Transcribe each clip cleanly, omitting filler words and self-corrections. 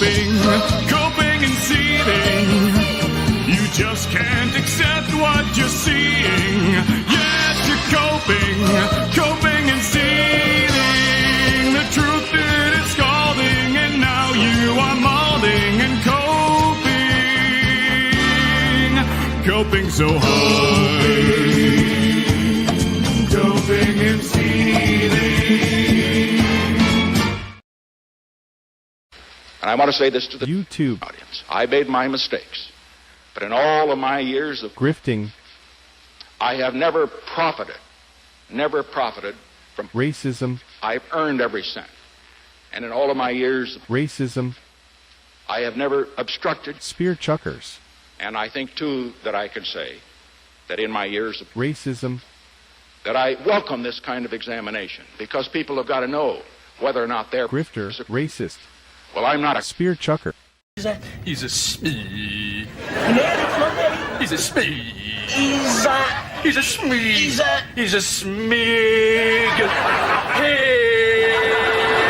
coping and seething. You just can't accept what you're seeing. Yet you're coping and seething. The truth is scalding, and now you are molding and coping so hard, coping and seething. And I want to say this to the YouTube audience. I made my mistakes, but in all of my years of grifting, I have never profited from racism. I've earned every cent. And in all of my years of racism, I have never obstructed spear chuckers. And I think, too, that I can say that in my years of racism, that I welcome this kind of examination, because people have got to know whether or not they're grifter, racist. Well, I'm not a spear chucker. He's a smee. He's a smee. He's a smee. He's a smig. Hey.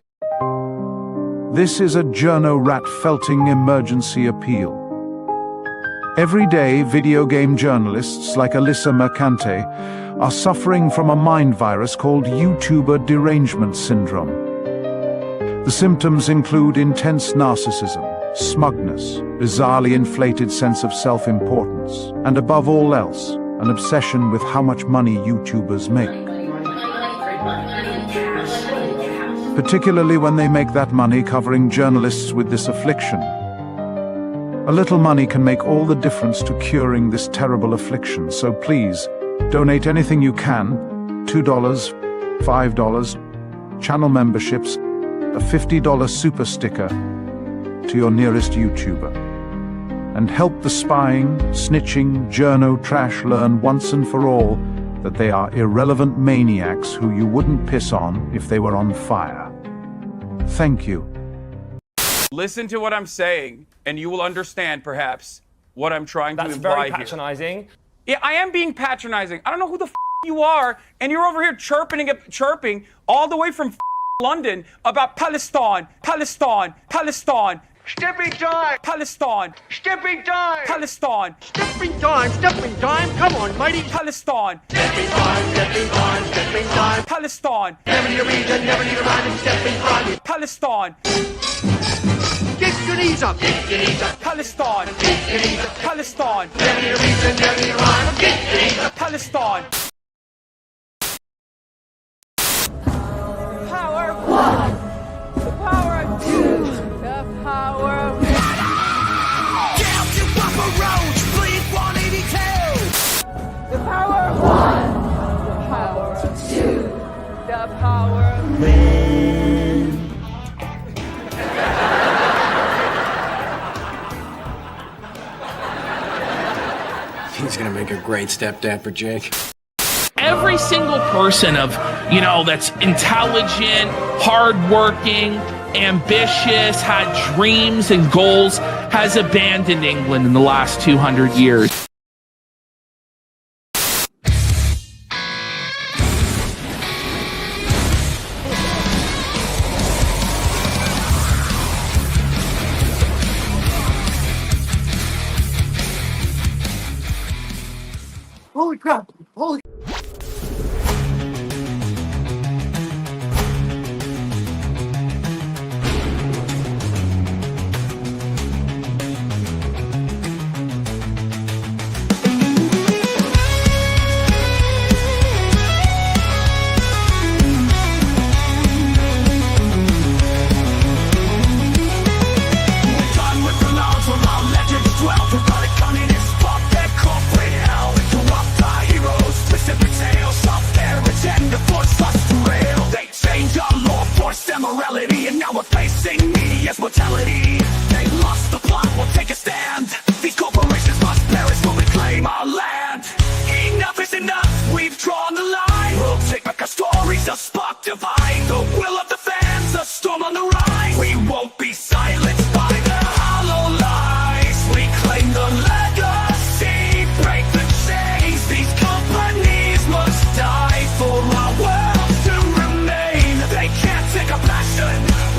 This is a journo rat felting emergency appeal. Every day, video game journalists like Alyssa Mercante are suffering from a mind virus called YouTuber derangement syndrome. The symptoms include intense narcissism, smugness, bizarrely inflated sense of self-importance, and above all else, an obsession with how much money YouTubers make. Particularly when they make that money covering journalists with this affliction. A little money can make all the difference to curing this terrible affliction, so please, donate anything you can, $2, $5, channel memberships, a $50 super sticker, to your nearest YouTuber. And help the spying, snitching, journo trash learn once and for all that they are irrelevant maniacs who you wouldn't piss on if they were on fire. Thank you. Listen to what I'm saying, and you will understand, perhaps, what I'm trying to imply here. That's very patronizing. Yeah, I am being patronizing. I don't know who the you are, and you're over here chirping all the way from London about Palestine. Stepping time! Palestine! Stepping time! Palestine! Stepping time! Stepping time! Come on, matey! Palestine! Stepping time! Stepping time! Stepping time! Palestine! Never need a reason, never need a rhyme, and stepping time! Palestine! Get your knees up! Get your knees up! Palestine! Get your knees up! Palestine! Never need a reason, never need a rhyme, get your knees up! Palestine! Power of one! The power of two! The power of... Down to Poppa Roach, please 182! The power of one! The power of two! The power of... He's gonna make a great stepdad for Jake. Every single person of, that's intelligent, hardworking, ambitious, had dreams and goals, has abandoned England in the last 200 years. Holy crap! Holy...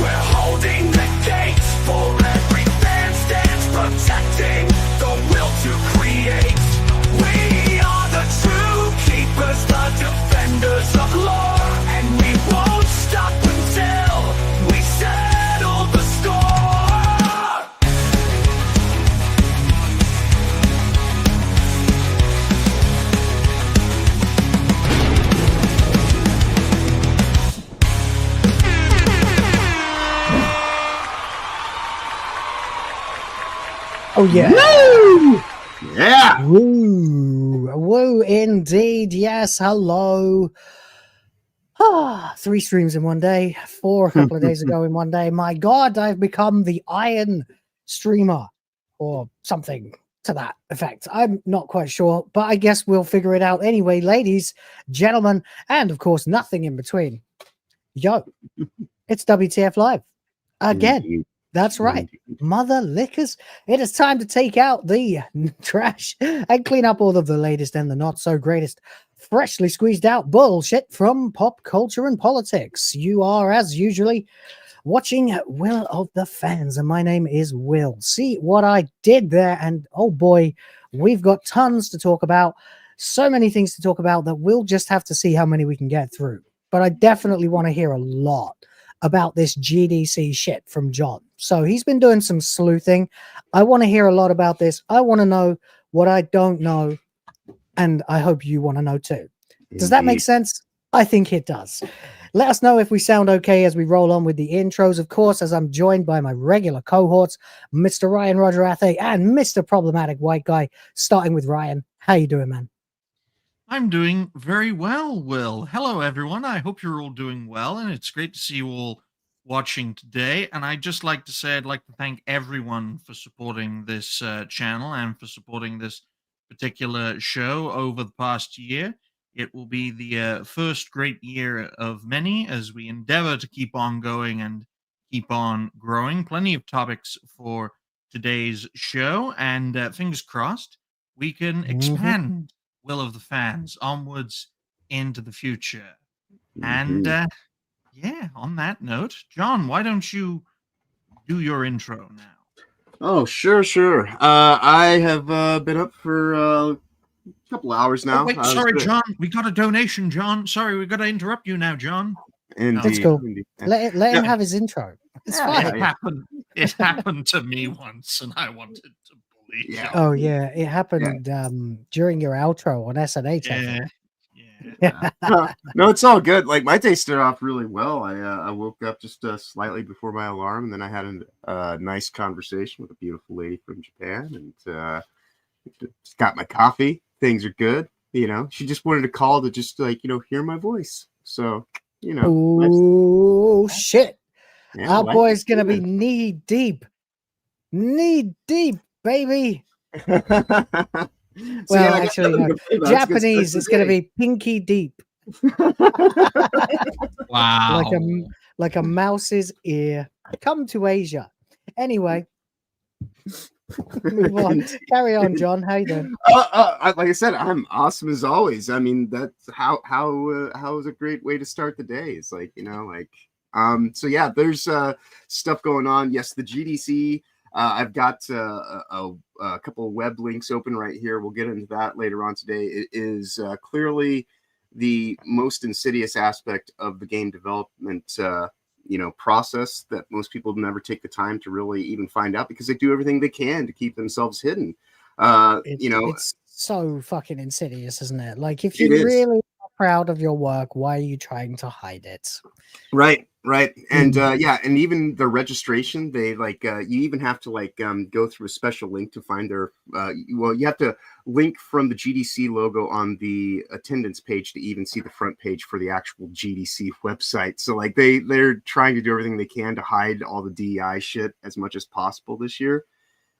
We're holding the gates forever. Oh, yeah. Woo! Yeah. Woo. Woo, indeed. Yes. Hello. 3 streams in one day, 4 a couple of days ago in one day. My God, I've become the Iron streamer or something to that effect. I'm not quite sure, but I guess we'll figure it out anyway, ladies, gentlemen, and of course, nothing in between. Yo, it's WTF Live again. Indeed. That's right. Mother lickers. It is time to take out the trash and clean up all of the latest and the not so greatest, freshly squeezed out bullshit from pop culture and politics. You are, as usually, watching Will of the Fans, and my name is Will. See what I did there? And oh boy, we've got tons to talk about. So many things to talk about that we'll just have to see how many we can get through. But I definitely want to hear a lot about this GDC shit from John. So he's been doing some sleuthing. I want to hear a lot about this. I want to know what I don't know, and I hope you want to know too. Does that make sense? I think it does. Let us know if we sound okay as we roll on with the intros, of course, as I'm joined by my regular cohorts, Mr. Ryan Roger Athe and Mr. Problematic White Guy, starting with Ryan. How you doing, man? I'm doing very well, Will. Hello, everyone. I hope you're all doing well, and it's great to see you all watching today. And I'd just like to say I'd like to thank everyone for supporting this channel and for supporting this particular show over the past year. It will be the first great year of many as we endeavor to keep on going and keep on growing. Plenty of topics for today's show, and fingers crossed we can expand Will of the Fans onwards into the future. And yeah, on that note, John, why don't you do your intro now? Oh, sure. I have been up for a couple hours now. Oh, wait, sorry, John. We got a donation, John. Sorry, we got to interrupt you now, John. Indeed. That's cool. Let him have his intro. It's fine. It happened to me once, and I wanted to bully you. Oh, yeah. It happened during your outro on SNH. No, it's all good. Like, my day started off really well. I woke up just slightly before my alarm, and then I had a nice conversation with a beautiful lady from Japan, and just got my coffee. Things are good. You know, she just wanted to call to just hear my voice. So, oh, shit. Yeah, Our boy's going to be knee deep, baby. Well, actually, no. Japanese, it's going to be pinky deep. Wow. Like a mouse's ear. Come to Asia. Anyway, move on. Carry on, John. How you doing? Like I said, I'm awesome as always. I mean, that's how is a great way to start the day. It's so yeah, there's stuff going on. Yes, the GDC. I've got a couple of web links open right here. We'll get into that later on today. It is clearly the most insidious aspect of the game development process that most people never take the time to really even find out, because they do everything they can to keep themselves hidden. It's so fucking insidious, isn't it? Like, if you really are proud of your work, why are you trying to hide it? Right. And and even the registration, they you even have to go through a special link to find their you have to link from the GDC logo on the attendance page to even see the front page for the actual GDC website. So they're trying to do everything they can to hide all the DEI shit as much as possible this year.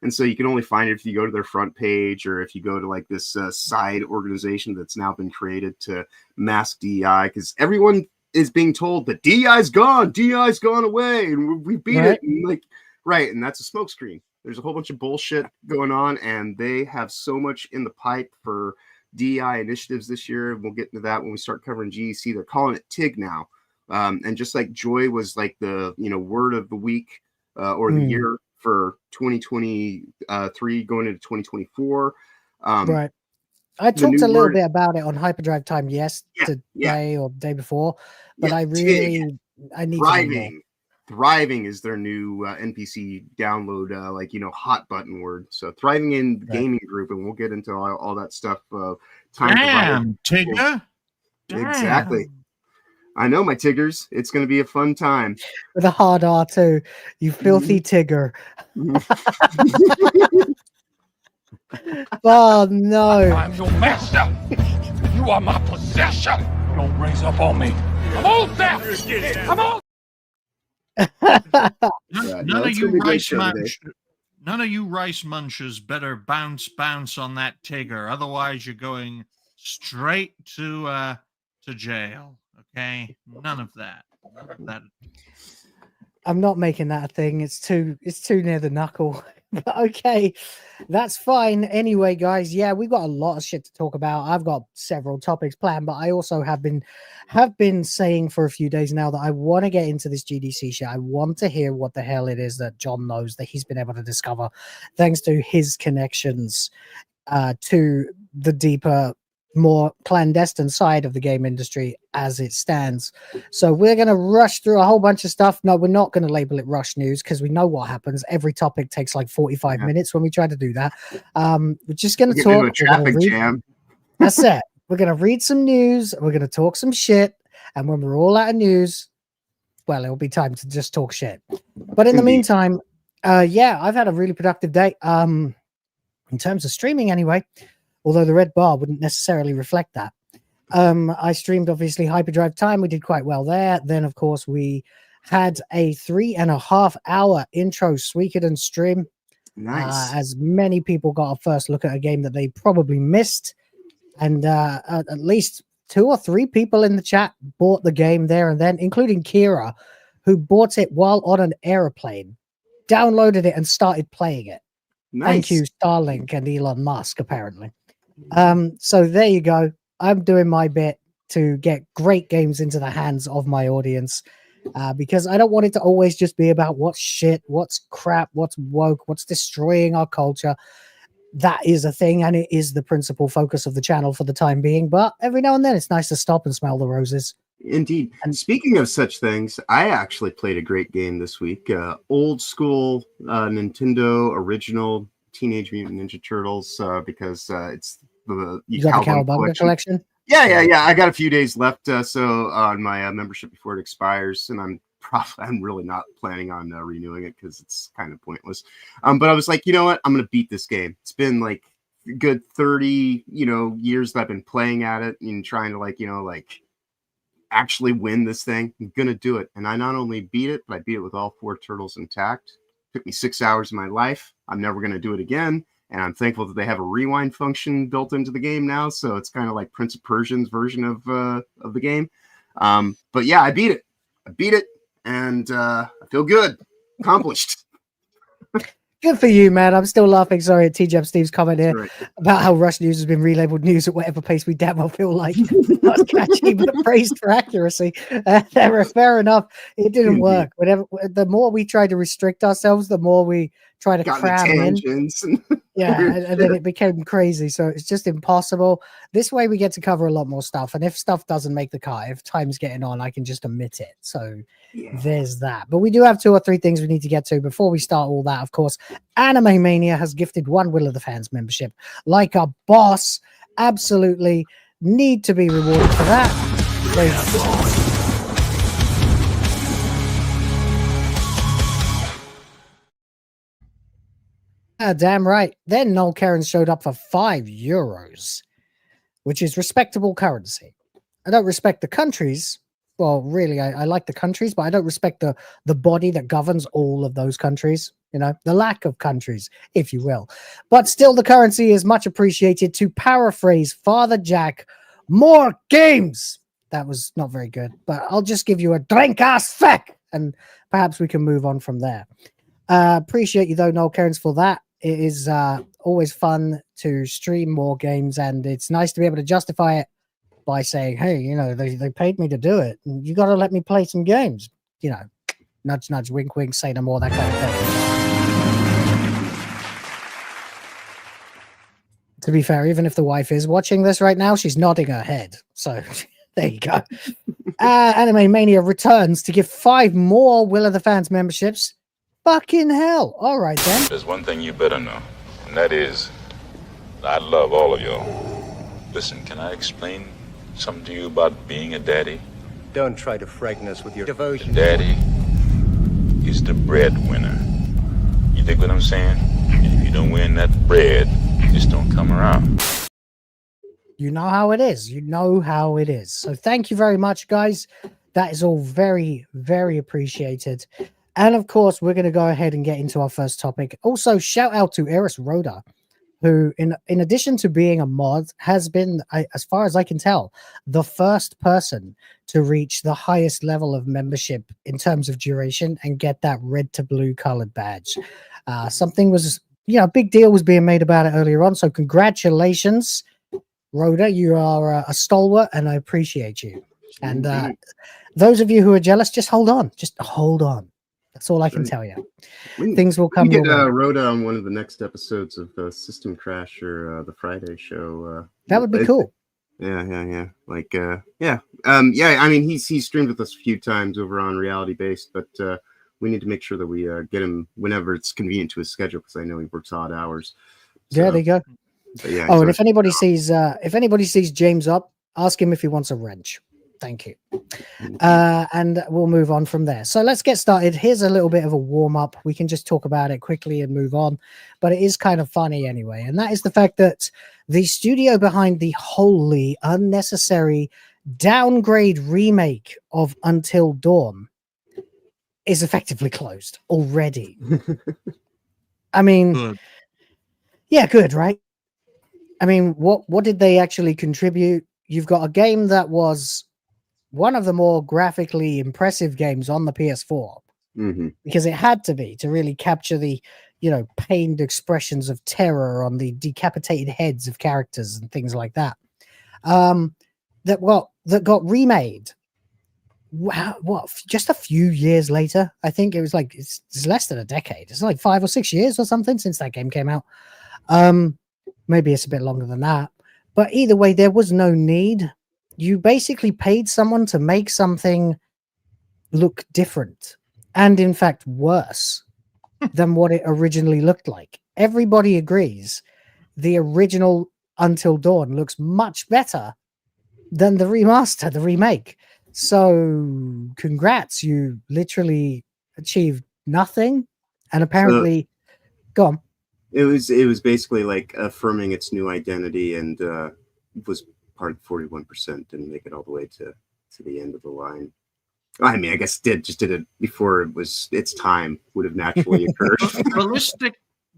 And so you can only find it if you go to their front page, or if you go to this side organization that's now been created to mask DEI, because everyone is being told that DEI's gone away, and we beat it. And and that's a smokescreen. There's a whole bunch of bullshit going on, and they have so much in the pipe for DEI initiatives this year. We'll get into that when we start covering GEC. They're calling it TIG now. And just like Joy was the word of the week or the year for 2023 going into 2024. Right. I talked a little bit about it on Hyperdrive Time yesterday or the day before, but I need thriving. Thriving is their new NPC download, hot button word. So thriving in the gaming group, and we'll get into all that stuff. Damn, Tigger. Exactly. I know, my Tiggers. It's going to be a fun time. With a hard R too, you filthy Tigger. Oh no! I'm your master. You are my possession. Don't raise up on me. I'm old deaf. I'm old. None of you rice munchers better bounce on that Tigger. Otherwise, you're going straight to jail. Okay, none of that. I'm not making that a thing. It's too near the knuckle. But okay, that's fine. Anyway, guys, yeah, we've got a lot of shit to talk about. I've got several topics planned, but I also have been saying for a few days now that I want to get into this GDC shit. I want to hear what the hell it is that John knows that he's been able to discover thanks to his connections to the deeper, more clandestine side of the game industry as it stands. So we're going to rush through a whole bunch of stuff. No, we're not going to label it rush news because we know what happens. Every topic takes like 45 minutes when we try to do that. We're just going to talk. Traffic jam. That's it. We're going to read some news. We're going to talk some shit. And when we're all out of news, well, it'll be time to just talk shit. But in the meantime, yeah, I've had a really productive day. In terms of streaming anyway, although the red bar wouldn't necessarily reflect that. I streamed, obviously, Hyperdrive Time. We did quite well there. Then, of course, we had a 3.5-hour intro Suikoden stream. Nice. As many people got a first look at a game that they probably missed. And at least 2 or 3 people in the chat bought the game there and then, including Kira, who bought it while on an airplane, downloaded it, and started playing it. Nice. Thank you, Starlink and Elon Musk, apparently. So there you go. I'm doing my bit to get great games into the hands of my audience because I don't want it to always just be about what's shit, what's crap, what's woke, what's destroying our culture. That is a thing, and it is the principal focus of the channel for the time being. But every now and then, it's nice to stop and smell the roses. Indeed. And speaking of such things, I actually played a great game this week. Old school Nintendo original Teenage Mutant Ninja Turtles because it's the Cowabunga collection. Yeah. I got a few days left, so on my membership before it expires, and I'm really not planning on renewing it because it's kind of pointless. But I was like, you know what? I'm gonna beat this game. It's been like a good 30 years that I've been playing at it and trying to actually win this thing. I'm gonna do it, and I not only beat it, but I beat it with all 4 turtles intact. Took me 6 hours of my life. I'm never going to do it again. And I'm thankful that they have a rewind function built into the game now. So it's kind of like Prince of Persia's version of the game. But yeah, I beat it. And I feel good. Accomplished. Good for you, man. I'm still laughing. Sorry at TGAP Steve's comment here about how Rush News has been relabeled news at whatever pace we damn well feel like. Not catchy, but praised for accuracy. Fair enough. It didn't work. The more we try to restrict ourselves, the more we try to cram in. Yeah, and then it became crazy. So it's just impossible. This way we get to cover a lot more stuff. And if stuff doesn't make the cut, if time's getting on, I can just omit it. So there's that. But we do have 2 or 3 things we need to get to before we start all that. Of course, Anime Mania has gifted 1 Will of the Fans membership. Like a boss. Absolutely need to be rewarded for that. Damn right. Then Noel Kerins showed up for €5, which is respectable currency. I don't respect the countries. Well, really, I like the countries, but I don't respect the body that governs all of those countries. The lack of countries, if you will. But still, the currency is much appreciated. To paraphrase Father Jack, more games. That was not very good, but I'll just give you a drink ass feck, and perhaps we can move on from there. Appreciate you, though, Noel Kerins, for that. It is always fun to stream more games, and it's nice to be able to justify it by saying, hey, they paid me to do it, and you got to let me play some games. Nudge, nudge, wink, wink, say no more, that kind of thing. To be fair, even if the wife is watching this right now, she's nodding her head. So there you go. Anime Mania returns to give 5 more Will of the Fans memberships. Fucking hell. All right, then. There's one thing you better know, and that is I love all of y'all. Listen, can I explain something to you about being a daddy? Don't try to frighten us with your devotion. The daddy is the breadwinner. You dig what I'm saying? And if you don't win that bread, just don't come around. You know how it is. You know how it is. So thank you very much, guys. That is all very, very appreciated. And of course, we're going to go ahead and get into our first topic. Also, shout out to Yrys Roda, who, in addition to being a mod, has been, as far as I can tell, the first person to reach the highest level of membership in terms of duration and get that red to blue colored badge. Something was, a big deal was being made about it earlier on. So congratulations, Roda. You are a stalwart, and I appreciate you. And those of you who are jealous, just hold on. Just hold on. That's all I can tell you. Things will come. We get Roda on one of the next episodes of System Crash or the Friday show. That would be cool. Yeah. Like, yeah. I mean, he's streamed with us a few times over on Reality Based, but we need to make sure that we get him whenever it's convenient to his schedule, because I know he works odd hours. So, yeah, there you go. Yeah, and if anybody sees James up, ask him if he wants a wrench. Thank you. And we'll move on from there. So let's get started. Here's a little bit of a warm-up. We can just talk about it quickly and move on, but it is kind of funny anyway. And that is the fact that the studio behind the wholly unnecessary downgrade remake of Until Dawn is effectively closed already. I mean, good. Yeah, good, right? I mean, what did they actually contribute? You've got a game that was one of the more graphically impressive games on the PS4, because it had to be, to really capture the, pained expressions of terror on the decapitated heads of characters and things like that. That got remade. What? Just a few years later, I think it was like it's less than a decade. It's like 5 or 6 years or something since that game came out. Maybe it's a bit longer than that. But either way, there was no need. You basically paid someone to make something look different, and in fact worse than what it originally looked like. Everybody agrees the original Until Dawn looks much better than the remaster, the remake. So congrats, you literally achieved nothing, and apparently go on. It was basically like affirming its new identity, and was part of 41%, didn't make it all the way to the end of the line. I mean, I guess did it before its time would have naturally occurred.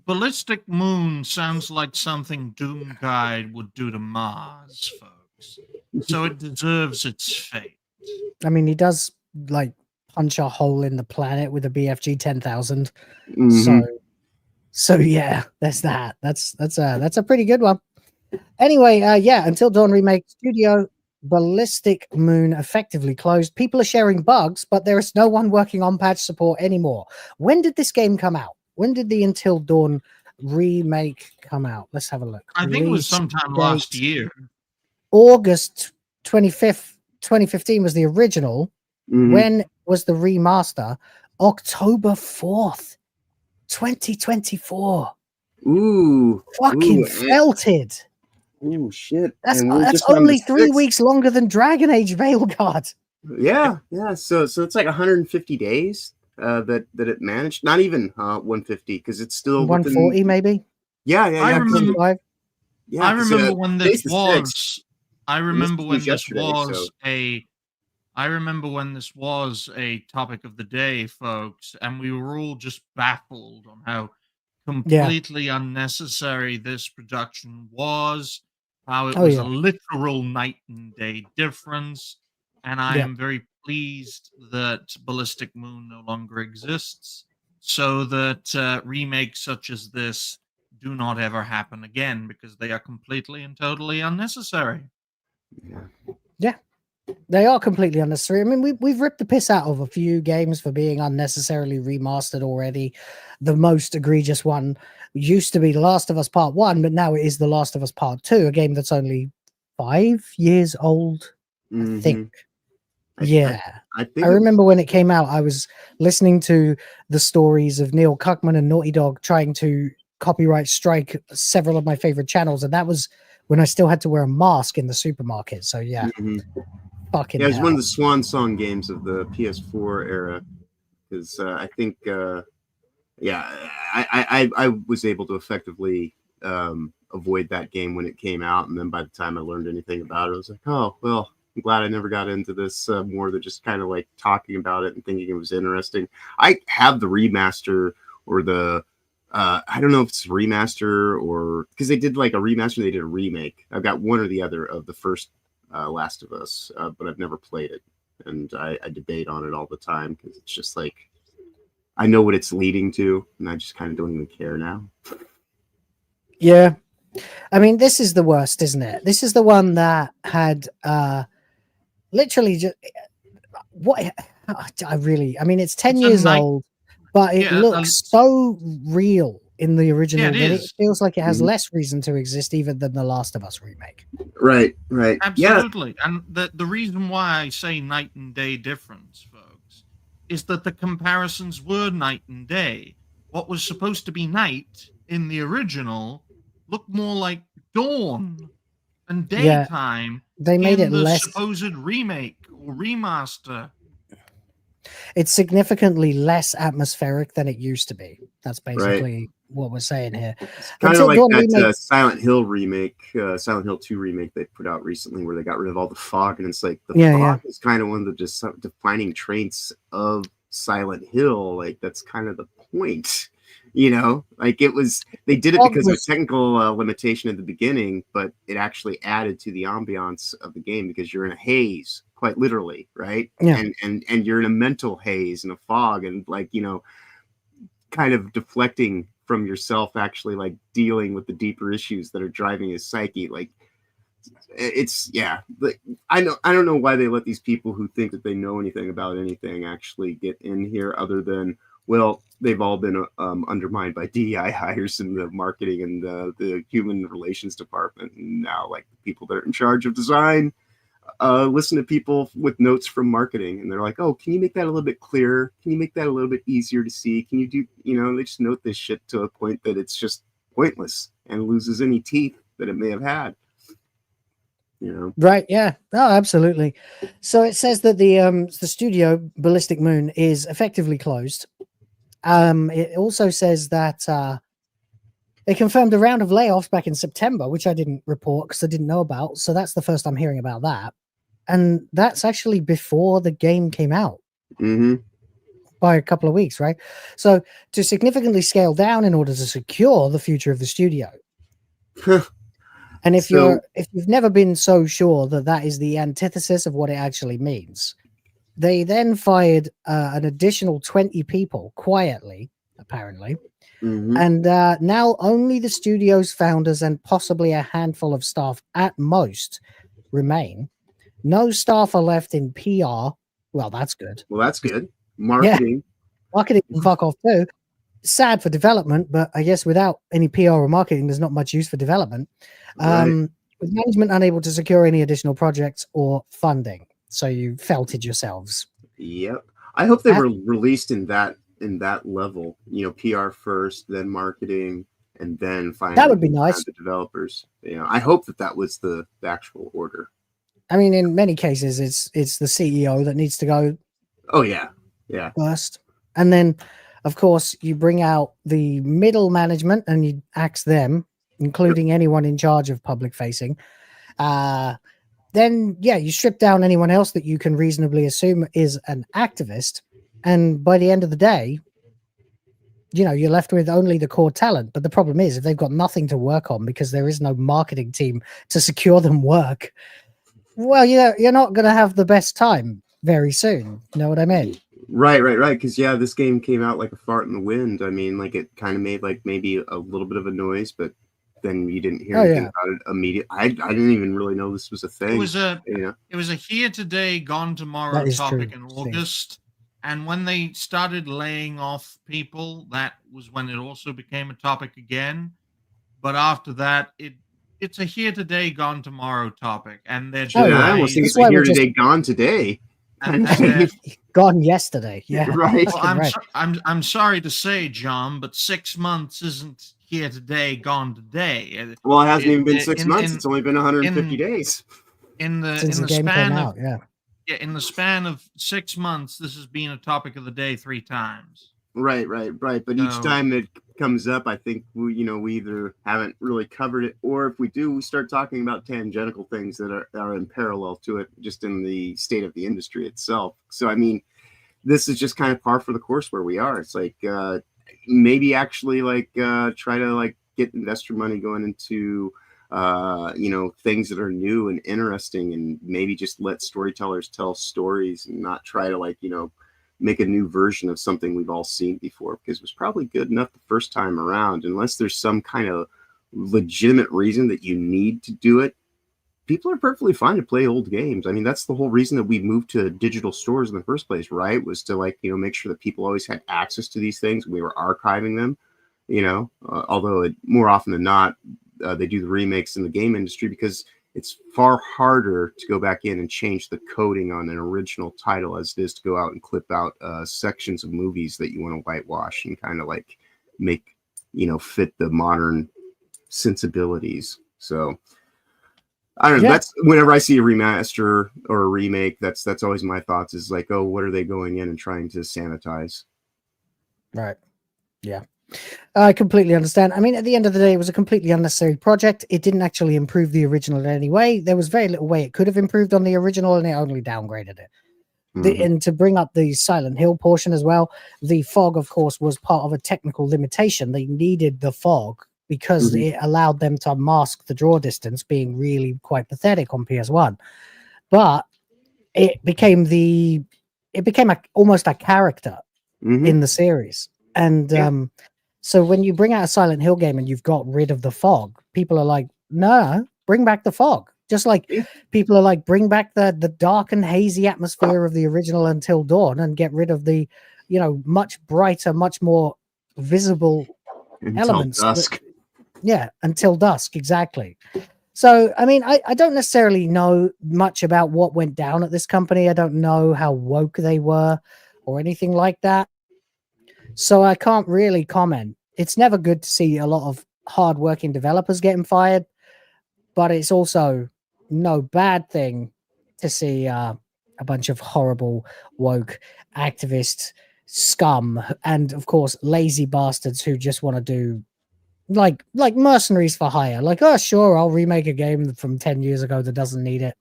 Ballistic Moon sounds like something Doom Guide would do to Mars, folks. So it deserves its fate. I mean, he does like punch a hole in the planet with a BFG 10,000. So yeah, there's that. That's a pretty good one. Anyway, Until Dawn remake studio Ballistic Moon effectively closed. People are sharing bugs, but there is no one working on patch support anymore. When did this game come out? When did the Until Dawn remake come out? Let's have a look. I think it was sometime last year. August 25th, 2015 was the original. When was the remaster? October 4th, 2024. Fucking felted. Oh shit! That's only 3 weeks longer than Dragon Age Veilguard. Yeah. So it's like 150 days that it managed. Not even 150, because it's still 140 maybe. Yeah. I remember when this was. I remember when this was a topic of the day, folks, and we were all just baffled on how completely unnecessary this production was, how it was a literal night and day difference, and I am very pleased that Ballistic Moon no longer exists, so that remakes such as this do not ever happen again, because they are completely and totally unnecessary. Yeah, they are completely unnecessary. I mean, we've ripped the piss out of a few games for being unnecessarily remastered already. The most egregious one used to be The Last of Us Part 1, but now it is The Last of Us Part 2, a game that's only 5 years old, I think. I remember when it came out, I was listening to the stories of Neil Cuckman and Naughty Dog trying to copyright strike several of my favorite channels, and that was when I still had to wear a mask in the supermarket. So fucking it was one of the swan song games of the PS4 era, because I think I was able to effectively avoid that game when it came out, and then by the time I learned anything about it, I was like, oh well, I'm glad I never got into this more than just kind of like talking about it and thinking it was interesting. I have the remaster or the I don't know if it's remaster or because they did like a remaster, they did a remake. I've got one or the other of the first Last of Us, but I've never played it, and I debate on it all the time because it's just like I know what it's leading to, and I just kind of don't even care now. Yeah. I mean, this is the worst, isn't it? This is the one that had literally just what I mean, it's 10 years old, but it looks so real in the original that it feels like it has less reason to exist even than the Last of Us remake. Right. Absolutely. And the reason why I say night and day difference, folks, is that the comparisons were night and day. What was supposed to be night in the original looked more like dawn and daytime. They made it the less supposed remake or remaster. It's significantly less atmospheric than it used to be. That's basically what we're saying here. Kind of like that Silent Hill remake, Silent Hill 2 remake they put out recently, where they got rid of all the fog, and it's like the fog is kind of one of the just defining traits of Silent Hill. Like that's kind of the point. You know, like they did it because of a technical limitation at the beginning, but it actually added to the ambiance of the game because you're in a haze, quite literally, right? Yeah. And you're in a mental haze and a fog, and like, you know, kind of deflecting from yourself, actually like dealing with the deeper issues that are driving his psyche. Like it's like I don't know why they let these people who think that they know anything about anything actually get in here, other than, well, they've all been undermined by DEI hires in the marketing and the human relations department. And now, like, the people that are in charge of design listen to people with notes from marketing. And they're like, oh, can you make that a little bit clearer? Can you make that a little bit easier to see? Can you do, you know, they just note this shit to a point that it's just pointless and loses any teeth that it may have had. You know? Right, yeah. Oh, absolutely. So it says that the studio, Ballistic Moon, is effectively closed. It also says that they confirmed a round of layoffs back in September, which I didn't report because I didn't know about. So that's the first I'm hearing about that. And that's actually before the game came out by a couple of weeks, right? So to significantly scale down in order to secure the future of the studio. And if you've never been so sure that that is the antithesis of what it actually means, they then fired an additional 20 people quietly, apparently. And now only the studio's founders and possibly a handful of staff at most remain. No staff are left in PR. Well, that's good. Marketing. Yeah. Marketing can fuck off too. Sad for development, but I guess without any PR or marketing, there's not much use for development. With management unable to secure any additional projects or funding. So you felt it yourselves. Yep. I hope they were released in that level. You know, PR first, then marketing, and then finally that would be nice. The developers. You know, I hope that was the actual order. I mean, in many cases, it's the CEO that needs to go. Oh yeah, first, and then, of course, you bring out the middle management and you axe them, including anyone in charge of public facing. Then, you strip down anyone else that you can reasonably assume is an activist. And by the end of the day, you know, you're left with only the core talent. But the problem is, if they've got nothing to work on because there is no marketing team to secure them work, well, you're not going to have the best time very soon. You know what I mean? Right. Because, this game came out like a fart in the wind. I mean, like it kind of made like maybe a little bit of a noise, but then you didn't hear anything about it immediately. I didn't even really know this was a thing. It was a here today, gone tomorrow topic in August. And when they started laying off people, that was when it also became a topic again. But after that, it's a here today, gone tomorrow topic. And they're I almost think it's a here today, gone today. Gone yesterday. Yeah. Right. Well, I'm sorry to say, John, but 6 months isn't here today, gone today. Well, it hasn't even been 6 months. It's only been 150 days. In the span of 6 months, this has been a topic of the day 3 times. Right. But each No. time it comes up, I think we either haven't really covered it, or if we do, we start talking about tangential things that are in parallel to it, just in the state of the industry itself. So, I mean, this is just kind of par for the course where we are. It's like maybe actually try to get investor money going into things that are new and interesting, and maybe just let storytellers tell stories and not try to make a new version of something we've all seen before, because it was probably good enough the first time around. Unless there's some kind of legitimate reason that you need to do it, people are perfectly fine to play old games. I mean, that's the whole reason that we moved to digital stores in the first place, right? Was to make sure that people always had access to these things. We were archiving them, although more often than not, they do the remakes in the game industry because it's far harder to go back in and change the coding on an original title as it is to go out and clip out sections of movies that you want to whitewash and kind of make, fit the modern sensibilities. So I don't know. Yeah. That's whenever I see a remaster or a remake, that's always my thoughts is oh, what are they going in and trying to sanitize? Right. Yeah. I completely understand. I mean, at the end of the day, it was a completely unnecessary project. It didn't actually improve the original in any way. There was very little way it could have improved on the original, and it only downgraded it. And to bring up the Silent Hill portion as well, the fog, of course, was part of a technical limitation. They needed the fog because it allowed them to mask the draw distance being really quite pathetic on PS1. But it became almost a character in the series. And so when you bring out a Silent Hill game and you've got rid of the fog, people are like, no, bring back the fog. Just like people are like, bring back the dark and hazy atmosphere of the original Until Dawn and get rid of the, much brighter, much more visible elements. Dusk. Until Dusk, exactly. So, I mean, I don't necessarily know much about what went down at this company. I don't know how woke they were or anything like that. So I can't really comment. It's never good to see a lot of hardworking developers getting fired, but it's also no bad thing to see a bunch of horrible woke activist scum and, of course, lazy bastards who just want to do like mercenaries for hire. Like, oh, sure, I'll remake a game from 10 years ago that doesn't need it.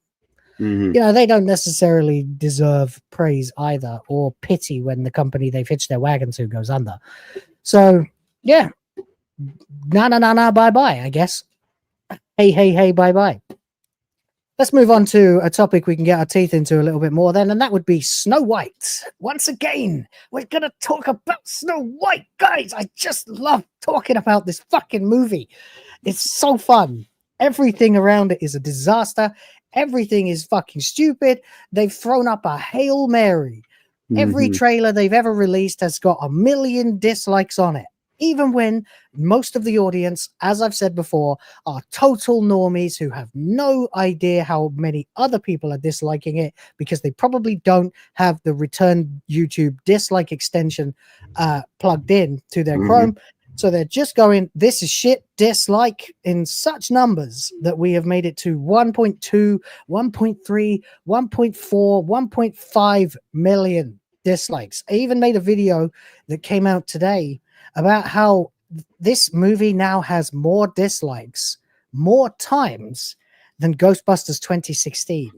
They don't necessarily deserve praise either, or pity when the company they've hitched their wagon to goes under. So, yeah. Nah, bye-bye, I guess. Hey, bye-bye. Let's move on to a topic we can get our teeth into a little bit more then, and that would be Snow White. Once again, we're going to talk about Snow White, guys. I just love talking about this fucking movie. It's so fun. Everything around it is a disaster. Everything is fucking stupid. They've thrown up a Hail Mary. Every trailer they've ever released has got 1 million dislikes on it. Even when most of the audience, as I've said before, are total normies who have no idea how many other people are disliking it because they probably don't have the return YouTube dislike extension plugged in to their Chrome. So they're just going, this is shit, dislike in such numbers that we have made it to 1.2, 1.3, 1.4, 1.5 million dislikes. I even made a video that came out today about how this movie now has more dislikes, more times than Ghostbusters 2016.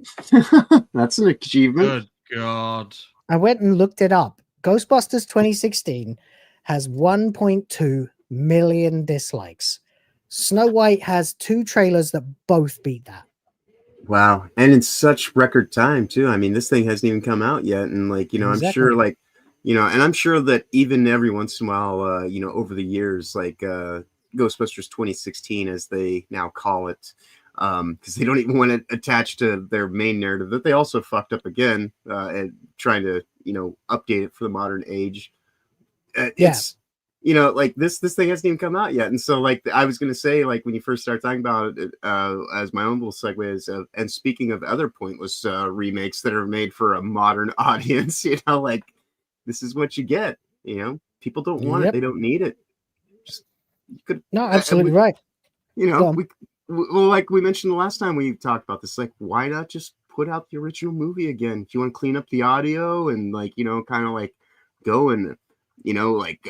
That's an achievement. Good God. I went and looked it up. Ghostbusters 2016 has 1.2 million dislikes. Snow White has 2 trailers that both beat that. Wow. And in such record time too. I mean, this thing hasn't even come out yet. And I'm sure and I'm sure that even every once in a while, over the years, Ghostbusters 2016, as they now call it, because they don't even want to attach to their main narrative that they also fucked up again and trying to, update it for the modern age. It's, this thing hasn't even come out yet. And so I was going to say, when you first start talking about it, as my own little segue is, and speaking of other pointless remakes that are made for a modern audience, this is what you get. People don't want it. They don't need it. Absolutely right. Like we mentioned the last time we talked about this, why not just put out the original movie again? If you want to clean up the audio and kind of go and like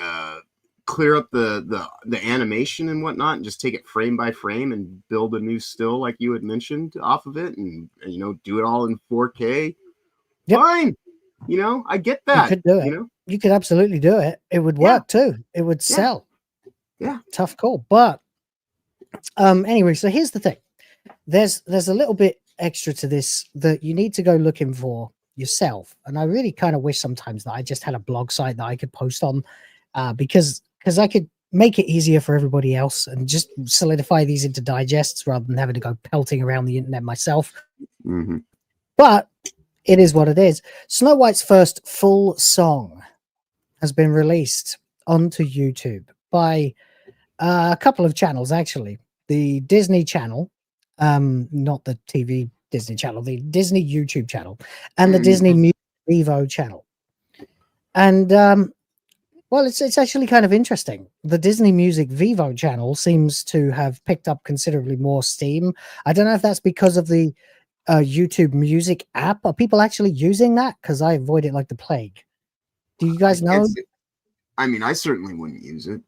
clear up the animation and whatnot, and just take it frame by frame and build a new still like you had mentioned off of it, and do it all in 4K. Yep. Fine. I get that. You could do it. You could absolutely do it. It would work too. It would sell. Yeah. Tough call. But anyway, so here's the thing. There's a little bit extra to this that you need to go looking for yourself. And I really kind of wish sometimes that I just had a blog site that I could post on because I could make it easier for everybody else and just solidify these into digests rather than having to go pelting around the internet myself. Mm-hmm. But it is what it is. Snow White's first full song has been released onto YouTube by a couple of channels, actually. The Disney channel, not the TV Disney channel, the Disney YouTube channel, and the Disney Music Vivo channel. And well, it's actually kind of interesting. The Disney Music Vivo channel seems to have picked up considerably more steam. I don't know if that's because of the YouTube Music app. Are people actually using that? Because I avoid it like the plague. Do you guys know? I mean, I certainly wouldn't use it.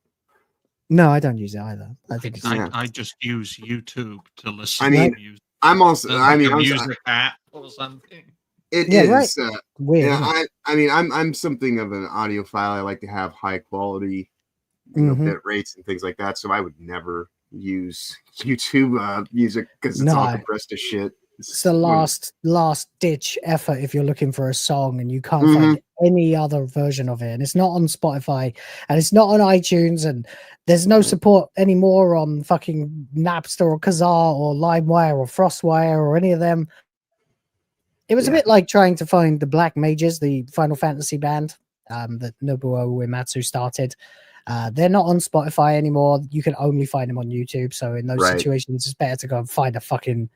No, I don't use it either. I think I just use YouTube to listen. I mean, to music. I'm also. I mean, a music app or something. It is. Right. Weird. Yeah, I mean, I'm something of an audiophile. I like to have high quality bit rates and things like that. So I would never use YouTube music because it's all compressed to shit. It's the last ditch effort if you're looking for a song and you can't find any other version of it, and it's not on Spotify and it's not on iTunes, and there's no support anymore on fucking Napster or Kazaa or LimeWire or FrostWire or any of them. It was a bit like trying to find the Black Mages, the Final Fantasy band that Nobuo Uematsu started. They're not on Spotify anymore. You can only find them on YouTube. So in those situations, it's better to go and find a fucking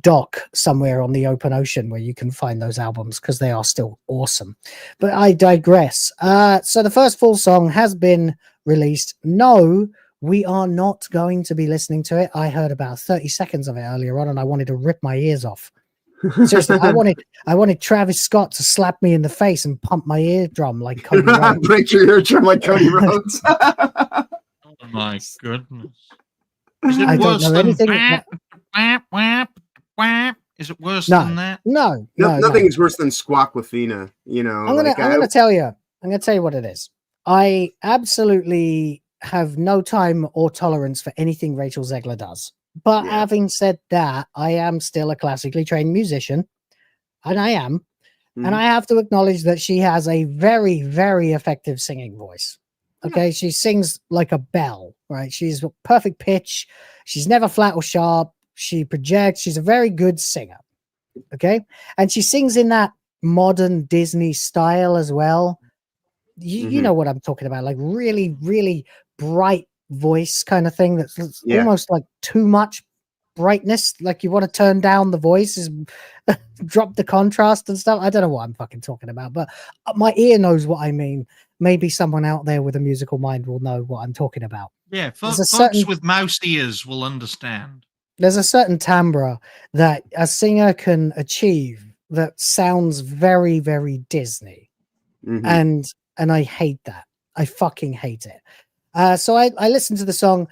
dock somewhere on the open ocean where you can find those albums, because they are still awesome. But I digress. So the first full song has been released. No, we are not going to be listening to it. I heard about 30 seconds of it earlier on and I wanted to rip my ears off. Seriously, I wanted Travis Scott to slap me in the face and pump my eardrum like Cody Rhodes. Break your eardrum like Cody Rhodes. Oh my goodness! Is it I don't know anything. Is it worse than that? No, nothing is worse than Squawkwafina. I'm gonna tell you. I'm gonna tell you what it is. I absolutely have no time or tolerance for anything Rachel Zegler does. But having said that, I am still a classically trained musician, and I am. And I have to acknowledge that she has a very, very effective singing voice. Okay, she sings like a bell, right? She's perfect pitch. She's never flat or sharp. She projects. She's a very good singer. Okay, and she sings in that modern Disney style as well. You know what I'm talking about, like really, really bright voice kind of thing that's almost like too much brightness, like you want to turn down the voice, drop the contrast and stuff. I don't know what I'm fucking talking about, but my ear knows what I mean. Maybe someone out there with a musical mind will know what I'm talking about. Yeah, folks with mouse ears will understand. There's a certain timbre that a singer can achieve that sounds very, very Disney. And I hate that. I fucking hate it. So I listened to the song.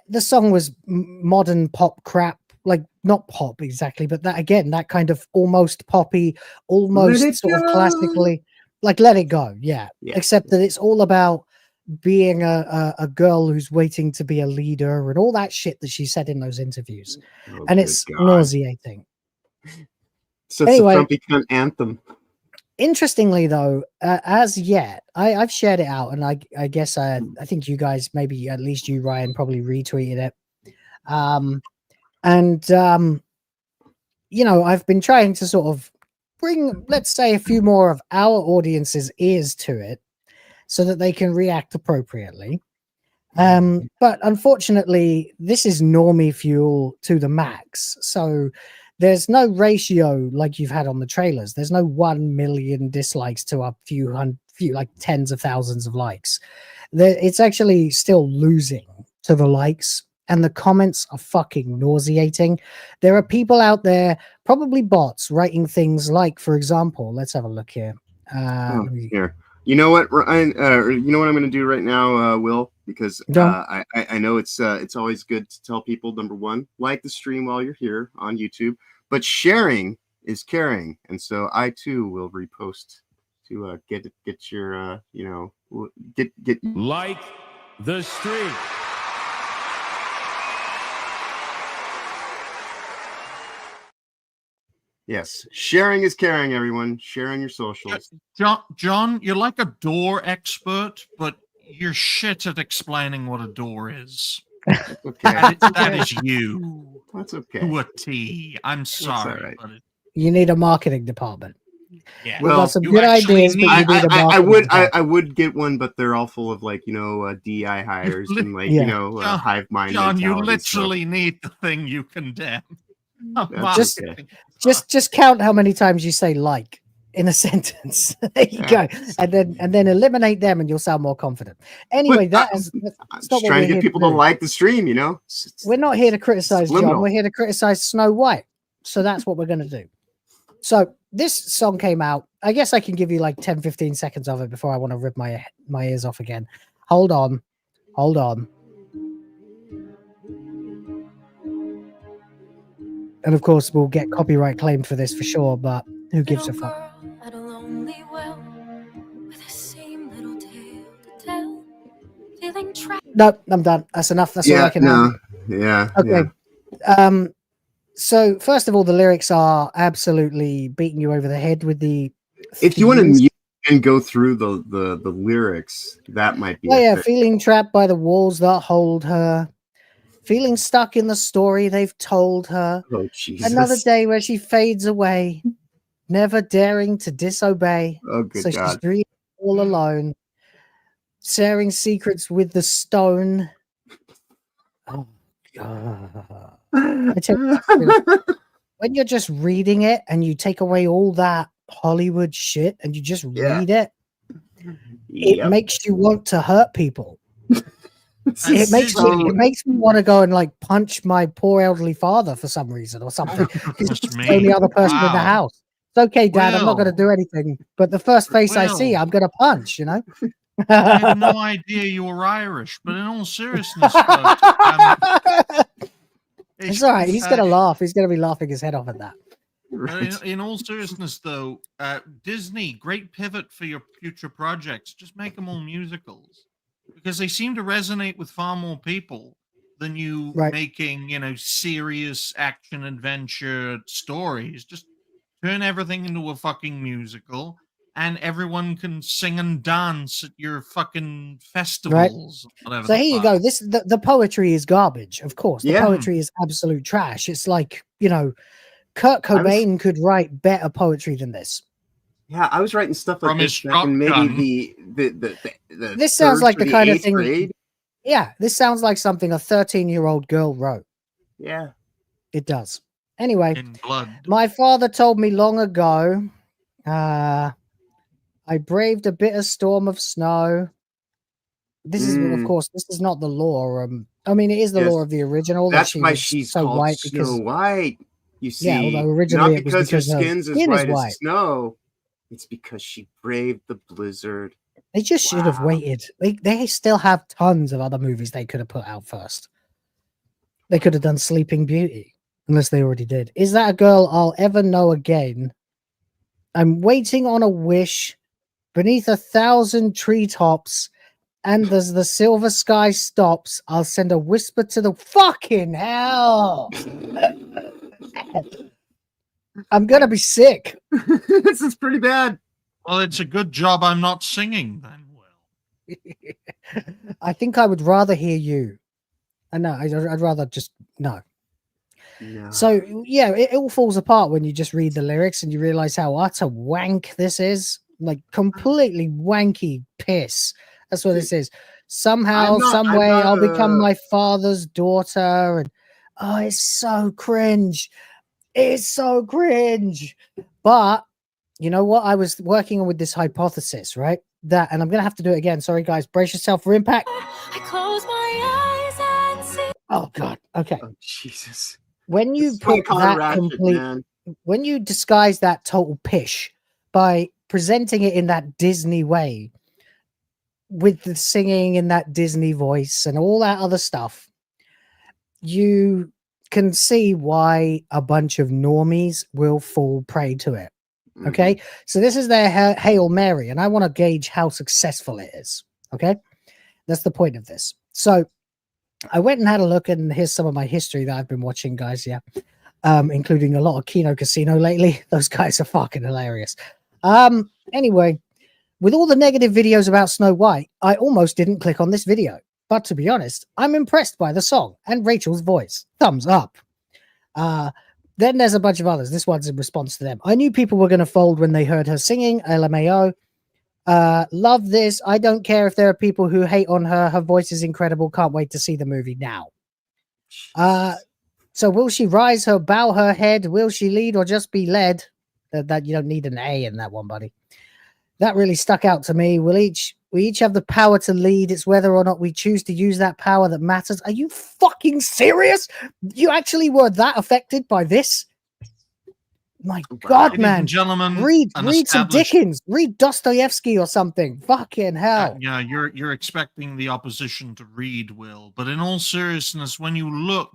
The song was modern pop crap, like not pop exactly, but that again, that kind of almost poppy, almost sort of classically, like Let It Go. Yeah. Except that it's all about being a girl who's waiting to be a leader and all that shit that she said in those interviews. And it's nauseating. So it's a Trumpy cunt anthem. Interestingly, though, as yet, I've shared it out, and I guess I think you guys, maybe at least you, Ryan, probably retweeted it. I've been trying to sort of bring, let's say, a few more of our audience's ears to it so that they can react appropriately. But unfortunately, this is normie fuel to the max. So there's no ratio like you've had on the trailers. There's no 1 million dislikes to a few like tens of thousands of likes. It's actually still losing to the likes, and the comments are fucking nauseating. There are people out there, probably bots, writing things like, for example, let's have a look here. Here. You know what, Ryan? You know what I'm going to do right now, Will? Because I know it's always good to tell people, number one, like the stream while you're here on YouTube, but sharing is caring, and so I too will repost to get your get like the stream. Yes, sharing is caring, everyone. Sharing your socials. John, you're like a door expert, but you're shit at explaining what a door is. Okay. That is you. That's okay. To a T. I'm sorry. all right. But You need a marketing department. Yeah. We've got some you good actually ideas, but you need- need a I marketing would department. I would get one, but they're all full of like DI hires and like John, hive mind. John, you mentality, so- literally need the thing you condemn. That's Marketing. Just count how many times you say "like" in a sentence. There you go, and then eliminate them, and you'll sound more confident. Anyway, that's I'm not just what trying we're to get here people to to do. like the stream, We're not here to criticize John. Subliminal. We're here to criticize Snow White. So that's what we're going to do. So this song came out. I guess I can give you like 10, 15 seconds of it before I want to rip my ears off again. Hold on. And of course, we'll get copyright claimed for this for sure, but who gives a fuck? At a lonely well, with the same little tale to tell, feeling trapped. No, I'm done. That's enough. That's all I can have. Yeah. Okay. So first of all, the lyrics are absolutely beating you over the head with the. If you want to themes. mute and go through the lyrics, that might be. Oh, yeah, a thing. feeling trapped by the walls that hold her, feeling stuck in the story they've told her. Oh, Jesus. Another day where she fades away, never daring to disobey. Oh, good so she's God. dreaming all alone, sharing secrets with the stone. Oh, God. I tell you, when you're just reading it and you take away all that Hollywood shit and you just read it, it makes you want to hurt people. It makes me want to go and like punch my poor elderly father for some reason or something. He's the only other person in the house. It's okay, Dad. I'm not going to do anything. But the first face I see, I'm going to punch. I had no idea you were Irish, but in all seriousness, folks, it's all right. He's going to laugh. He's going to be laughing his head off at that. In all seriousness, though, Disney, great pivot for your future projects. Just make them all musicals, because they seem to resonate with far more people than you making, serious action adventure stories. Just turn everything into a fucking musical, and everyone can sing and dance at your fucking festivals. Whatever So here you go. The poetry is garbage, of course. The poetry is absolute trash. It's like, Kurt Cobain could write better poetry than this. Yeah, I was writing stuff like From this his back in shotgun. maybe the This sounds third like to the kind of 8th thing. grade. Yeah, this sounds like something a 13-year-old girl wrote. Yeah, it does. Anyway, In blood. my father told me long ago, I braved a bitter storm of snow. This is, of course, this is not the lore. I mean, it is the lore of the original. That's that why was she's so called white Snow because White. You see, yeah, although originally not it was because her because her skin's as skin is white white. as snow. It's because she braved the blizzard. They just should have waited. They still have tons of other movies they could have put out first. They could have done Sleeping Beauty, unless they already did. Is that a girl I'll ever know again? I'm waiting on a wish beneath 1,000 treetops, and as the silver sky stops, I'll send a whisper to the fucking hell. I'm gonna be sick. This is pretty bad. Well, it's a good job I'm not singing then. I think I would rather hear you. I know. I'd rather just no. So yeah, it all falls apart when you just read the lyrics and you realize how utter wank this is. Like completely wanky piss. That's what this is. Somehow, some way, I'll become my father's daughter, and oh, it's so cringe. It's so cringe. But you know what? I was working with this hypothesis, right? That, and I'm gonna have to do it again. Sorry, guys. Brace yourself for impact. I close my eyes and see. Oh God. Okay. Oh Jesus. When you This is why I put call it that ratchet, complete, man. when you disguise that total pish by presenting it in that Disney way, with the singing in that Disney voice and all that other stuff, you can see why a bunch of normies will fall prey to it. Okay, so this is their Hail Mary, and I want to gauge how successful it is. Okay, that's the point of this. So I went and had a look, and here's some of my history that I've been watching, guys. Yeah, including a lot of Kino Casino lately. Those guys are fucking hilarious. Anyway, with all the negative videos about Snow White, I almost didn't click on this video. But to be honest, I'm impressed by the song and Rachel's voice. Thumbs up. Then there's a bunch of others. This one's in response to them. I knew people were going to fold when they heard her singing. LMAO. Love this. I don't care if there are people who hate on her. Her voice is incredible. Can't wait to see the movie now. So will she rise her, bow her head? Will she lead or just be led? That you don't need an A in that one, buddy. That really stuck out to me. We each have the power to lead. It's whether or not we choose to use that power that matters. Are you fucking serious? You actually were that affected by this? My God, Ladies man. and gentlemen, Read some Dickens. Read Dostoevsky or something. Fucking hell. Yeah, you're expecting the opposition to read, Will. But in all seriousness, when you look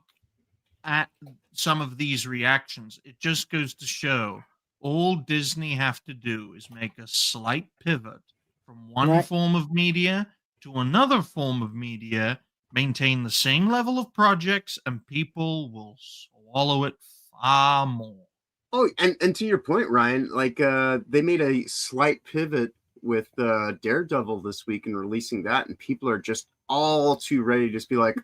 at some of these reactions, it just goes to show all Disney have to do is make a slight pivot from one form of media to another form of media, maintain the same level of projects, and people will swallow it far more. Oh, and to your point, Ryan, like they made a slight pivot with Daredevil this week and releasing that, and people are just all too ready to just be like,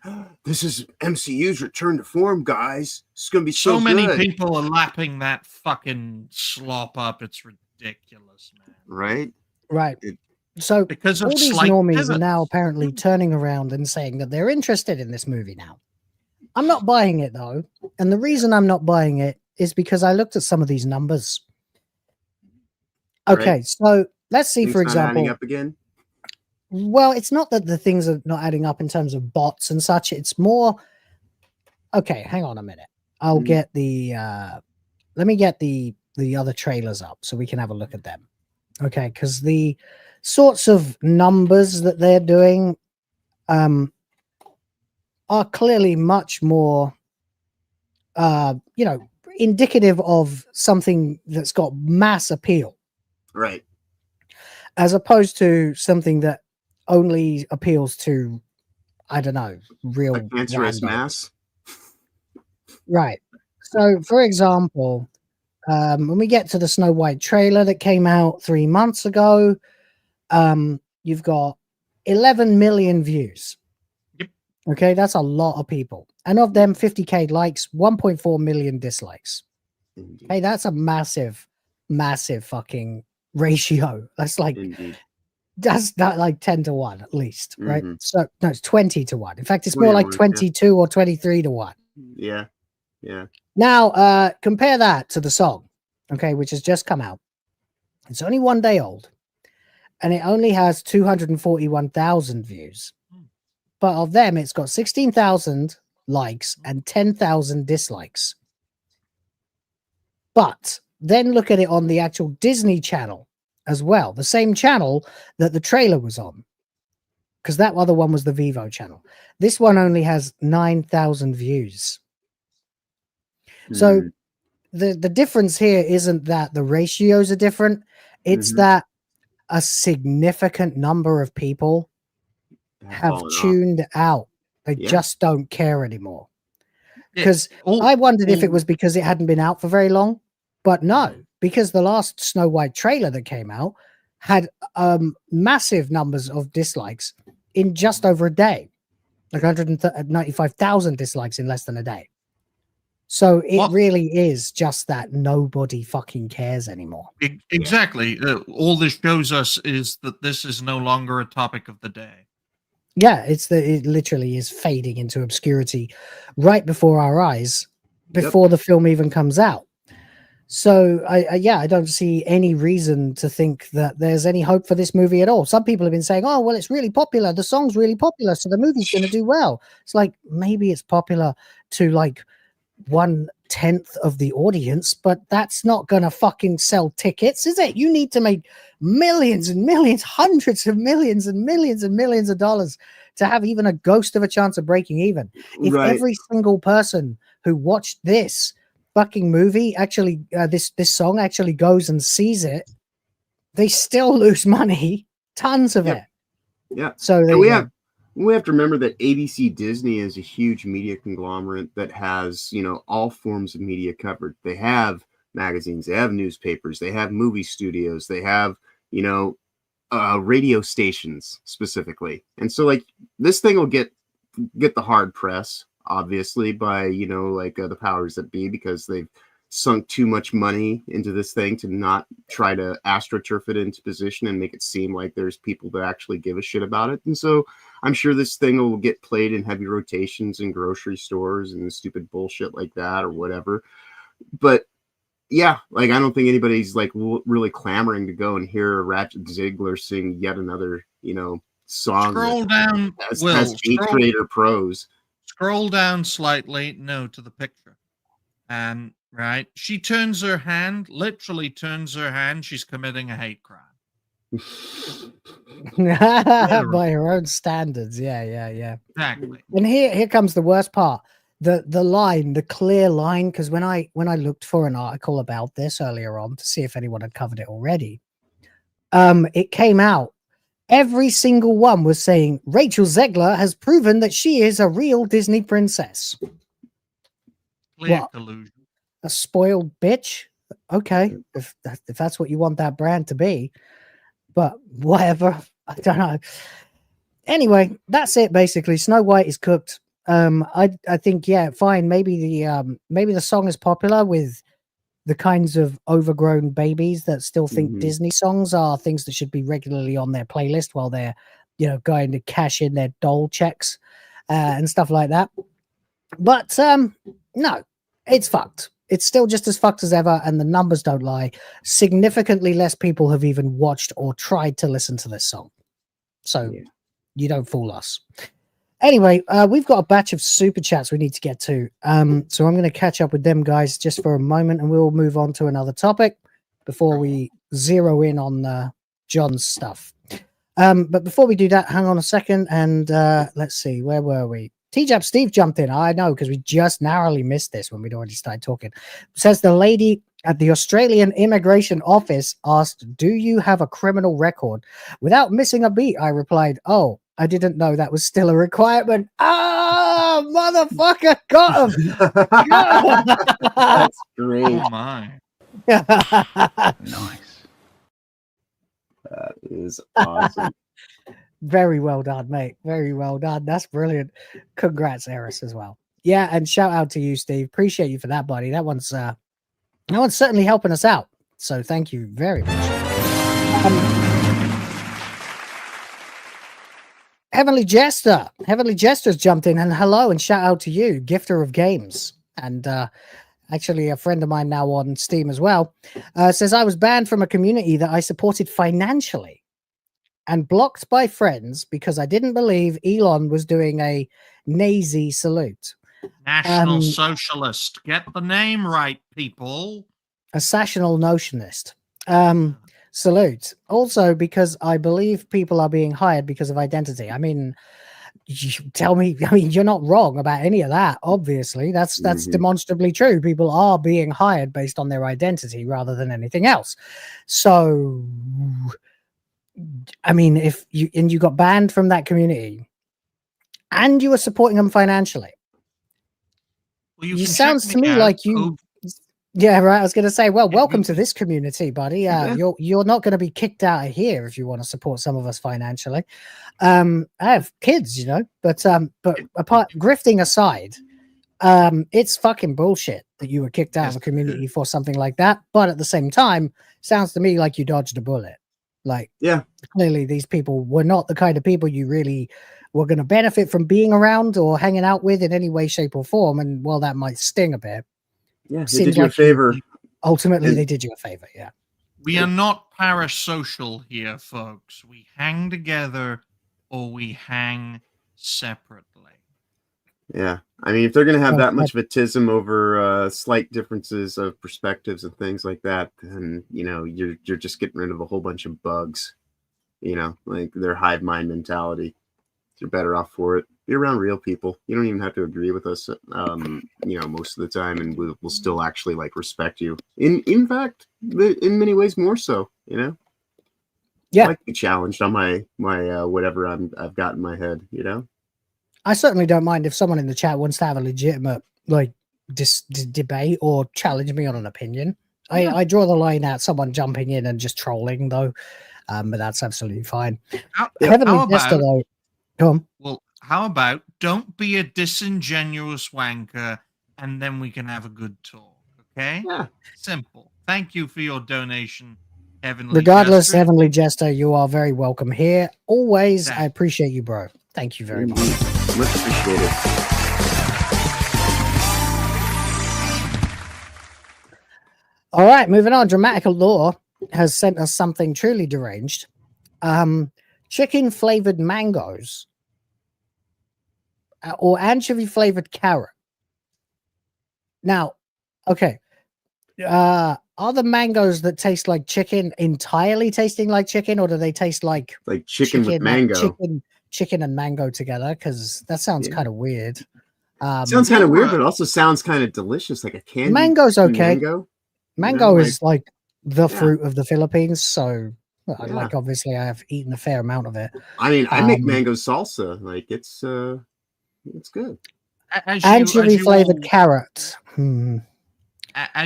this is MCU's return to form, guys. It's gonna be so many good. people are lapping that fucking slop up. It's ridiculous, man. Right? Right. So because of all these slight normies pivots. are now apparently turning around and saying that they're interested in this movie now. I'm not buying it though. And the reason I'm not buying it is because I looked at some of these numbers. Okay, so let's see, for example. Adding up again? Well, it's not that the things are not adding up in terms of bots and such. It's more. Okay, hang on a minute. I'll get the. Let me get the other trailers up so we can have a look at them. Okay, because the sorts of numbers that they're doing are clearly much more, indicative of something that's got mass appeal. Right. As opposed to something that only appeals to, I don't know, real a cancerous randos. mass. Right. So, for example, when we get to the Snow White trailer that came out 3 months ago, you've got 11 million views. Yep. Okay, that's a lot of people. And of them, 50K likes, 1.4 million dislikes. Hey, that's a massive, massive fucking ratio. That's like, that's not like 10 to 1 at least, right? So, no, it's 20 to 1. In fact, it's more like 22 or 23 to 1. Yeah. Yeah. Now, compare that to the song, okay, which has just come out. It's only 1 day old, and it only has 241,000 views. But of them, it's got 16,000 likes and 10,000 dislikes. But then look at it on the actual Disney channel as well, the same channel that the trailer was on, because that other one was the Vivo channel. This one only has 9,000 views. So the difference here isn't that the ratios are different. It's that a significant number of people have tuned out. They just don't care anymore. Because I wondered if it was because it hadn't been out for very long. But no, because the last Snow White trailer that came out had massive numbers of dislikes in just over a day. Like 195,000 dislikes in less than a day. So it really is just that nobody fucking cares anymore. Exactly. All this shows us is that this is no longer a topic of the day. Yeah, it literally is fading into obscurity right before our eyes, before the film even comes out. So I don't see any reason to think that there's any hope for this movie at all. Some people have been saying, oh, well, it's really popular. The song's really popular, so the movie's going to do well. It's like, maybe it's popular to like 1 tenth of the audience, but that's not gonna fucking sell tickets, is it? You need to make millions and millions, hundreds of millions and millions and millions of dollars to have even a ghost of a chance of breaking even. If every single person who watched this fucking movie actually this song actually goes and sees it, they still lose money, tons of it. Yeah. So we have to remember that ABC Disney is a huge media conglomerate that has, you know, all forms of media covered. They have magazines, they have newspapers, they have movie studios, they have, you know, radio stations specifically. And so like this thing will get the hard press, obviously, by, you know, like the powers that be, because they've sunk too much money into this thing to not try to astroturf it into position and make it seem like there's people that actually give a shit about it. And so I'm sure this thing will get played in heavy rotations in grocery stores and stupid bullshit like that or whatever. But yeah, like I don't think anybody's like really clamoring to go and hear Ratchet Ziegler sing yet another, you know, song. Scroll down, has Will. hatred or prose. Scroll down slightly, to the picture. And right, she turns her hand, literally turns her hand. She's committing a hate crime. By her own standards. Yeah. Exactly. And here comes the worst part. The line, the clear line, because when I looked for an article about this earlier on to see if anyone had covered it already, it came out. Every single one was saying Rachel Zegler has proven that she is a real Disney princess. Clear collusion. A spoiled bitch? Okay, if that's what you want that brand to be. But whatever. I don't know. Anyway, that's it basically. Snow White is cooked. I think, yeah, fine. Maybe the song is popular with the kinds of overgrown babies that still think Disney songs are things that should be regularly on their playlist while they're, you know, going to cash in their dole checks and stuff like that. But no, it's fucked. It's still just as fucked as ever, and the numbers don't lie. Significantly less people have even watched or tried to listen to this song. So you don't fool us. Anyway, we've got a batch of super chats we need to get to. So I'm going to catch up with them guys just for a moment, and we'll move on to another topic before we zero in on John's stuff. But before we do that, hang on a second, and let's see, where were we? TGAP Steve jumped in. I know, because we just narrowly missed this when we'd already started talking. Says the lady at the Australian Immigration Office asked, "Do you have a criminal record?" Without missing a beat, I replied, "Oh, I didn't know that was still a requirement." Ah, motherfucker, got him. That's great. Oh my. Nice. That is awesome. Very well done, mate. Very well done. That's brilliant. Congrats, Yrys, as well. Yeah, and shout out to you, Steve. Appreciate you for that, buddy. That one's certainly helping us out. So thank you very much. HeavenlyJester's jumped in, and hello and shout out to you, gifter of games. And actually a friend of mine now on Steam as well, says, I was banned from a community that I supported financially and blocked by friends because I didn't believe Elon was doing a Nazi salute. National Socialist. Get the name right, people. A sassional notionist. Salute. Also because I believe people are being hired because of identity. I mean, you tell me, I mean, you're not wrong about any of that, obviously. That's demonstrably true. People are being hired based on their identity rather than anything else. So, I mean, if you got banned from that community and you were supporting them financially, well, you sounds to me like you... Yeah, right. I was going to say, well, welcome to this community, buddy. You're not going to be kicked out of here if you want to support some of us financially. I have kids, you know, but apart grifting aside, it's fucking bullshit that you were kicked out of a community for something like that. But at the same time, sounds to me like you dodged a bullet. Like, yeah, clearly these people were not the kind of people you really were going to benefit from being around or hanging out with in any way, shape, or form. And well, that might sting a bit. Yeah, they did you a favor. Ultimately, they did you a favor, yeah. We are not parasocial here, folks. We hang together or we hang separately. Yeah. I mean, if they're going to have Oh, that much of a tism over slight differences of perspectives and things like that, then, you know, you're just getting rid of a whole bunch of bugs, you know, like their hive mind mentality. You're better off for it. Be around real people. You don't even have to agree with us, you know, most of the time, and we'll still actually like respect you. In fact, in many ways more so, you know. Yeah. I like to be challenged on my whatever I've got in my head, you know. I certainly don't mind if someone in the chat wants to have a legitimate like debate or challenge me on an opinion. I draw the line at someone jumping in and just trolling though, but that's absolutely fine. HeavenlyJester though, go on. Well, how about don't be a disingenuous wanker, and then we can have a good talk. Okay? Yeah. Simple. Thank you for your donation, Heavenly. Regardless, HeavenlyJester, you are very welcome here. Always, I appreciate you, bro. Thank you very much. Much appreciated. All right, moving on. DramaticaLaur has sent us something truly deranged. Chicken flavored mangoes or anchovy flavored carrot. Now, okay. Are the mangoes that taste like chicken entirely tasting like chicken, or do they taste like chicken with mango? Chicken and mango together? Because that sounds kind of weird. Sounds kind of weird, but also sounds kind of delicious, like a candy. Mango's okay. Mango you know, is like the fruit of the Philippines, so like obviously I have eaten a fair amount of it. I mean, I make mango salsa. Like it's good. Anchovy flavored carrot. I'm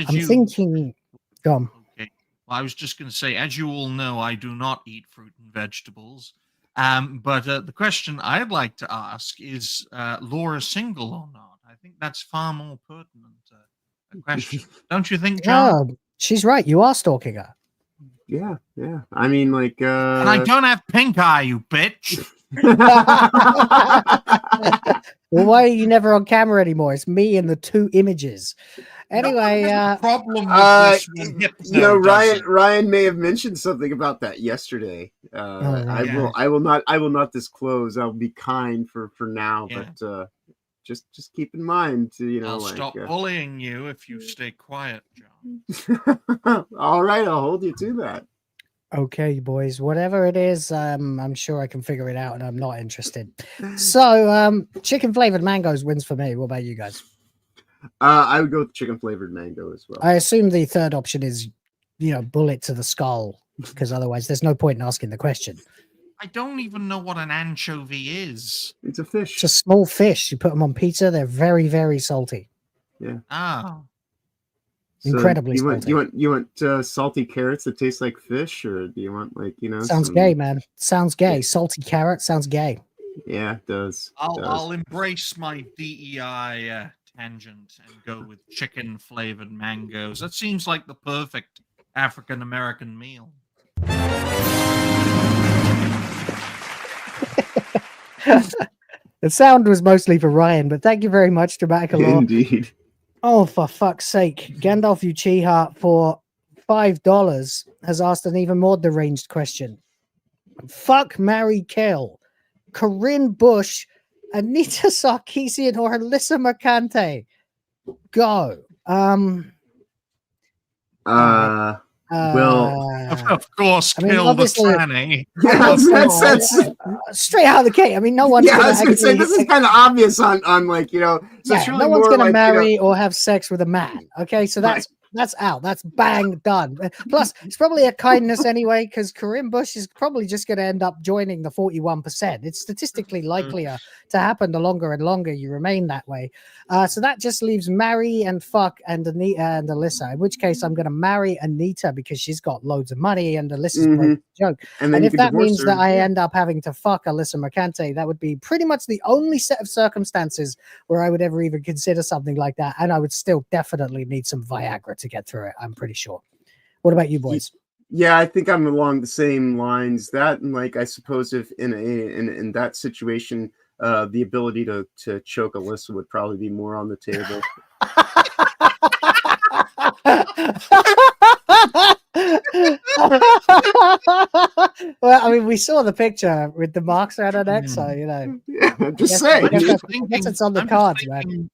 you thinking. Go on. Okay. Well, I was just going to say, as you all know, I do not eat fruit and vegetables. But the question I'd like to ask is, Laura single or not? I think that's far more pertinent a question. Don't you think, John? Yeah, she's right. You are stalking her. Yeah. I mean, like, and I don't have pink eye, you bitch. Well, why are you never on camera anymore? It's me and the two images. Anyway, problem with this you know, Ryan may have mentioned something about that yesterday. I will not disclose. I'll be kind for now, but just keep in mind to, you know, I'll like, stop bullying you if you stay quiet, John. All right, I'll hold you to that. Okay, boys, whatever it is, I'm sure I can figure it out, and I'm not interested. So, chicken flavored mangoes wins for me. What about you guys? I would go with chicken flavored mango as well. I assume the third option is, you know, bullet to the skull, because otherwise there's no point in asking the question. I don't even know what an anchovy is. It's a fish. It's a small fish. You put them on pizza. They're very, very salty. Yeah. So incredibly salty. salty. You want salty carrots that taste like fish, or do you want, like, you know? Sounds gay, man. Sounds gay. Salty carrot sounds gay. Yeah, it does. I'll embrace my DEI tangent and go with chicken flavored mangoes. That seems like the perfect African American meal. The sound was mostly for Ryan, but thank you very much, DramaticaLaur. Indeed. Oh, for fuck's sake. Gandalf Uchiha for $5 has asked an even more deranged question. Fuck, marry, kill. Corinne Bush, Anita Sarkeesian, or Alyssa Mercante? Go. Well, of course, kill the tranny. Straight out of the gate. I mean, no one's I was gonna say, this is kind of obvious on like, you know, so yeah, no one's gonna marry or have sex with a man. Okay, so that's out. That's bang done. Plus, it's probably a kindness anyway, because Corinne Bush is probably just going to end up joining the 41%. It's statistically likelier to happen the longer and longer you remain that way. So that just leaves marry and fuck and Anita and Alyssa. In which case, I'm going to marry Anita because she's got loads of money and Alyssa's a joke. And if that means that I end up having to fuck Alyssa Mercante, that would be pretty much the only set of circumstances where I would ever even consider something like that. And I would still definitely need some Viagra to get through it, I'm pretty sure. What about you boys? Yeah, I think I'm along the same lines. That, and like, I suppose if in that situation, the ability to choke Alyssa would probably be more on the table. Well, I mean, we saw the picture with the marks around her neck, so you know. Yeah, I'm just Guess- saying. I guess it's on the I'm cards, thinking man.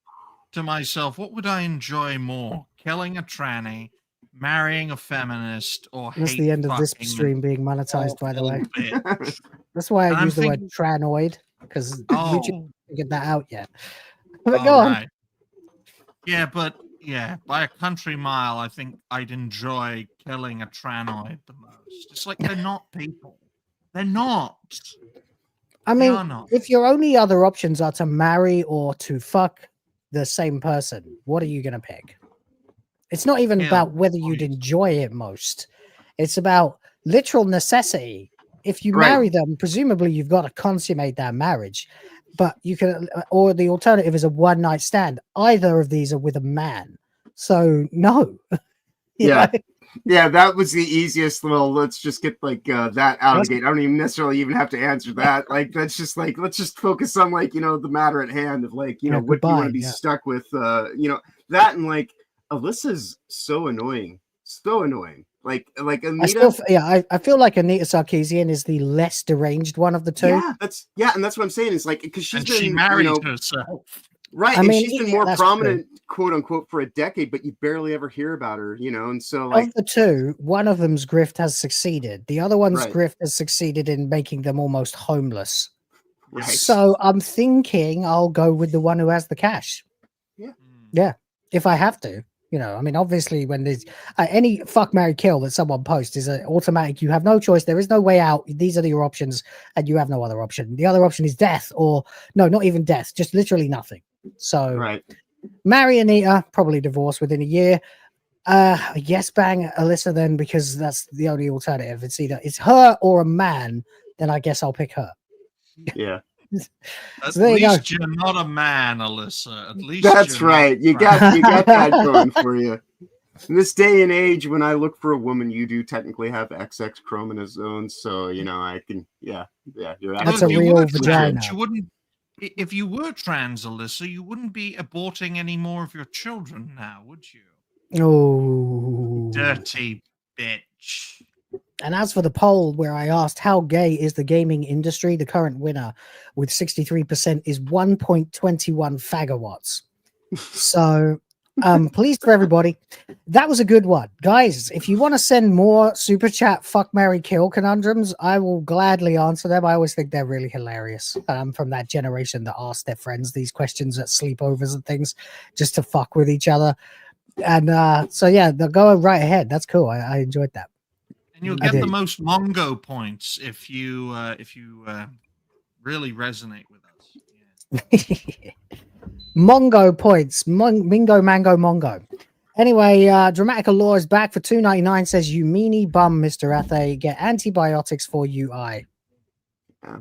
to myself, what would I enjoy more? Killing a tranny, marrying a feminist, or That's hate the end of this fucking stream being monetized, by the way. bitch? That's why And I I'm use the word thinking- tranoid, because Oh. YouTube didn't get that out yet. But All go on. right. Yeah, but yeah, by a country mile, I think I'd enjoy killing a tranoid the most. It's like they're not people. They're not. I They mean, are not. if your only other options are to marry or to fuck the same person, what are you going to pick? It's not even Yeah, about whether you'd enjoy it most. It's about literal necessity. If you Right. marry them, presumably you've got to consummate that marriage. But you can, or the alternative is a one night stand. Either of these are with a man. So, no. You Yeah. know? Yeah, that was the easiest. Well, let's just get like that out of the gate. I don't even necessarily even have to answer that. Like, that's just like, let's just focus on like, you know, the matter at hand of like, you know, Yeah, what do you want to goodbye, be yeah. stuck with? You know, that and like Alyssa's so annoying. So annoying. Like Anita. I feel like Anita Sarkeesian is the less deranged one of the two. Yeah, and that's what I'm saying. Is like because she's And been she married you know, herself. right, I and mean, she's been yeah, more that's prominent, quote unquote, for a decade, but you barely ever hear about her, you know. And so like Of the two, one of them's grift has succeeded. The other one's Right. grift has succeeded in making them almost homeless. Right. So I'm thinking I'll go with the one who has the cash. Yeah. Yeah. If I have to, you know, I mean, obviously when there's any fuck, marry, kill that someone posts is an automatic. You have no choice. There is no way out. These are your options and you have no other option. The other option is death or no, not even death, just literally nothing. So right. marry Anita, probably divorce within a year. Yes, bang Alyssa then, because that's the only alternative. It's either it's her or a man, then I guess I'll pick her. Yeah. At So there you go. least you're not a man, Alyssa. At least That's you're right. not You a got man. that going for you. In this day and age, when I look for a woman, you do technically have XX chromosomes, so you know I can. Yeah. You're That's a If you real were vagina. trans, you wouldn't. If you were trans, Alyssa, you wouldn't be aborting any more of your children now, would you? Oh, Dirty bitch. And as for the poll where I asked how gay is the gaming industry, the current winner with 63% is 1.21 fagawatts. So pleased for everybody. That was a good one. Guys, if you want to send more super chat fuck, marry, kill conundrums, I will gladly answer them. I always think they're really hilarious. From that generation that asked their friends these questions at sleepovers and things just to fuck with each other. And so yeah, they'll go right ahead. That's cool. I enjoyed that. And you'll I get the did. most Mongo points if you really resonate with us. Mongo points. Mingo, mango, mongo. Anyway, DramaticaLaur is back for $2.99. Says you meanie bum, Mr. Athe. Get antibiotics for UI. I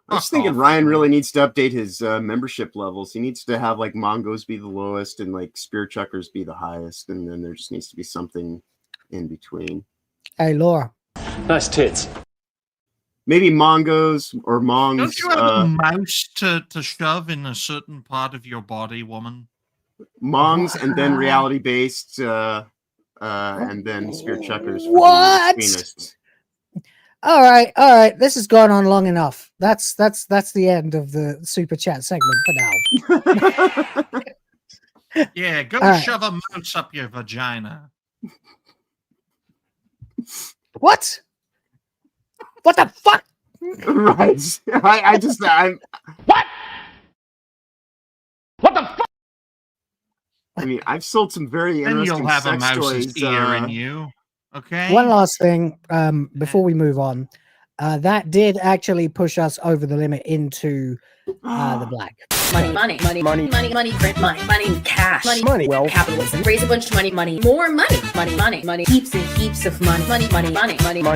was thinking Ryan really needs to update his membership levels. He needs to have like Mongos be the lowest and like Spear Chuckers be the highest, and then there just needs to be something in between. Hey, Laura. Nice tits. Maybe Mongos or Mongs. Don't you have a mouse to shove in a certain part of your body, woman? Mongs and then reality based, and then Spear Chuckers. For What? the extremists. All right. This has gone on long enough. That's the end of the super chat segment for now. Yeah, go All right. shove a mouse up your vagina. What? What the fuck? Right. I'm. What? What the fuck? I mean, I've sold some very Then interesting you'll have a sex mouse's toys. ear in you. Okay. One last thing before we move on. That did actually push us over the limit into the black. Money, print money, cash, money, wealth, capitalism, raise a bunch of money, more money, heaps and heaps of money, print money, cash,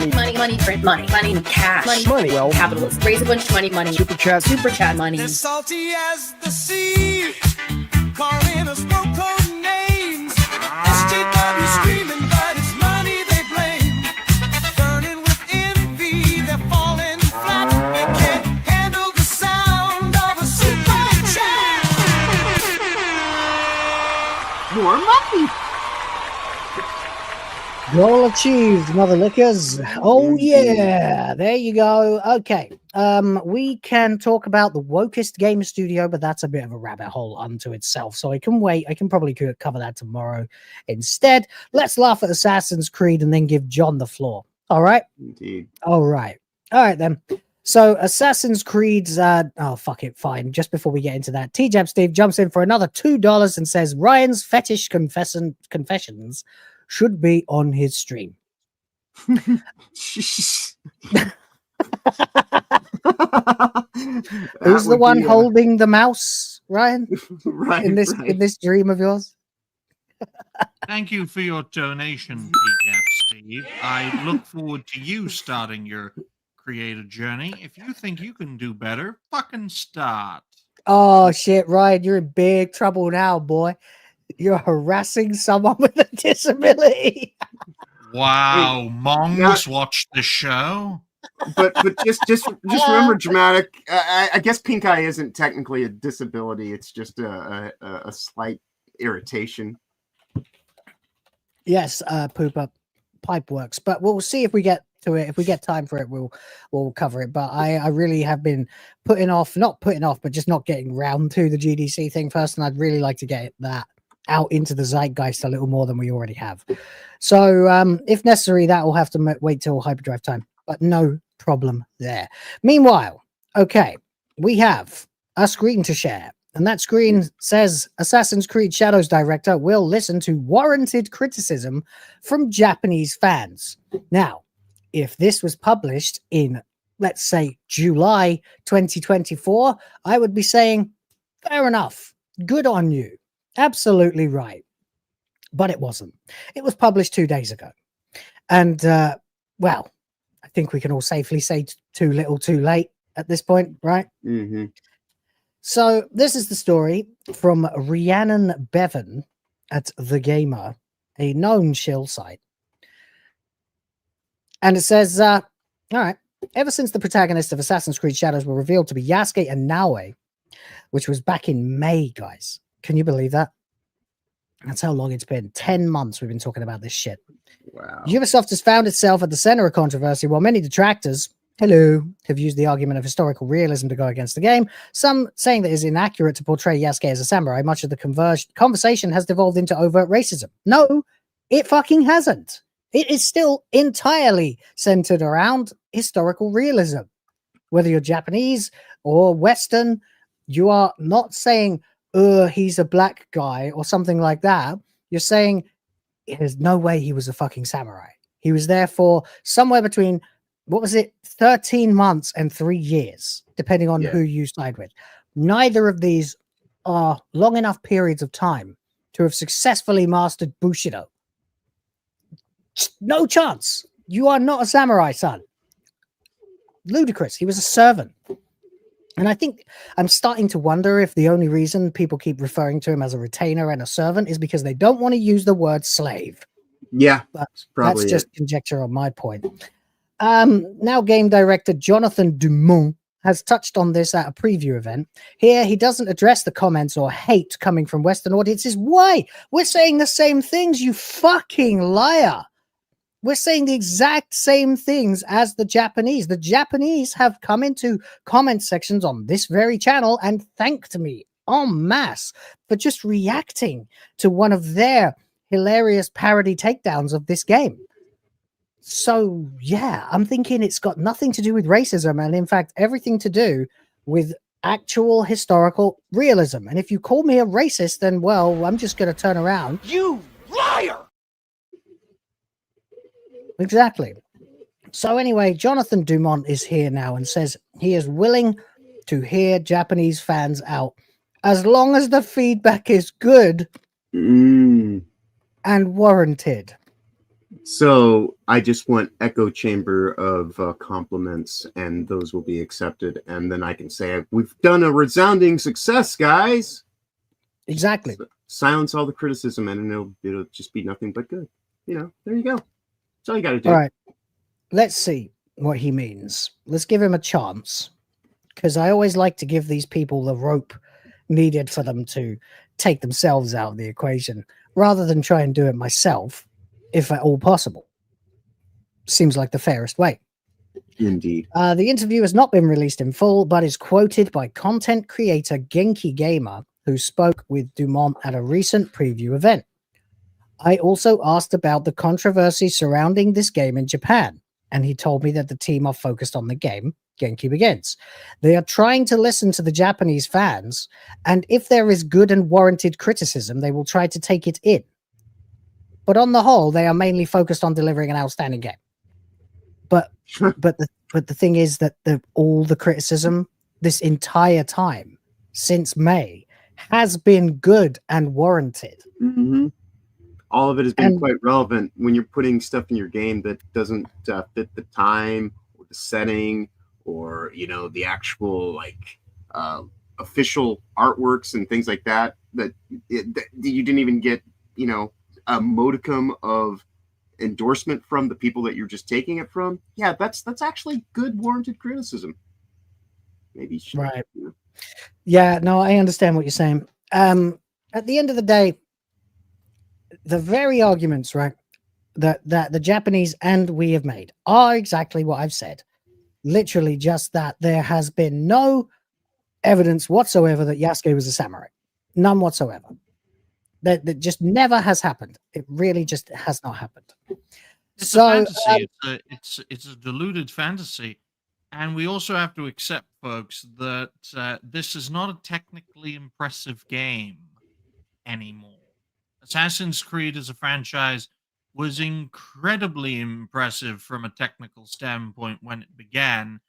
money, wealth, capitalism, raise a bunch of money, super chat money. As salty as the sea, calling us code names. SJW screaming, but it's money they blame. Burning with envy, they're falling flat. They can't handle the sound of a super chat. More money. Goal achieved, mother lickers. Oh yeah, there you go. Okay, we can talk about the wokest game studio, but that's a bit of a rabbit hole unto itself, so I can wait. I can probably cover that tomorrow. Instead, let's laugh at Assassin's Creed and then give John the floor. All right. Indeed. All right then. So Assassin's Creed's oh fuck it, fine. Just before we get into that, TGAP Steve jumps in for another $2 and says Ryan's fetish confessions should be on his stream. Who's the one holding the mouse, Ryan? Right in this dream of yours. Thank you for your donation, TGAP Steve. I look forward to you starting your creator journey. If you think you can do better, fucking start. Oh shit, Ryan, you're in big trouble now, boy. You're harassing someone with a disability. Wow, monks watch the show. But just remember, dramatic. I guess pink eye isn't technically a disability. It's just a slight irritation. Yes, poop up pipe works, but we'll see if we get to it. If we get time for it, we'll cover it. But I really have been but just not getting round to the GDC thing first, and I'd really like to get that out into the zeitgeist a little more than we already have. So if necessary, that will have to wait till hyperdrive time, but no problem there. Meanwhile, okay, we have a screen to share, and that screen says Assassin's Creed Shadows director will listen to warranted criticism from Japanese fans. Now, if this was published in, let's say, July 2024, I would be saying, fair enough, good on you. Absolutely right. But it wasn't. It was published 2 days ago. And, well, I think we can all safely say too little, too late at this point, right? Mm-hmm. So this is the story from Rhiannon Bevan at The Gamer, a known shill site. And it says, all right, ever since the protagonists of Assassin's Creed Shadows were revealed to be Yasuke and Naoe, which was back in May, guys. Can you believe that? That's how long it's been. 10 months we've been talking about this shit. Wow. Ubisoft has found itself at the center of controversy, while many detractors, have used the argument of historical realism to go against the game, some saying that it is inaccurate to portray Yasuke as a samurai. Much of the conversation has devolved into overt racism. No, it fucking hasn't. It is still entirely centered around historical realism. Whether you're Japanese or Western, you are not saying, he's a black guy or something like that. You're saying there's no way he was a fucking samurai. He was there for somewhere between, 13 months and 3 years, depending on who you side with. Neither of these are long enough periods of time to have successfully mastered Bushido. No chance. You are not a samurai, son. Ludicrous. He was a servant. And I think I'm starting to wonder if the only reason people keep referring to him as a retainer and a servant is because they don't want to use the word slave. Yeah, but that's just conjecture on my point. Now game director Jonathan Dumont has touched on this at a preview event. Here, he doesn't address the comments or hate coming from Western audiences. Why? We're saying the same things, you fucking liar. We're saying the exact same things as the Japanese. The Japanese have come into comment sections on this very channel and thanked me en masse for just reacting to one of their hilarious parody takedowns of this game. So, yeah, I'm thinking it's got nothing to do with racism and, in fact, everything to do with actual historical realism. And if you call me a racist, then, well, I'm just going to turn around. You liar! Exactly. So anyway, Jonathan Dumont is here now and says he is willing to hear Japanese fans out as long as the feedback is good and warranted. So I just want echo chamber of compliments, and those will be accepted. And then I can say, we've done a resounding success, guys. Exactly. So silence all the criticism, and it'll just be nothing but good. You know, there you go. That's all you got to do. All right. Let's see what he means. Let's give him a chance, because I always like to give these people the rope needed for them to take themselves out of the equation rather than try and do it myself. if at all possible. Seems like the fairest way. Indeed. The interview has not been released in full, but is quoted by content creator Genki Gamer, who spoke with Dumont at a recent preview event. I also asked about the controversy surrounding this game in Japan, and he told me that the team are focused on the game, Genki Begins. They are trying to listen to the Japanese fans, and if there is good and warranted criticism, they will try to take it in. But on the whole, they are mainly focused on delivering an outstanding game. But the thing is that all the criticism this entire time since May has been good and warranted. Mm-hmm. All of it has been quite relevant when you're putting stuff in your game that doesn't fit the time or the setting or the actual official artworks and things like that. That you didn't even get a modicum of endorsement from the people that you're just taking it from. Yeah, that's actually good warranted criticism. Maybe right. Yeah, no, I understand what you're saying. At the end of the day, the very arguments, right, that the Japanese and we have made are exactly what I've said. Literally just that there has been no evidence whatsoever that Yasuke was a samurai. None whatsoever. That just never has happened. It really just has not happened. It's a fantasy. It's a deluded fantasy. And we also have to accept, folks, that this is not a technically impressive game anymore. Assassin's Creed as a franchise was incredibly impressive from a technical standpoint when it began.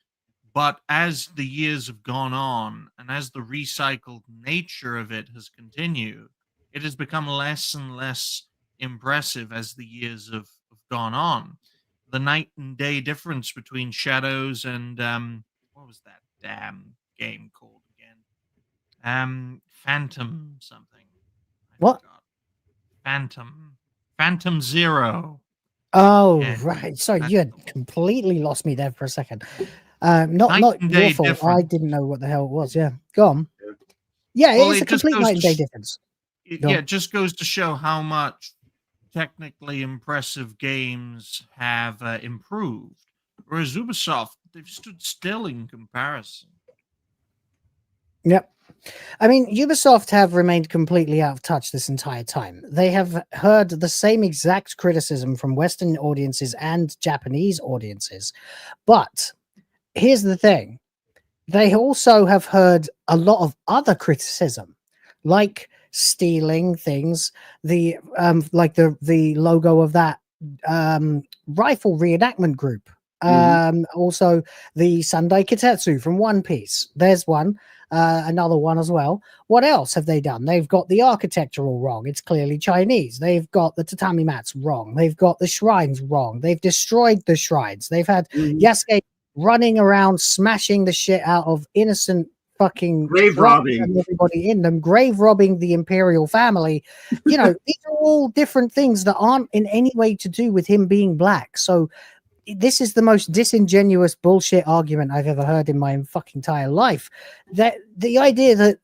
But as the years have gone on, and as the recycled nature of it has continued, it has become less and less impressive as the years have gone on. The night and day difference between Shadows and what was that damn game called again? Phantom something. What? Phantom Zero. Oh, Yeah. right. Sorry, you had completely lost me there for a second. Not your fault. Difference. I didn't know what the hell it was. Yeah, go on. Yeah, Well, it's a complete night and day difference. It just goes to show how much technically impressive games have improved, whereas Ubisoft, they've stood still in comparison. Yep. I mean, Ubisoft have remained completely out of touch this entire time. They have heard the same exact criticism from Western audiences and Japanese audiences. But here's the thing. They also have heard a lot of other criticism, like stealing things, the logo of that rifle reenactment group. Also the Sundai Kitetsu from One Piece. There's one. Another one as well. What else have they done? They've got the architecture all wrong. It's clearly Chinese. They've got the tatami mats wrong. They've got the shrines wrong. They've destroyed the shrines. They've had Yasuke running around smashing the shit out of innocent fucking grave robbing everybody in them, grave robbing the imperial family. These are all different things that aren't in any way to do with him being black. So this is the most disingenuous bullshit argument I've ever heard in my fucking entire life. That the idea that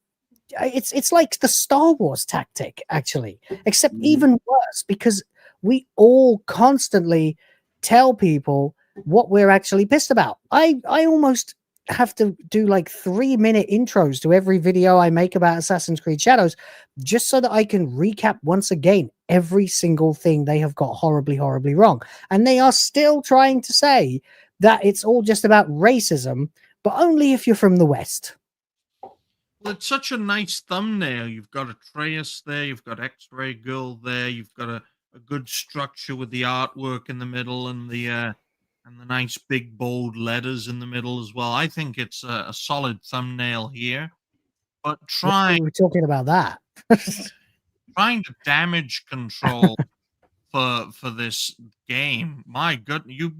it's like the Star Wars tactic, actually, except even worse, because we all constantly tell people what we're actually pissed about. I almost have to do like 3-minute intros to every video I make about Assassin's Creed Shadows just so that I can recap once again every single thing they have got horribly, horribly wrong. And they are still trying to say that it's all just about racism, but only if you're from the West. Well, it's such a nice thumbnail. You've got Atreus there, you've got X-Ray Girl there, you've got a good structure with the artwork in the middle and the nice big bold letters in the middle as well. I think it's a solid thumbnail here. But We're talking about that. trying to damage control for this game, my goodness,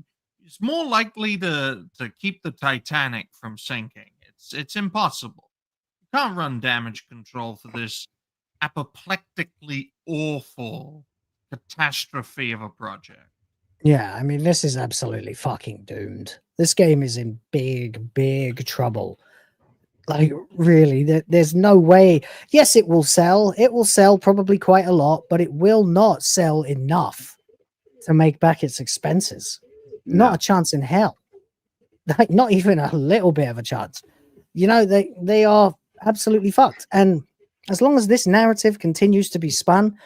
it's more likely to keep the Titanic from sinking. It's impossible. You can't run damage control for this apoplectically awful catastrophe of a project. Yeah, I mean, this is absolutely fucking doomed. This game is in big, big trouble. Like, really, there's no way. Yes, it will sell. It will sell probably quite a lot, but it will not sell enough to make back its expenses. Not a chance in hell. Like, not even a little bit of a chance. You know, they are absolutely fucked. And as long as this narrative continues to be spun,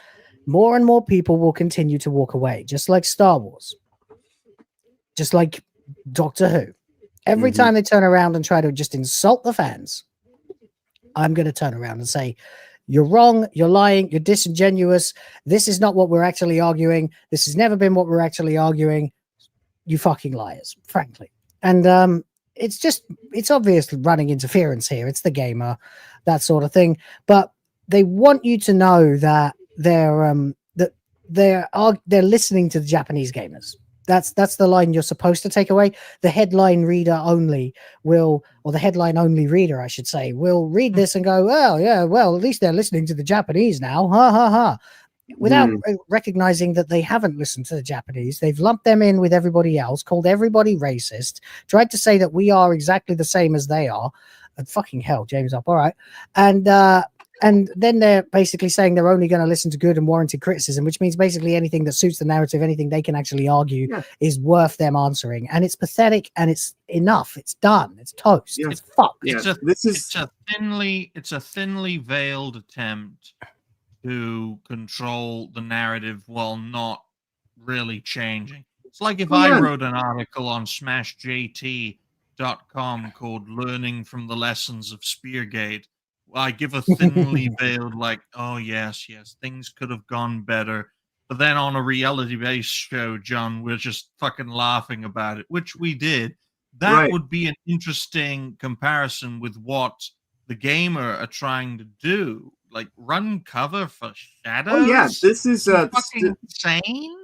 more and more people will continue to walk away, just like Star Wars, just like Doctor Who. Every time they turn around and try to just insult the fans, I'm going to turn around and say, you're wrong, you're lying, you're disingenuous. This is not what we're actually arguing. This has never been what we're actually arguing. You fucking liars, frankly. And it's obvious running interference here. It's the gamer, that sort of thing. But they want you to know that they're listening to the Japanese gamers. That's the line you're supposed to take away. The headline reader only will, or the headline only reader, I should say, will read this and go, "Oh yeah, well at least they're listening to the Japanese now." Ha ha ha. Without recognizing that they haven't listened to the Japanese. They've lumped them in with everybody else, called everybody racist, tried to say that we are exactly the same as they are. And fucking hell, James up, all right. And then they're basically saying they're only going to listen to good and warranted criticism, which means basically anything that suits the narrative, anything they can actually argue is worth them answering. And it's pathetic, and it's enough. It's done. It's toast. It's fucked. It's a thinly veiled attempt to control the narrative while not really changing. It's like if I wrote an article on smashjt.com called "Learning from the Lessons of Speargate." I give a thinly veiled, like, oh yes, things could have gone better. But then on a reality-based show, John, we're just fucking laughing about it, which we did. That would be an interesting comparison with what the gamer are trying to do. Like, run cover for shadows? Oh yeah, this is fucking insane.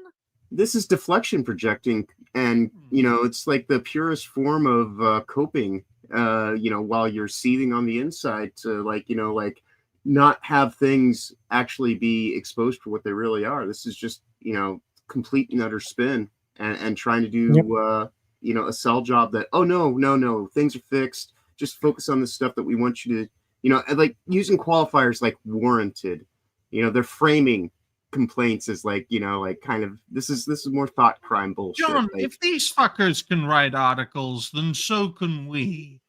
This is deflection projecting, and you know, it's like the purest form of coping. You know, while you're seething on the inside, to like, you know, like not have things actually be exposed for what they really are. This is just, you know, complete and utter spin, and trying to do you know, a sell job that, oh no, things are fixed. Just focus on the stuff that we want you to. You know, like using qualifiers like warranted, you know, they're framing complaints as like, you know, like kind of this is more thought crime bullshit. John, like, if these fuckers can write articles, then so can we.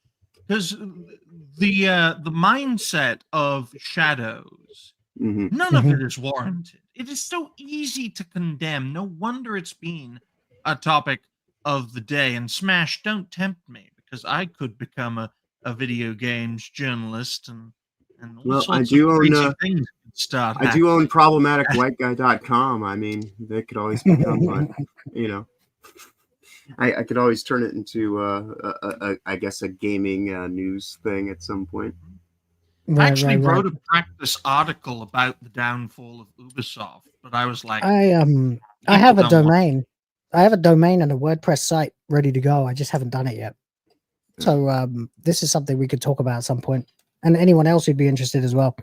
Because the mindset of shadows, none of it is warranted. It is so easy to condemn. No wonder it's been a topic of the day. And Smash, don't tempt me, because I could become a video games journalist and well, I do own happening. problematicwhiteguy.com. I mean, they could always become one, you know. I could always turn it into I guess a gaming news thing at some point. I actually wrote a practice article about the downfall of Ubisoft, but I was like, I have a domain. I have a domain and a WordPress site ready to go. I just haven't done it yet. So this is something we could talk about at some point, and anyone else who'd be interested as well.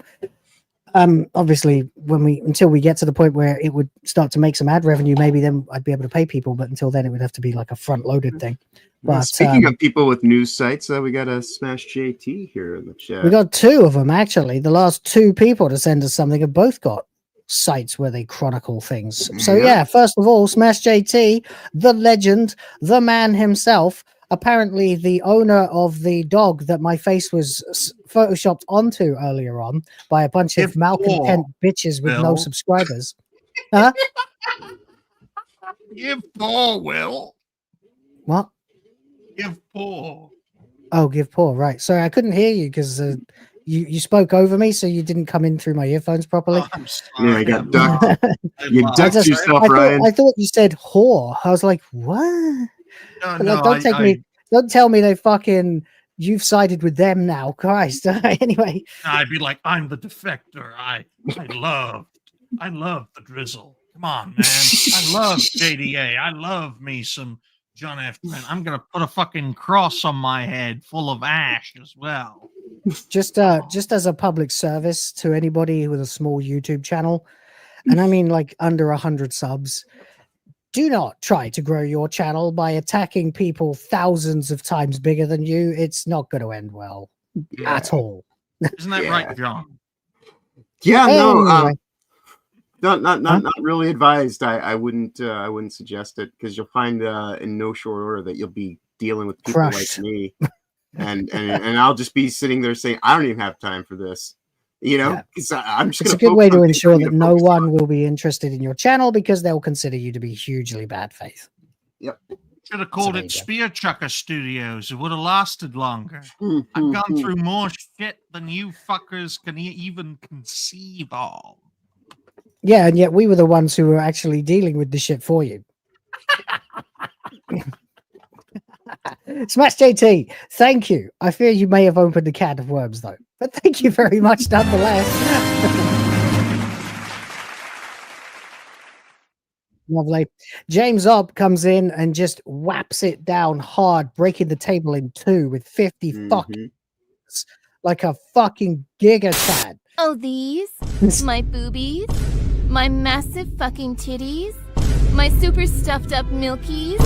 Obviously, until we get to the point where it would start to make some ad revenue, maybe then I'd be able to pay people. But until then, it would have to be like a front-loaded thing. But speaking of people with news sites, we got a Smash JT here in the chat. We got two of them actually. The last two people to send us something have both got sites where they chronicle things. So yeah, first of all, Smash JT, the legend, the man himself. Apparently the owner of the dog that my face was photoshopped onto earlier on by a bunch of malcontent bitches with no subscribers. Huh? Give poor, Will. What? Give poor. Oh, give poor. Right. Sorry, I couldn't hear you because you spoke over me, so you didn't come in through my earphones properly. Oh, I'm sorry. Yeah, I got ducked. You ducked yourself, Ryan. I thought you said whore. I was like, what? No, Don't tell me you've sided with them now. Christ. Anyway. I'd be like, I'm the defector. I love the drizzle. Come on, man. I love JDA. I love me some John F. Trent. I'm gonna put a fucking cross on my head full of ash as well. Just as a public service to anybody with a small YouTube channel, and I mean like under 100 subs. Do not try to grow your channel by attacking people thousands of times bigger than you. It's not going to end well at all. Isn't that right, John? Yeah, no. Not really advised. I wouldn't suggest it, because you'll find in no short order that you'll be dealing with people Crushed. like me, and I'll just be sitting there saying, I don't even have time for this, you know. Because I'm just. It's a good way to ensure that no one will be interested in your channel because they'll consider you to be hugely bad faith. Yep. Should have called it Spear Chucker Studios. It would have lasted longer. I've gone through more shit than you fuckers can even conceive of. Yeah, and yet we were the ones who were actually dealing with the shit for you. Smash JT, thank you. I fear you may have opened a can of worms, though. But thank you very much, nonetheless. Lovely. James Obb comes in and just whaps it down hard, breaking the table in two with 50 fucking like a fucking giga tad. Oh, these? My boobies? My massive fucking titties? My super stuffed up milkies?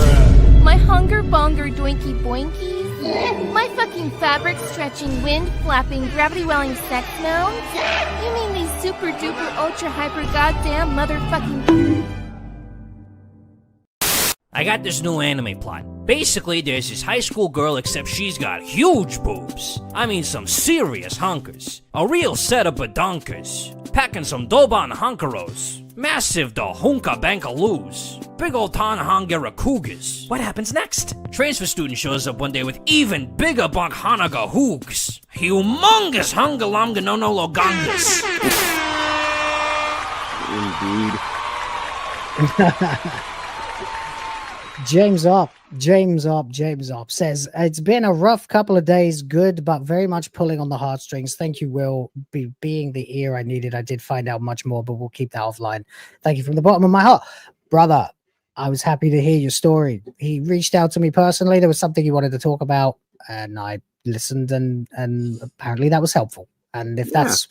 My hunger bonger doinky boinkies? My fucking fabric stretching, wind flapping, gravity welling sex mounds? You mean these super duper ultra hyper goddamn motherfucking... I got this new anime plot. Basically, there's this high school girl, except she's got huge boobs. I mean, some serious hunkers. A real set of badonkers. Packing some Doban hunkeros. Massive da hunka bankaloos. Big ol' Tanhangera cougars. What happens next? Transfer student shows up one day with even bigger bunk hanaga hoogs. Humongous hungalamga no no logangas. Indeed. James Opp says, it's been a rough couple of days, good, but very much pulling on the heartstrings. Thank you, Will, being the ear I needed. I did find out much more, but we'll keep that offline. Thank you from the bottom of my heart. Brother, I was happy to hear your story. He reached out to me personally. There was something he wanted to talk about, and I listened, and apparently that was helpful. And if that's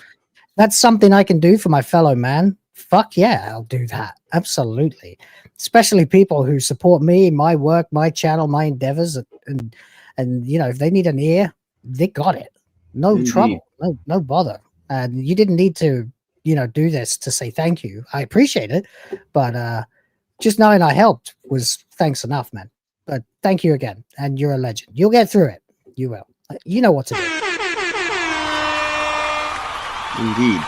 something I can do for my fellow man, fuck yeah, I'll do that. Absolutely. Especially people who support me, my work, my channel, my endeavors, and you know, if they need an ear, they got it. No trouble, no bother. And you didn't need to, you know, do this to say thank you. I appreciate it, but just knowing I helped was thanks enough, man. But thank you again, and you're a legend. You'll get through it. You will. You know what to do. Indeed.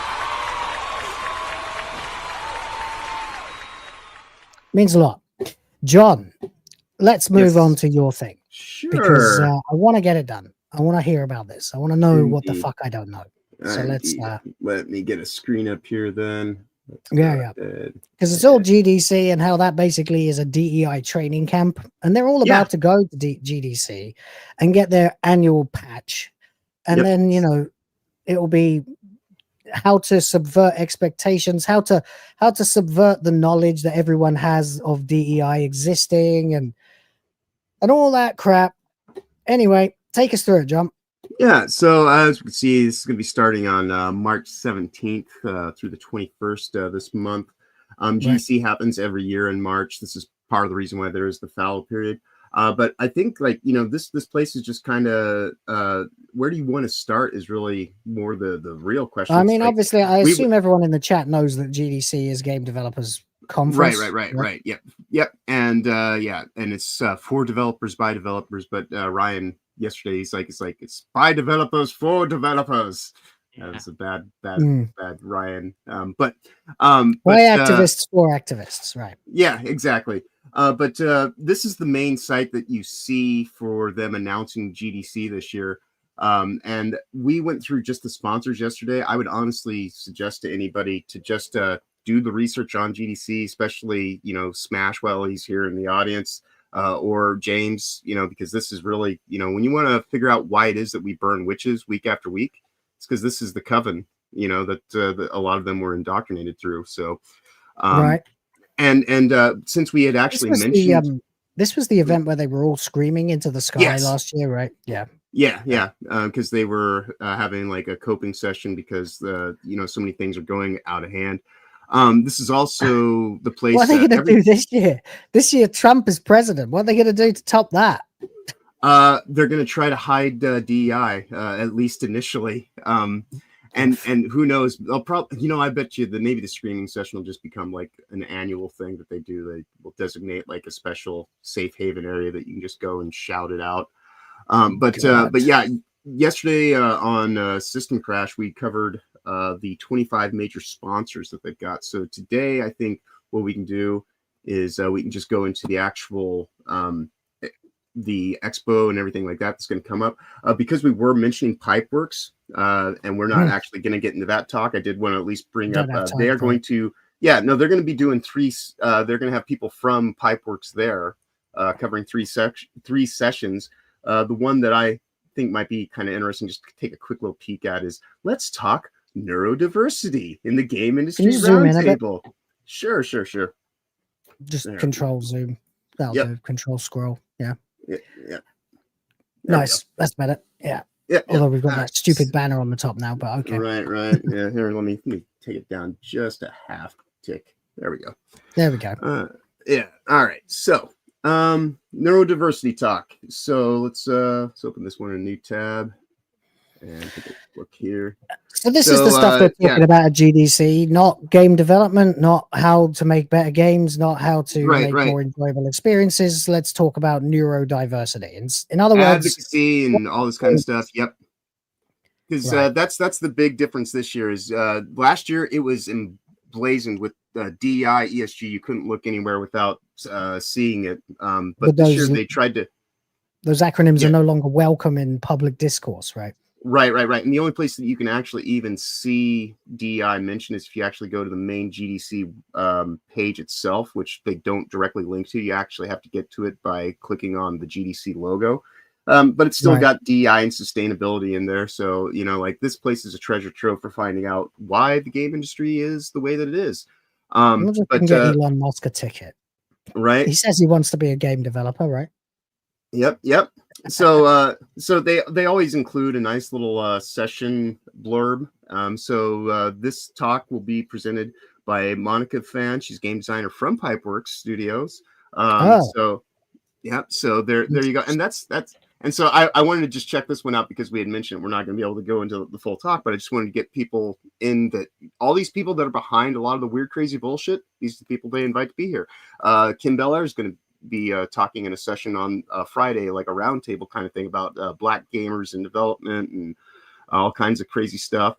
Means a lot. John, let's move on to your thing. Sure. Because I want to get it done. I want to hear about this. I want to know what the fuck I don't know. So let's... let me get a screen up here then. Yeah. Because it's all GDC and how that basically is a DEI training camp. And they're all about to go to GDC and get their annual patch. And then, you know, it'll be how to subvert expectations, how to subvert the knowledge that everyone has of DEI existing and all that crap. Anyway, take us through it, John. Yeah, so as we can see, this is going to be starting on March 17th through the 21st this month. GDC happens every year in March. This is part of the reason why there is the fallow period. But I think, like, you know, this place is just kind of where do you want to start is really more the real question. I mean, like, obviously, I assume everyone in the chat knows that GDC is Game Developers Conference. Right. Yep. And and it's for developers by developers. But Ryan yesterday, it's by developers for developers. That's a bad Ryan. By activists for activists, right? Yeah, exactly. But this is the main site that you see for them announcing GDC this year. And we went through just the sponsors yesterday. I would honestly suggest to anybody to just do the research on GDC, especially, you know, Smash while he's here in the audience, or James, you know, because this is really, you know, when you want to figure out why it is that we burn witches week after week, it's because this is the coven, you know, that a lot of them were indoctrinated through. So, right. And since we had actually mentioned this was the event where they were all screaming into the sky last year, right? Yeah, because they were having like a coping session because you know, so many things are going out of hand. This is also the place. What are they going to do this year? This year, Trump is president. What are they going to do to top that? They're going to try to hide DEI, at least initially. and who knows? They'll probably, I bet you that maybe the screening session will just become like an annual thing that they do. They will designate like a special safe haven area that you can just go and shout it out. But yeah, yesterday on System Crash, we covered the 25 major sponsors that they've got. So today, I think what we can do is we can just go into the actual the expo and everything like that that's going to come up, because we were mentioning Pipeworks, and we're not actually going to get into that talk. I did want to at least bring up they are going to they're going to be doing they're going to have people from Pipeworks there covering three sessions. The one that I think might be kind of interesting just to take a quick little peek at is let's talk neurodiversity in the game industry roundtable. Sure. Just control zoom. That'll do. Control scroll. Yeah. Nice. That's better. Yeah. Although we've got that stupid banner on the top now, but okay. Right. Yeah. Here, let me take it down just a half tick. There we go. Yeah. All right. So, neurodiversity talk. So let's open this one in a new tab and take a look here. So this is the stuff we're talking about at GDC, not game development, not how to make better games, not how to make more enjoyable experiences. Let's talk about neurodiversity. In other words, advocacy and all this kind of stuff. Yep. Because that's the big difference this year. Is last year it was emblazoned with DEI, ESG. You couldn't look anywhere without seeing it. But this year they tried to. Those acronyms are no longer welcome in public discourse, right? Right. And the only place that you can actually even see DEI mentioned is if you actually go to the main GDC page itself, which they don't directly link to. You actually have to get to it by clicking on the GDC logo. But it's still got DEI and sustainability in there. So, like this place is a treasure trove for finding out why the game industry is the way that it is. But get Elon Musk a ticket. Right. He says he wants to be a game developer, right? Yep. So they always include a nice little session blurb. So this talk will be presented by Monica Fan. She's game designer from Pipeworks Studios. So there you go. And so I wanted to just check this one out because we had mentioned we're not going to be able to go into the full talk, but I just wanted to get people in that all these people that are behind a lot of the weird, crazy bullshit. These are the people they invite to be here. Kim Belair is going to be talking in a session on Friday, like a roundtable kind of thing about Black gamers in development and all kinds of crazy stuff.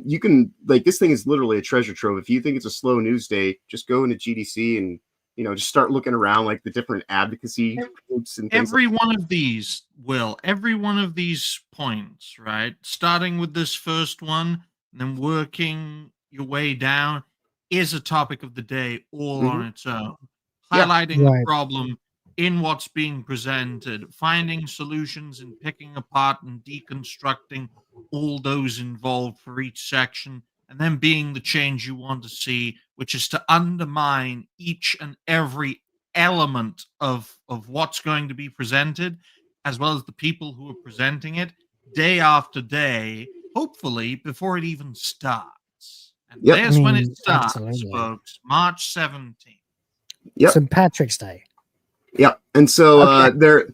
You can this thing is literally a treasure trove. If you think it's a slow news day, just go into GDC and just start looking around like the different advocacy groups and things. Every one of these points, right? Starting with this first one and then working your way down is a topic of the day all on its own. Highlighting the problem in what's being presented, finding solutions and picking apart and deconstructing all those involved for each section, and then being the change you want to see, which is to undermine each and every element of what's going to be presented, as well as the people who are presenting it day after day, hopefully before it even starts. And there's when it starts, folks, March 17th. St. Patrick's Day. Yeah, and so their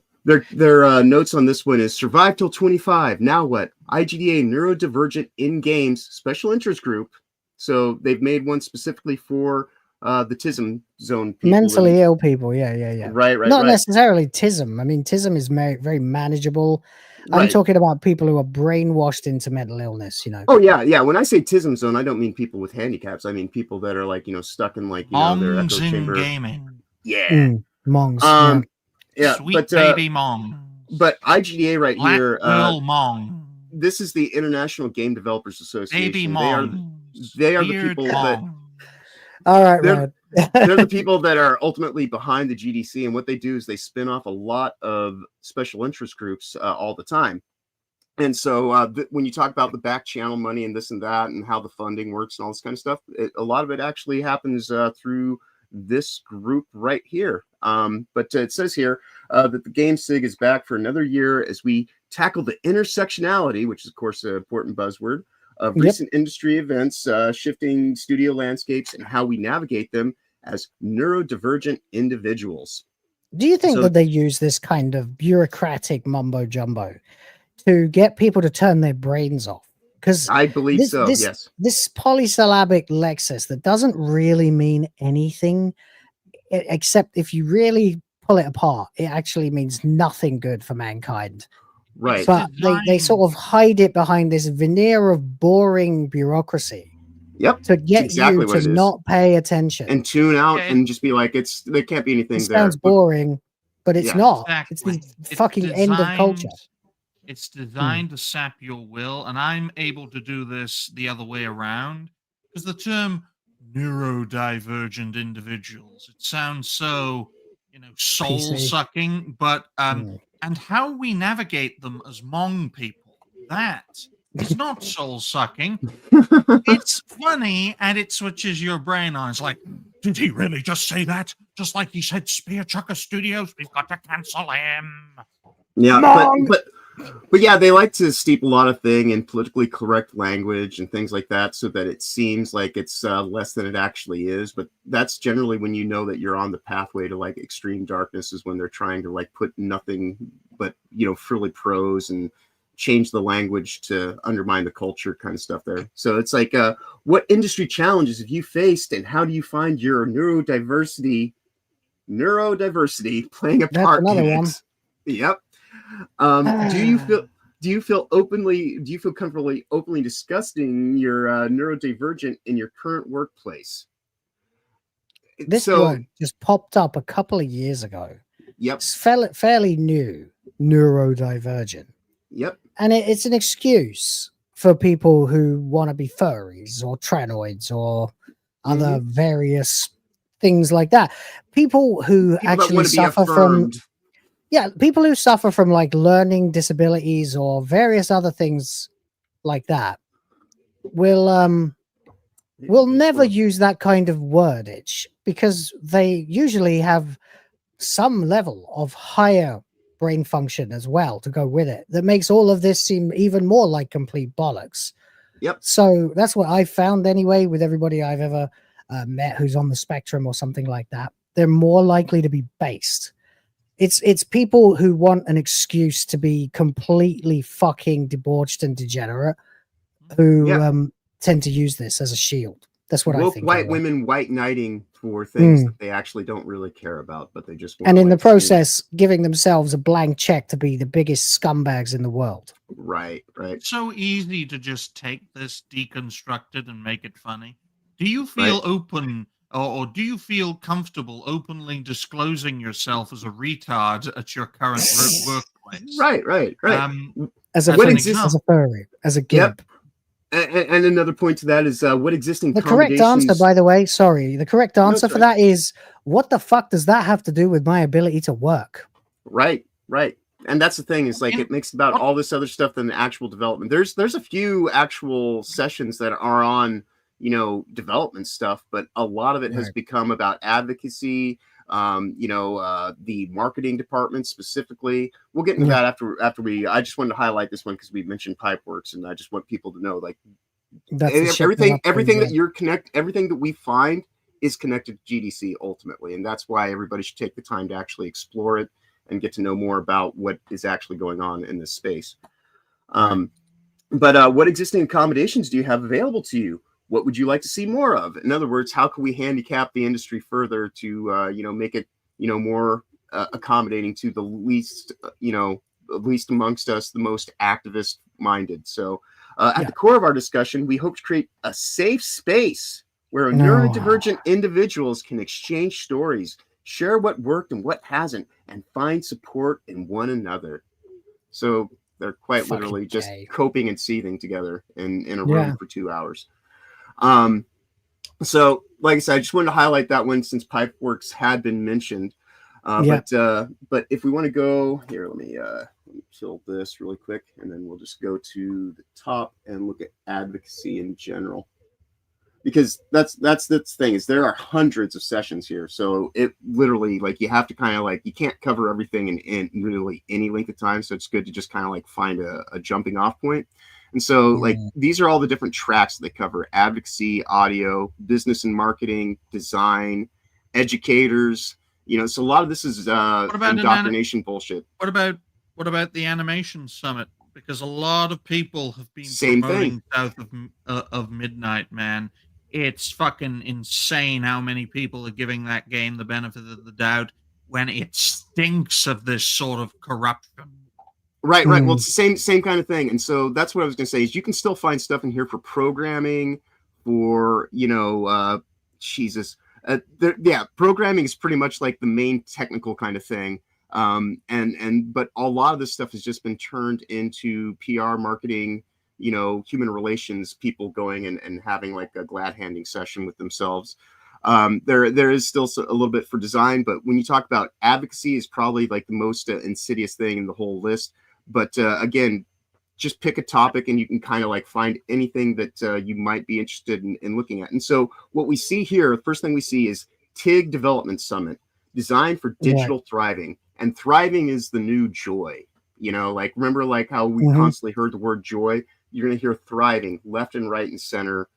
notes on this one is survive till 25. Now what? IGDA neurodivergent in games special interest group. So they've made one specifically for the TISM zone people. Mentally ill people. Yeah. Right. Not necessarily TISM. I mean, TISM is very manageable. I'm talking about people who are brainwashed into mental illness, Oh, yeah. When I say TISM zone, I don't mean people with handicaps. I mean people that are stuck in their echo chamber. Gaming. Yeah. Mongs. Sweet baby Mong. But IGDA right Black here. Girl Mong. This is the International Game Developers Association. Baby Mong. They are the people that. All right, Rod. They're the people that are ultimately behind the GDC, and what they do is they spin off a lot of special interest groups all the time. And so when you talk about the back channel money and this and that and how the funding works and all this kind of stuff, a lot of it actually happens through this group right here. But it says here that the Game SIG is back for another year as we tackle the intersectionality, which is, of course, an important buzzword, of recent industry events, shifting studio landscapes, and how we navigate them as neurodivergent individuals. Do you think that they use this kind of bureaucratic mumbo jumbo to get people to turn their brains off? Because I believe so. Yes. This polysyllabic lexis that doesn't really mean anything, except if you really pull it apart, it actually means nothing good for mankind. Right. But they sort of hide it behind this veneer of boring bureaucracy. Yep. To get exactly you to not pay attention and tune out and just be like, there can't be anything it there. sounds boring, but it's not. Exactly. It's the fucking end of culture. It's designed to sap your will, and I'm able to do this the other way around because the term neurodivergent individuals, it sounds so, soul sucking, but and how we navigate them as Hmong people, that is not soul sucking. It's funny and it switches your brain on. It's like, did he really just say that? Just like he said Spear Chucker Studios, we've got to cancel him. Yeah, but yeah, they like to steep a lot of thing in politically correct language and things like that, so that it seems like it's less than it actually is. But that's generally when you know that you're on the pathway to like extreme darkness, is when they're trying to like put nothing but frilly prose and change the language to undermine the culture kind of stuff there. So it's like, what industry challenges have you faced, and how do you find your neurodiversity playing a part in it? Yep. Do you feel comfortable openly discussing your neurodivergent in your current workplace? This word just popped up a couple of years ago. Yep. It's fairly new, neurodivergent. Yep. And it's an excuse for people who want to be furries or tranoids or other various things like that. People who actually suffer from people who suffer from like learning disabilities or various other things like that will never use that kind of wordage, because they usually have some level of higher brain function as well to go with it that makes all of this seem even more like complete bollocks. Yep. So that's what I found anyway with everybody I've ever met who's on the spectrum or something like that. They're more likely to be based. It's people who want an excuse to be completely fucking debauched and degenerate who tend to use this as a shield. That's what I think. White women white knighting for things that they actually don't really care about, but they just want and in the process giving themselves a blank check to be the biggest scumbags in the world. Right. It's so easy to just take this, deconstruct it, and make it funny. Do you feel open, or do you feel comfortable openly disclosing yourself as a retard at your current workplace? Right. As a furry, as a gimp. Yep. And another point to that is what existing the correct answer, by the way, the correct answer for that is, what the fuck does that have to do with my ability to work? Right. And that's the thing, is like it makes about all this other stuff than the actual development. There's a few actual sessions that are on development stuff, but a lot of it has become about advocacy, the marketing department specifically. We'll get into that after we. I just wanted to highlight this one because we mentioned Pipeworks, and I just want people to know, like, everything that we find is connected to GDC ultimately, and that's why everybody should take the time to actually explore it and get to know more about what is actually going on in this space. But what existing accommodations do you have available to you? What would you like to see more of? In other words, how can we handicap the industry further to, make it, more accommodating to the least amongst us, the most activist minded. So at the core of our discussion, we hope to create a safe space where neurodivergent individuals can exchange stories, share what worked and what hasn't, and find support in one another. So they're quite literally just coping and seething together in a room for 2 hours. So like I said, I just wanted to highlight that one since Pipeworks had been mentioned. But if we want to go here, let me kill this really quick, and then we'll just go to the top and look at advocacy in general, because that's the thing, is there are hundreds of sessions here. So it literally, like, you have to kind of like, you can't cover everything in really any length of time. So it's good to just kind of like find a jumping off point. And so, like, these are all the different tracks that they cover: advocacy, audio, business and marketing, design, educators. So a lot of this is indoctrination bullshit. What about the animation summit? because a lot of people have been Same promoting thing. South of Midnight, man. It's fucking insane how many people are giving that game the benefit of the doubt when it stinks of this sort of corruption. Right. Well, it's the same kind of thing. And so that's what I was going to say is you can still find stuff in here for programming, for, programming is pretty much like the main technical kind of thing. But a lot of this stuff has just been turned into PR, marketing, human relations, people going and having like a glad handing session with themselves. There is still a little bit for design, but when you talk about advocacy is probably like the most insidious thing in the whole list. But again, just pick a topic and you can kind of like find anything that you might be interested in looking at. And so what we see here, the first thing we see is TIG Development Summit, designed for digital thriving. And thriving is the new joy. Remember like how we constantly heard the word joy? You're going to hear thriving left and right and center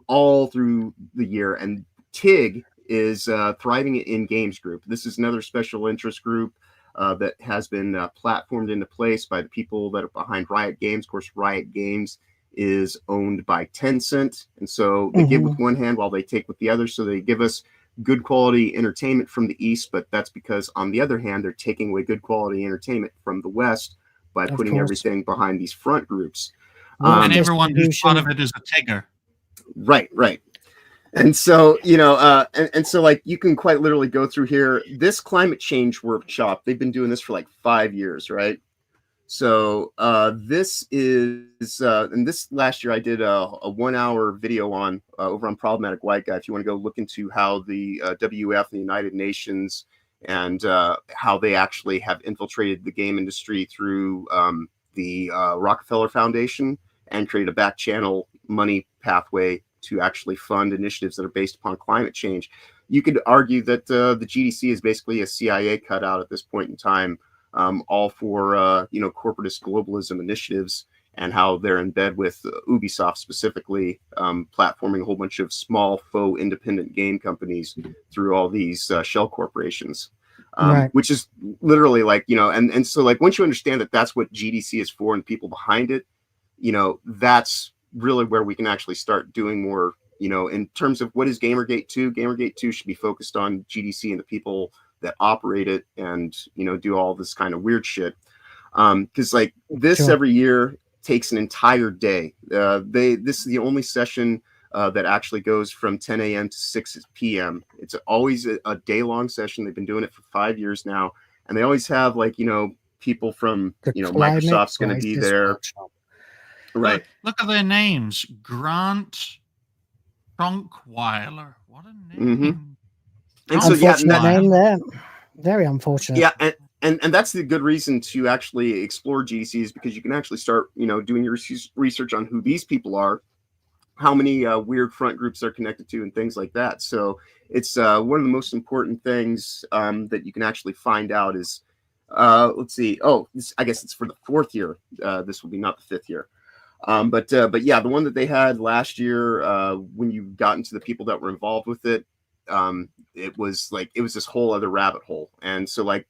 all through the year. And TIG is Thriving in Games Group. This is another special interest group that has been platformed into place by the people that are behind Riot Games. Of course, Riot Games is owned by Tencent. And so they give with one hand while they take with the other. So they give us good quality entertainment from the East, but that's because on the other hand, they're taking away good quality entertainment from the West by putting everything behind these front groups. And everyone who's part of it is a Tigger. Right. And so, and so like you can quite literally go through here, this climate change workshop, they've been doing this for like 5 years, right? So this is, and this last year I did a 1 hour video on over on Problematic White Guy. If you want to go look into how the WF, the United Nations, and how they actually have infiltrated the game industry through the Rockefeller Foundation and created a back channel money pathway to actually fund initiatives that are based upon climate change. You could argue that the GDC is basically a CIA cutout at this point in time, all for corporatist globalism initiatives and how they're in bed with Ubisoft specifically, platforming a whole bunch of small faux independent game companies through all these shell corporations, which is literally like, and so like once you understand that that's what GDC is for and people behind it, that's really where we can actually start doing more, in terms of what is Gamergate 2. Gamergate 2 should be focused on GDC and the people that operate it and, do all this kind of weird shit. Because like this every year takes an entire day. This is the only session that actually goes from 10 a.m. to 6 p.m. It's always a day-long session. They've been doing it for 5 years now. And they always have like, people from, Microsoft's going to be there. Workshop. Right. Look at their names. Grant Trunkweiler. What a name. And so, unfortunate name there. Very unfortunate. Yeah, and that's the good reason to actually explore GDCs, because you can actually start, doing your research on who these people are, how many weird front groups they're connected to, and things like that. So it's one of the most important things that you can actually find out is, let's see. Oh, I guess it's for the 4th year. This will be not the 5th year. But yeah, the one that they had last year, when you got into the people that were involved with it, it was this whole other rabbit hole. And so like,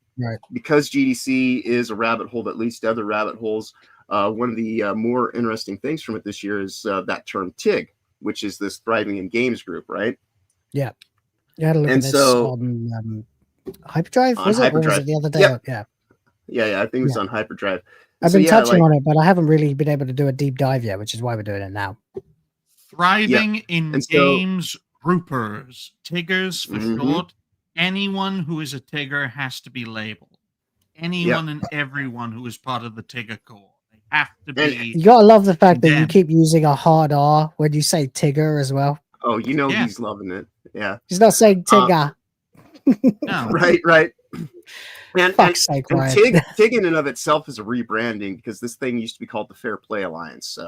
because GDC is a rabbit hole that leads to other rabbit holes, one of the more interesting things from it this year is that term TIG, which is this Thriving in Games Group, right? Yeah. You had a look at this on Hyperdrive, was it? Or was it the other day? Yep. Yeah, I think it was on Hyperdrive. I've been touching on it, but I haven't really been able to do a deep dive yet, which is why we're doing it now. Thriving in Games Groupers, Tiggers for short. Anyone who is a Tigger has to be labeled. Anyone and everyone who is part of the Tigger core. They have to be. You gotta love the fact that you keep using a hard R when you say Tigger as well. Oh, he's loving it. Yeah. He's not saying Tigger. No. Right. And TIG in and of itself is a rebranding, because this thing used to be called the Fair Play Alliance.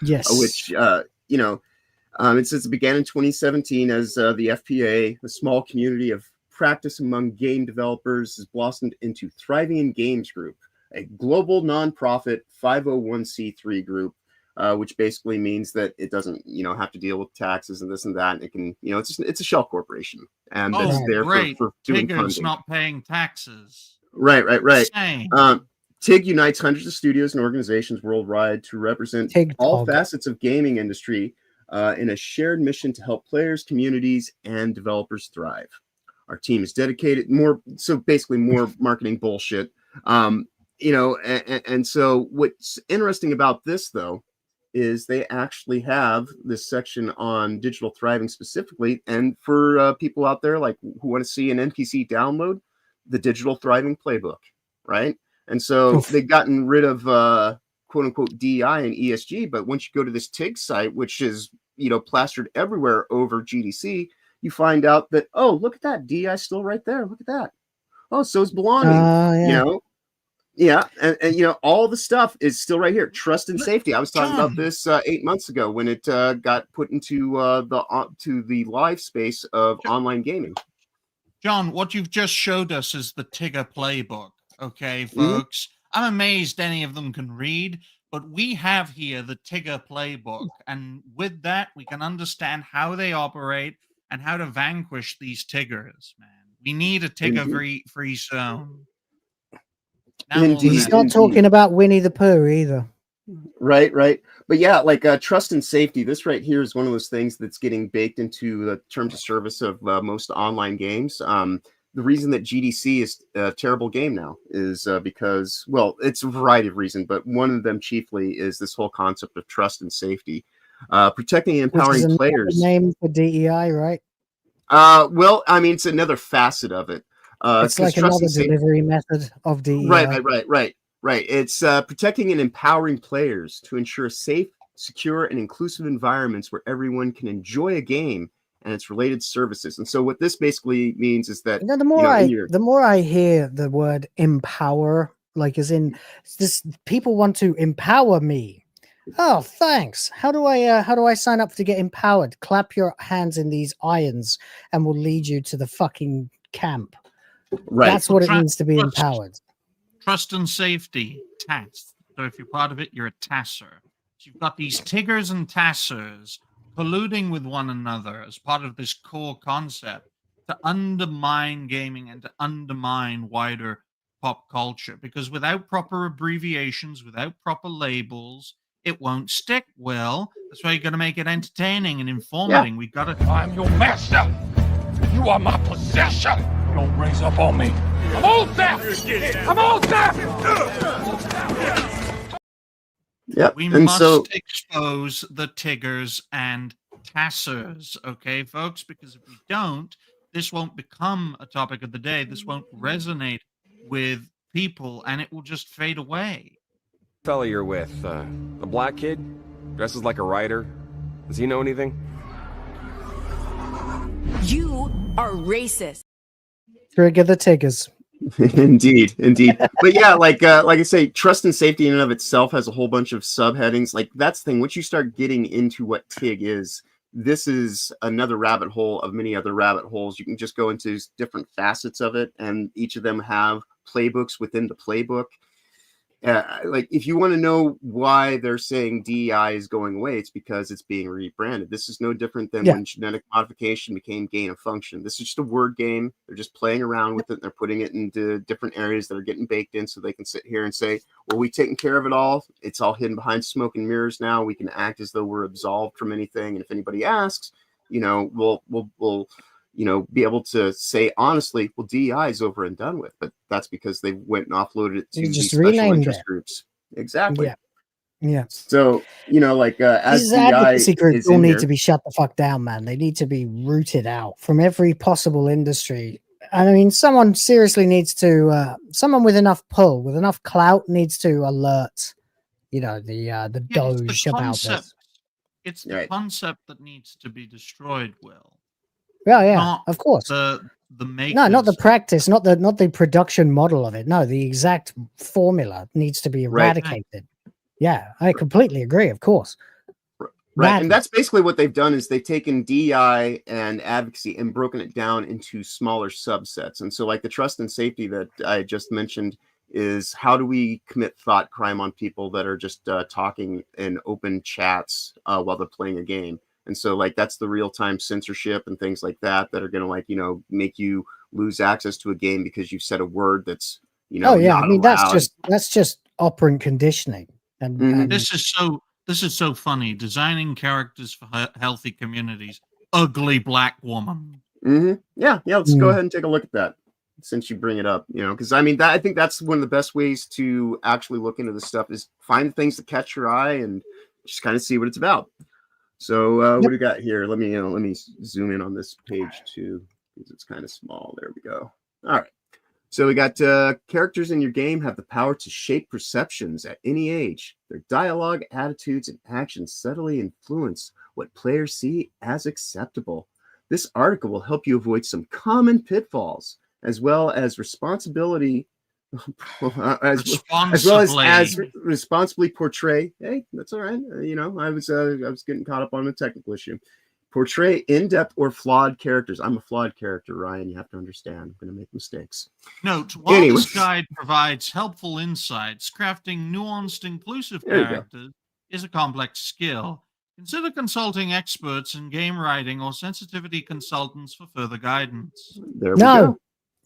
Which, it says it began in 2017 as the FPA, a small community of practice among game developers, has blossomed into Thriving in Games Group, a global nonprofit 501c3 group, which basically means that it doesn't, have to deal with taxes and this and that. It can, it's a shell corporation, and that's there for doing Tigger's funding. Not paying taxes. Right. Insane. TIG unites hundreds of studios and organizations worldwide to represent all facets of gaming industry in a shared mission to help players, communities, and developers thrive. Our team is dedicated basically more marketing bullshit. And so what's interesting about this though is they actually have this section on digital thriving specifically, and for people out there like who want to see an NPC download, the digital thriving playbook, right? And so they've gotten rid of quote unquote DEI and ESG, but once you go to this TIG site, which is plastered everywhere over GDC, you find out that, oh, look at that, DEI still right there. Look at that. Oh, so is belonging. Yeah, and all the stuff is still right here. Trust and safety. I was talking about this 8 months ago when it got put into the live space of online gaming. John, what you've just showed us is the Tigger playbook. Okay, folks. I'm amazed any of them can read, but we have here the Tigger playbook, and with that, we can understand how they operate and how to vanquish these Tiggers. Man, we need a Tigger-free zone. He's not talking about Winnie the Pooh either. Right. But yeah, like trust and safety. This right here is one of those things that's getting baked into the terms of service of most online games. The reason that GDC is a terrible game now is because, well, it's a variety of reasons, but one of them chiefly is this whole concept of trust and safety. Protecting and empowering players. Name for DEI, right? Well, I mean, it's another facet of it. It's like another delivery method of DEI. Right. It's protecting and empowering players to ensure safe, secure, and inclusive environments where everyone can enjoy a game and its related services. And so what this basically means is that the more I hear the word empower, like as in this, people want to empower me. Oh, thanks. How do I sign up to get empowered? Clap your hands in these irons and we'll lead you to the fucking camp. Right. That's what it means to be empowered. Trust and safety, TAS. So if you're part of it, you're a TASser. So you've got these Tiggers and TASsers colluding with one another as part of this core concept to undermine gaming and to undermine wider pop culture. Because without proper abbreviations, without proper labels, it won't stick well. That's why you got to make it entertaining and informative. We got to. I'm your master. You are my possession. Don't raise up on me. I'm all deaf. I'm all deaf. Yeah, we must expose the Tiggers and TASsers, okay, folks? Because if we don't, this won't become a topic of the day. This won't resonate with people, and it will just fade away. Fella you're with, the black kid, dresses like a writer. Does he know anything? You are racist. Trigger the Tiggers. Indeed. But yeah, like I say, trust and safety in and of itself has a whole bunch of subheadings. Like that's the thing. Once you start getting into what TIG is, this is another rabbit hole of many other rabbit holes. You can just go into different facets of it, and each of them have playbooks within the playbook. Like if you want to know why they're saying DEI is going away, it's because it's being rebranded. This is no different than when genetic modification became gain of function. This is just a word game. They're just playing around with it. And they're putting it into different areas that are getting baked in so they can sit here and say, well, we've taken care of it all. It's all hidden behind smoke and mirrors now. We can act as though we're absolved from anything. And if anybody asks, we'll be able to say honestly, well, DEI is over and done with, but that's because they went and offloaded it to these special interest groups. Exactly. Yeah. So, as these DEI advocacy groups all need here, to be shut the fuck down, man. They need to be rooted out from every possible industry. I mean, someone seriously needs to, someone with enough pull, with enough clout needs to alert, the Doge about this. It's the concept that needs to be destroyed, Will. Yeah, of course. The makers. No, not the practice, not the production model of it. No, the exact formula needs to be eradicated. Right. Yeah, I completely agree. Of course. Right, and that's basically what they've done is they've taken DEI and advocacy and broken it down into smaller subsets. And so, like the trust and safety that I just mentioned is how do we commit thought crime on people that are just talking in open chats while they're playing a game. And so like that's the real-time censorship and things like that that are going to make you lose access to a game because you've said a word that's You know, Oh yeah, I not mean allowed. that's just operant conditioning, and This is so funny. Designing characters for healthy communities. Ugly black woman. Yeah, let's go ahead and take a look at that since you bring it up, you know, because I mean, I think that's one of the best ways to actually look into this stuff is find things that catch your eye and just kind of see what it's about. So what do we got here? Let me zoom in on this page too, because it's kind of small. There we go. All right. So we got characters in your game have the power to shape perceptions at any age. Their dialogue, attitudes, and actions subtly influence what players see as acceptable. This article will help you avoid some common pitfalls, as well as responsibly portray. Hey, that's all right. You know, I was getting caught up on the technical issue. Portray in-depth or flawed characters. I'm a flawed character, Ryan. You have to understand. I'm going to make mistakes. Note, while this guide provides helpful insights, crafting nuanced, inclusive characters is a complex skill. Consider consulting experts in game writing or sensitivity consultants for further guidance. There we go.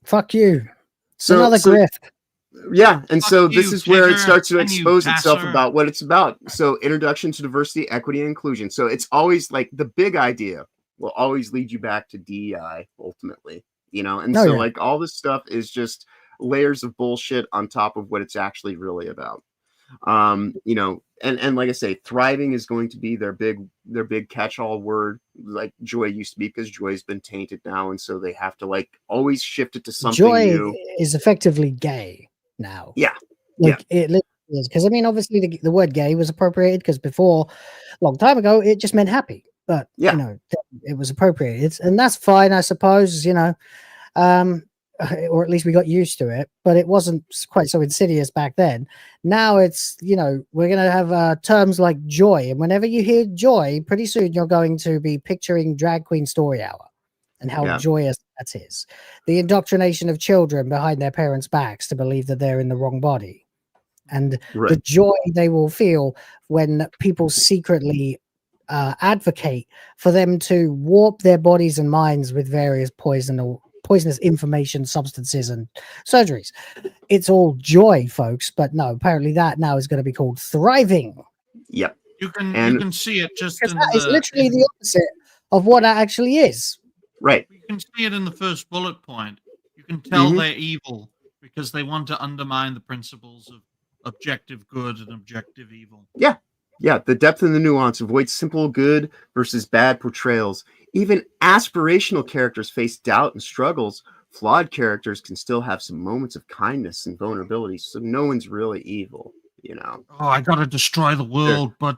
Fuck you. It's another grift. Yeah, and Fuck so you, this is where it Tigger, starts to and you expose itself passer. about what it's about. So introduction to diversity, equity, and inclusion. So it's always like the big idea will always lead you back to DEI ultimately, you know? And like all this stuff is just layers of bullshit on top of what it's actually really about. You know, and like I say, thriving is going to be their big catch-all word, like joy used to be, because joy's been tainted now, and so they have to like always shift it to something joy new. is effectively gay now. Yeah. Like it literally is, because I mean, obviously the word gay was appropriated because before, a long time ago, it just meant happy. But you know, it was appropriated, and that's fine, I suppose. You know, or at least we got used to it. But it wasn't quite so insidious back then. Now it's, you know, we're gonna have terms like joy, and whenever you hear joy, pretty soon you're going to be picturing Drag Queen Story Hour and how joyous that is. The indoctrination of children behind their parents' backs to believe that they're in the wrong body. And the joy they will feel when people secretly advocate for them to warp their bodies and minds with various poisonous information, substances, and surgeries. It's all joy, folks. But no, apparently that now is going to be called thriving. Yep. You can see it just in that is literally the opposite of what that actually is. Right. You can see it in the first bullet point. You can tell they're evil because they want to undermine the principles of objective good and objective evil. Yeah. The depth and the nuance avoids simple good versus bad portrayals. Even aspirational characters face doubt and struggles. Flawed characters can still have some moments of kindness and vulnerability, so no one's really evil, you know. Oh, I gotta destroy the world, but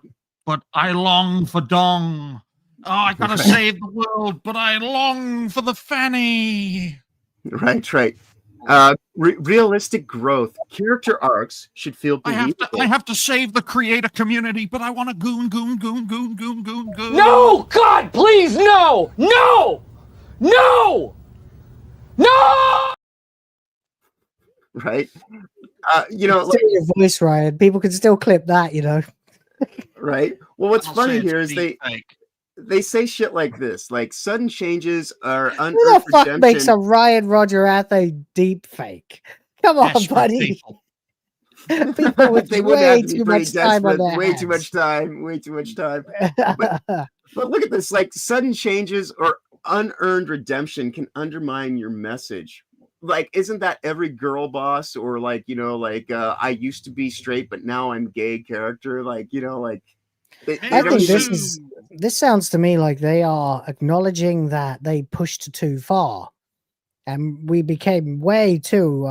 I long for dong. Oh, I gotta save the world, but I long for the fanny. Right. Realistic growth. Character arcs should feel believable. I have to save the creator community, but I want to goon. No! God, please, no! No! Right? You know, Still your voice, Ryan. People can still clip that, you know. Right? Well, what's funny here is they say shit like this, like sudden changes are Who the fuck makes a Ryan Roger Athe deep fake? Come on, buddy. People with way too much time on their hands. Way too much time. But look at this, like sudden changes or unearned redemption can undermine your message. Like, isn't that every girl boss or like, you know, like I used to be straight, but now I'm gay character? Like, you know, like I think this sounds to me like they are acknowledging that they pushed too far, and we became way too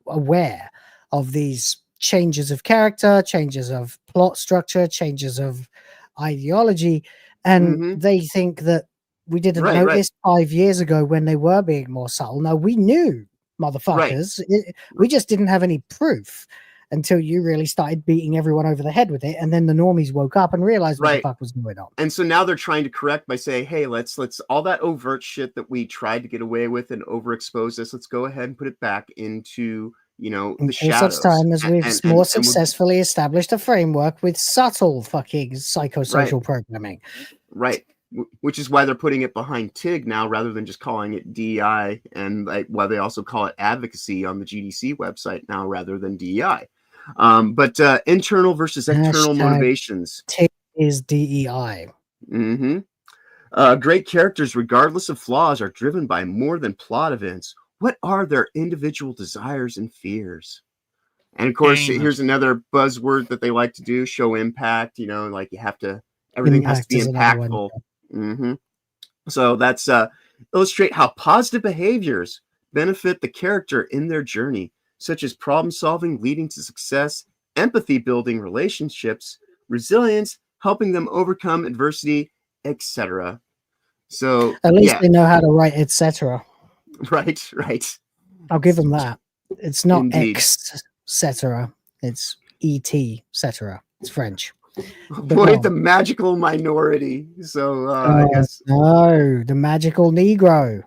aware of these changes of character, changes of plot structure, changes of ideology, and they think that we didn't notice 5 years ago when they were being more subtle. No, we knew, motherfuckers. We just didn't have any proof until you really started beating everyone over the head with it, and then the normies woke up and realized what the fuck was going on. And so now they're trying to correct by saying, hey, let's all that overt shit that we tried to get away with and overexpose this, let's go ahead and put it back into, you know, the shadows. Such time as we've more successfully established a framework with subtle fucking psychosocial programming. Right. which is why they're putting it behind TIG now rather than just calling it DEI, and like why they also call it advocacy on the GDC website now rather than DEI. But internal versus external motivations. TIG is DEI. Great characters, regardless of flaws, are driven by more than plot events. What are their individual desires and fears? And of course, here's another buzzword that they like to do: show impact. You know, like you have to, everything has to be impactful. So that's illustrate how positive behaviors benefit the character in their journey, such as problem solving leading to success, empathy building relationships, resilience helping them overcome adversity, etc. So at least they know how to write etc. Right. I'll give them that. It's not etc. It's etc. It's French. Avoid the magical minority. So I guess no, the magical Negro.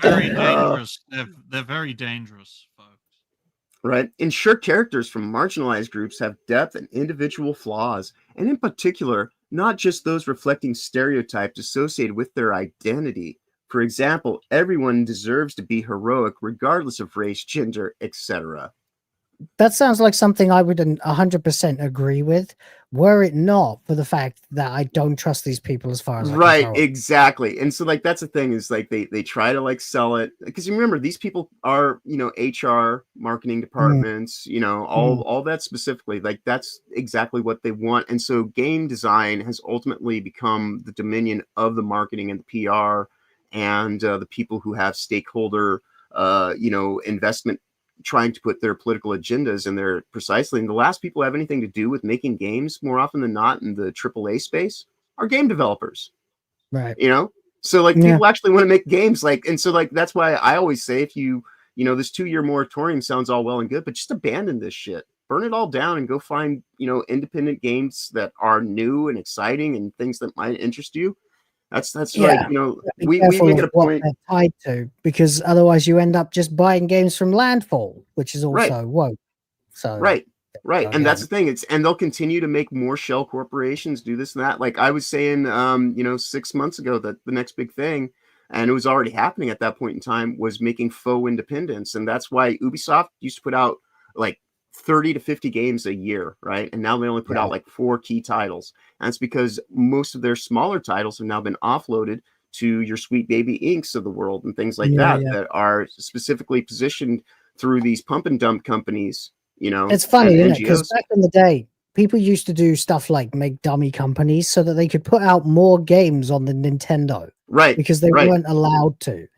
Very dangerous. They're very dangerous, folks. Right. Ensure characters from marginalized groups have depth and individual flaws, and in particular, not just those reflecting stereotypes associated with their identity. For example, everyone deserves to be heroic regardless of race, gender, etc. That sounds like something I would 100% agree with, were it not for the fact that I don't trust these people as far as I can tell. Exactly. And so like that's the thing, is like they try to like sell it, because you remember these people are, you know, HR, marketing departments, you know, all that specifically, like that's exactly what they want. And so game design has ultimately become the dominion of the marketing and the PR and the people who have stakeholder you know, investment, trying to put their political agendas in there precisely. And the last people who have anything to do with making games more often than not in the AAA space are game developers. Right. You know, so like people actually want to make games, like, and so like that's why I always say, if you know, this 2-year moratorium sounds all well and good, but just abandon this shit, burn it all down and go find, you know, independent games that are new and exciting and things that might interest you. That's like, you know, we make it a point tied to, because otherwise you end up just buying games from Landfall, which is also woke. So right. And that's the thing. And they'll continue to make more shell corporations do this and that. Like I was saying, you know, 6 months ago, that the next big thing, and it was already happening at that point in time, was making faux independence. And that's why Ubisoft used to put out like 30 to 50 games a year, right? And now they only put out like 4 key titles. And it's because most of their smaller titles have now been offloaded to your Sweet Baby Inks of the world and things like that are specifically positioned through these pump and dump companies, you know. It's funny, isn't it? Because back in the day, people used to do stuff like make dummy companies so that they could put out more games on the Nintendo. Right. Because they weren't allowed to.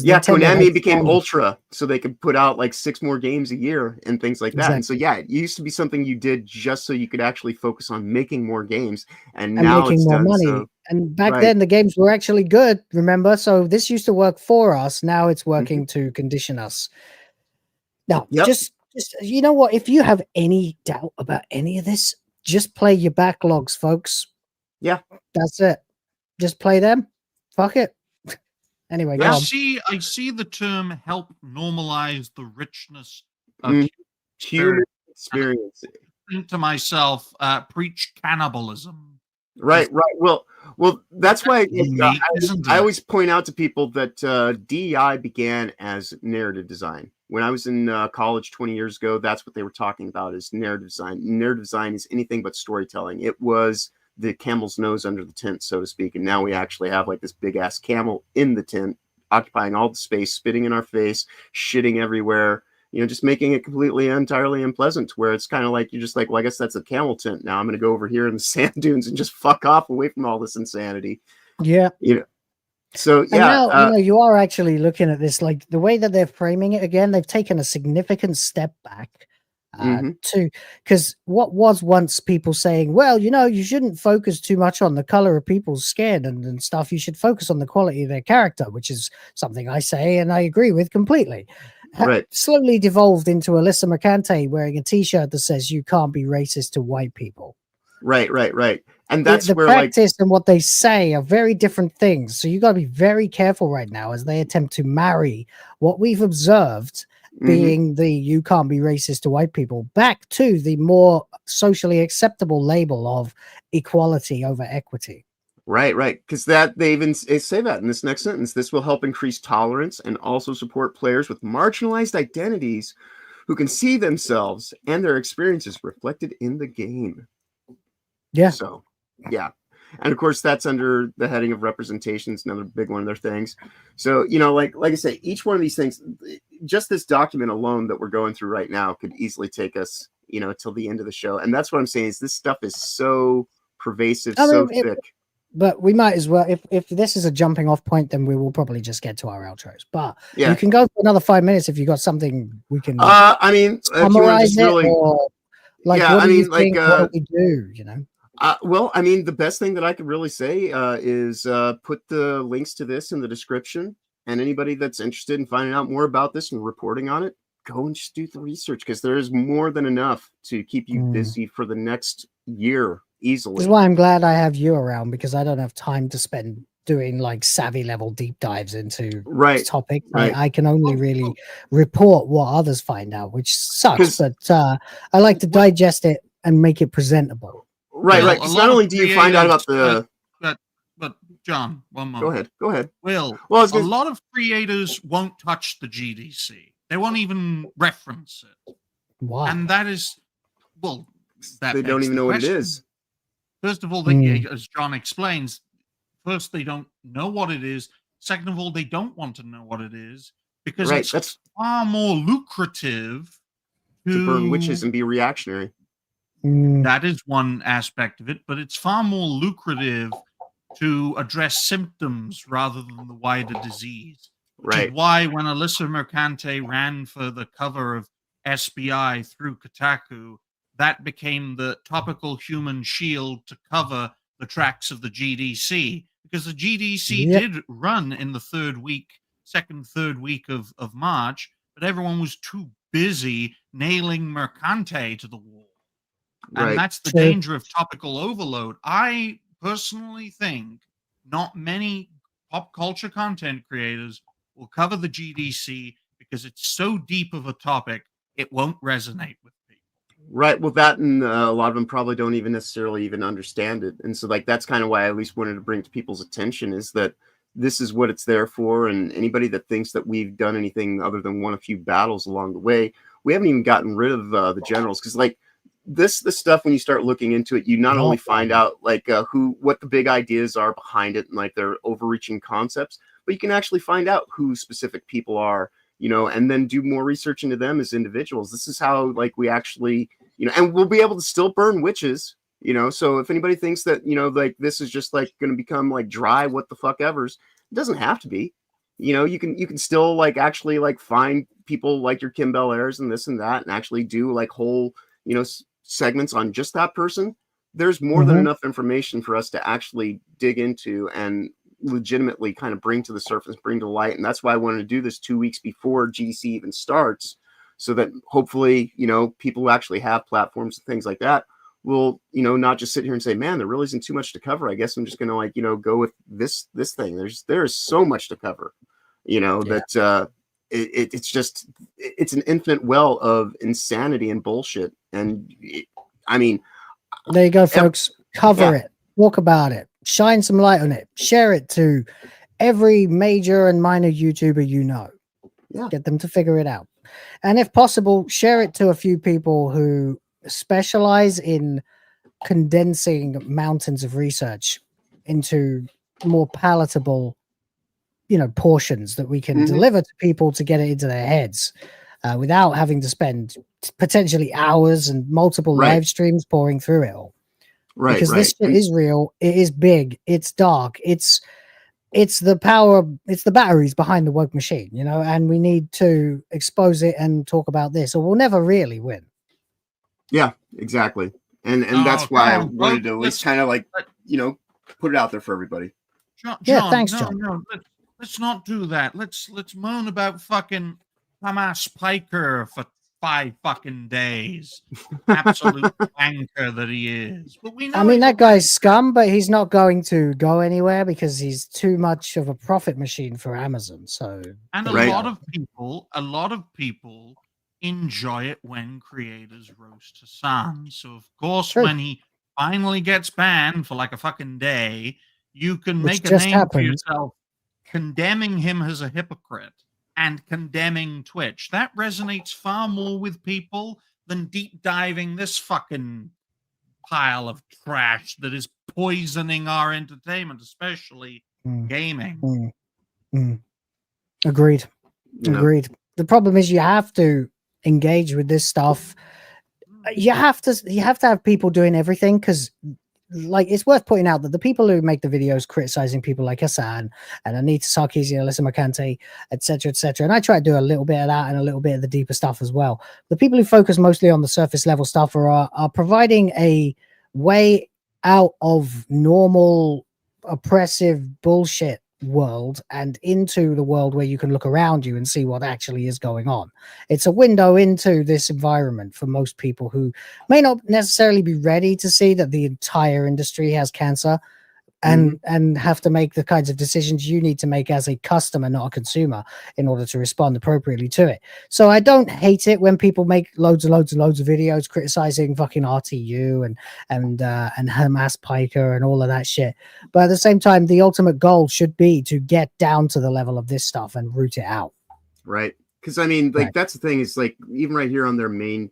Yeah, Konami became Ultra, so they could put out like 6 more games a year and things like that. And so, yeah, it used to be something you did just so you could actually focus on making more games. And now making it's more done, money. so, and back then, the games were actually good, remember? So this used to work for us. Now it's working to condition us. Now, just you know what? If you have any doubt about any of this, just play your backlogs, folks. Yeah. That's it. Just play them. Fuck it. Anyway, I see the term help normalize the richness of human experience. Think to myself, preach cannibalism. Right. Well, that's why I always point out to people that DEI began as narrative design. When I was in college 20 years ago, that's what they were talking about, is narrative design. Narrative design is anything but storytelling. It was the camel's nose under the tent, so to speak. And now we actually have like this big ass camel in the tent, occupying all the space, spitting in our face, shitting everywhere, you know, just making it completely entirely unpleasant, to where it's kind of like, you're just like, well, I guess that's a camel tent. Now I'm going to go over here in the sand dunes and just fuck off away from all this insanity. Yeah. You know, so yeah. And now, you know, you are actually looking at this, like the way that they're framing it again, they've taken a significant step back. Because what was once people saying, well, you know, you shouldn't focus too much on the color of people's skin and stuff. You should focus on the quality of their character, which is something I say and I agree with completely. Slowly devolved into Alyssa Mercante wearing a t-shirt that says you can't be racist to white people. Right. And that's the where practice and what they say are very different things. So you got to be very careful right now as they attempt to marry what we've observed being the you can't be racist to white people, back to the more socially acceptable label of equality over equity. Right, right. Because that they even say that in this next sentence. This will help increase tolerance and also support players with marginalized identities who can see themselves and their experiences reflected in the game. Yeah. So, yeah. And of course, that's under the heading of representation. It's another big one of their things. So, you know, like I say, each one of these things, just this document alone that we're going through right now could easily take us, you know, till the end of the show. And that's what I'm saying is this stuff is so pervasive, so thick. But we might as well, if this is a jumping off point, then we will probably just get to our outros. But yeah, you can go for another 5 minutes if you got something we can. I mean, summarize it, really, or like, yeah, what I do mean, you think? What do we do? You know. Well, I mean, the best thing that I could really say is put the links to this in the description, and anybody that's interested in finding out more about this and reporting on it, go and just do the research, because there is more than enough to keep you busy for the next year easily. This is why I'm glad I have you around, because I don't have time to spend doing like savvy level deep dives into topics. Right. I can only really report what others find out, which sucks, but I like to digest it and make it presentable. Right, right. Because not only do you find out about the... But John, one moment. Go ahead. Will, well, a lot of creators won't touch the GDC. They won't even reference it. Why? And that is, well, that they don't even know what it is. First of all, as John explains, first, they don't know what it is. Second of all, they don't want to know what it is, because it's far more lucrative to burn witches and be reactionary. That is one aspect of it, but it's far more lucrative to address symptoms rather than the wider disease. Which is why when Alyssa Mercante ran for the cover of SBI through Kotaku, that became the topical human shield to cover the tracks of the GDC, because the GDC did run in the second, third week of March, but everyone was too busy nailing Mercante to the wall. And that's the danger of topical overload. I personally think not many pop culture content creators will cover the GDC because it's so deep of a topic, it won't resonate with people. Right. Well, that and a lot of them probably don't even necessarily even understand it. And so like, that's kind of why I at least wanted to bring to people's attention is that this is what it's there for. And anybody that thinks that we've done anything other than won a few battles along the way, we haven't even gotten rid of the generals. Because like this stuff, when you start looking into it, you not only find out like what the big ideas are behind it and like their overreaching concepts, but you can actually find out who specific people are, you know, and then do more research into them as individuals. This is how like we actually, you know, and we'll be able to still burn witches, you know. So if anybody thinks that, you know, like this is just like going to become like dry what the fuck evers, it doesn't have to be. You know, you can still like actually like find people like your Kim Bel-Airs and this and that, and actually do like whole, you know, segments on just that person. There's more than enough information for us to actually dig into and legitimately kind of bring to the surface, bring to light. And that's why I wanted to do this 2 weeks before GDC even starts, so that hopefully, you know, people who actually have platforms and things like that will, you know, not just sit here and say, man, there really isn't too much to cover. I guess I'm just going to like, you know, go with this thing. There's so much to cover, you know, that it's an infinite well of insanity and bullshit. And I mean, there you go, folks. Cover it, talk about it, shine some light on it, share it to every major and minor YouTuber you know. Get them to figure it out. And if possible, share it to a few people who specialize in condensing mountains of research into more palatable, you know, portions that we can deliver to people to get it into their heads without having to spend potentially hours and multiple live streams pouring through it all. Because this shit is real. It is big. It's dark. It's the power. It's the batteries behind the woke machine, you know, and we need to expose it and talk about this, or we'll never really win. Yeah, exactly. And that's why I wanted to at least kind of like, you know, put it out there for everybody. John, thanks, John. No, let's not do that. Let's moan about fucking Thomas Piker for 5 fucking days. Absolute anchor that he is. But we know I mean, he's that guy's scum, but he's not going to go anywhere because he's too much of a profit machine for Amazon. So, and a lot of people enjoy it when creators roast Hassan. So of course, when he finally gets banned for like a fucking day, you can make a name for yourself condemning him as a hypocrite and condemning Twitch. That resonates far more with people than deep diving this fucking pile of trash that is poisoning our entertainment, especially gaming. Agreed. Agreed. The problem is you have to engage with this stuff. You have to have people doing everything, because like, it's worth pointing out that the people who make the videos criticizing people like Hassan and Anita Sarkeesian, Alyssa Mercante, etc., and I try to do a little bit of that and a little bit of the deeper stuff as well. The people who focus mostly on the surface level stuff are providing a way out of normal oppressive bullshit world and into the world where you can look around you and see what actually is going on. It's a window into this environment for most people who may not necessarily be ready to see that the entire industry has cancer, and have to make the kinds of decisions you need to make as a customer, not a consumer, in order to respond appropriately to it. So I don't hate it when people make loads of videos criticizing fucking RTU and Hamas Piker and all of that shit. But at the same time, the ultimate goal should be to get down to the level of this stuff and root it out. Right. Because I mean, like, that's the thing, is like, even right here on their main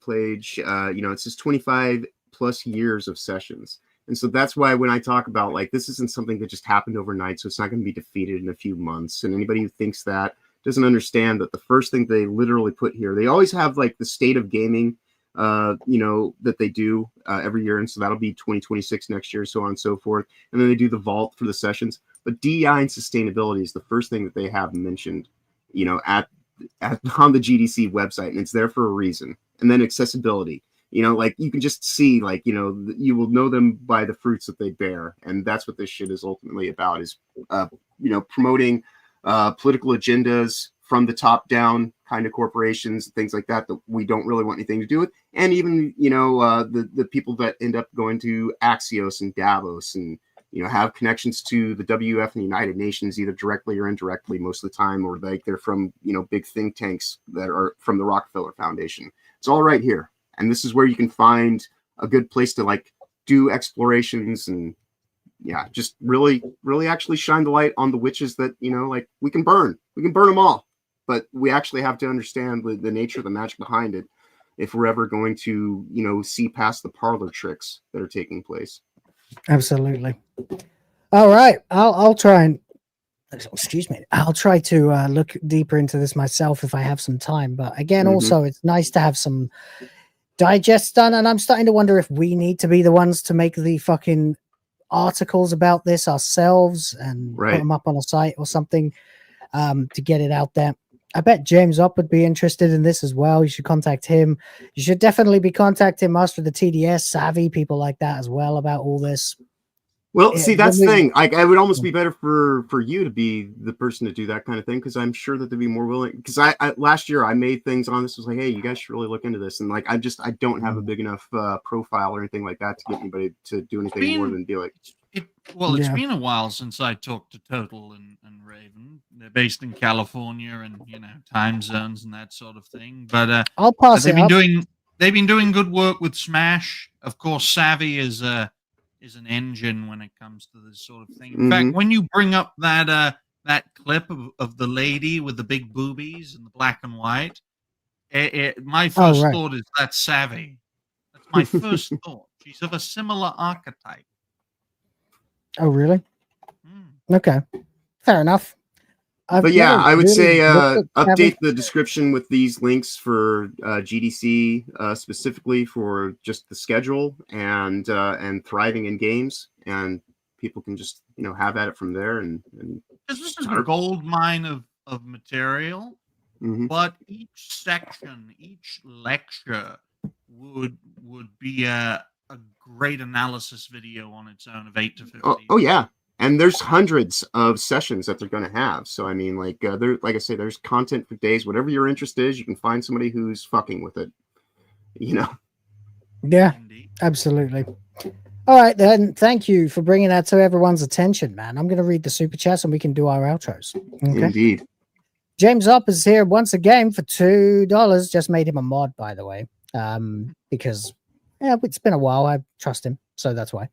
page, it says 25 plus years of sessions. And so that's why when I talk about, like, this isn't something that just happened overnight, so it's not going to be defeated in a few months. And anybody who thinks that doesn't understand that the first thing they literally put here, they always have like the state of gaming, that they do every year. And so that'll be 2026 next year, so on and so forth. And then they do the vault for the sessions. But DEI and sustainability is the first thing that they have mentioned, on the GDC website. And it's there for a reason. And then accessibility. Like, you can just see, like, you will know them by the fruits that they bear. And that's what this shit is ultimately about, is, promoting political agendas from the top down kind of corporations, things like that we don't really want anything to do with. And even, the people that end up going to Axios and Davos and, have connections to the WF and the United Nations, either directly or indirectly most of the time, or like they're from, big think tanks that are from the Rockefeller Foundation. It's all right here. And this is where you can find a good place to, like, do explorations and, just really, really actually shine the light on the witches that, like, we can burn them all. But we actually have to understand the nature of the magic behind it if we're ever going to, see past the parlor tricks that are taking place. Absolutely. All right. I'll try and, excuse me, I'll try to look deeper into this myself if I have some time. But again, also, it's nice to have some digest done, and I'm starting to wonder if we need to be the ones to make the fucking articles about this ourselves and put them up on a site or something, to get it out there. I bet James Up would be interested in this as well. You should contact him. You should definitely be contacting Master of the TDS, Savvy, people like that as well about all this. Well, see, that's the thing. I would almost be better for you to be the person to do that kind of thing, because I'm sure that they'd be more willing. Because I last year I made things on this, was like, hey, you guys should really look into this, and like I don't have a big enough profile or anything like that to get anybody to do anything more than be like. It's been a while since I talked to Total and Raven. They're based in California, and time zones and that sort of thing. But I'll pass they've been doing good work with Smash. Of course, Savvy is an engine when it comes to this sort of thing. In fact, when you bring up that clip of the lady with the big boobies and the black and white, my first thought is that's Savvy. That's my first thought. She's of a similar archetype. Oh, really? Okay, fair enough. But yeah, I would say update the description with these links for GDC, specifically for just the schedule and thriving in games, and people can just have at it from there. And this is a gold mine of material, but each section, each lecture would be a great analysis video on its own of 8 to 15. Oh yeah. And there's hundreds of sessions that they're going to have. So I mean, like like I say, there's content for days. Whatever your interest is, you can find somebody who's fucking with it. You know. Yeah, absolutely. All right, then. Thank you for bringing that to everyone's attention, man. I'm going to read the super chats and we can do our outros. Okay? Indeed. James Up is here once again for $2. Just made him a mod, by the way, because it's been a while. I trust him, so that's why.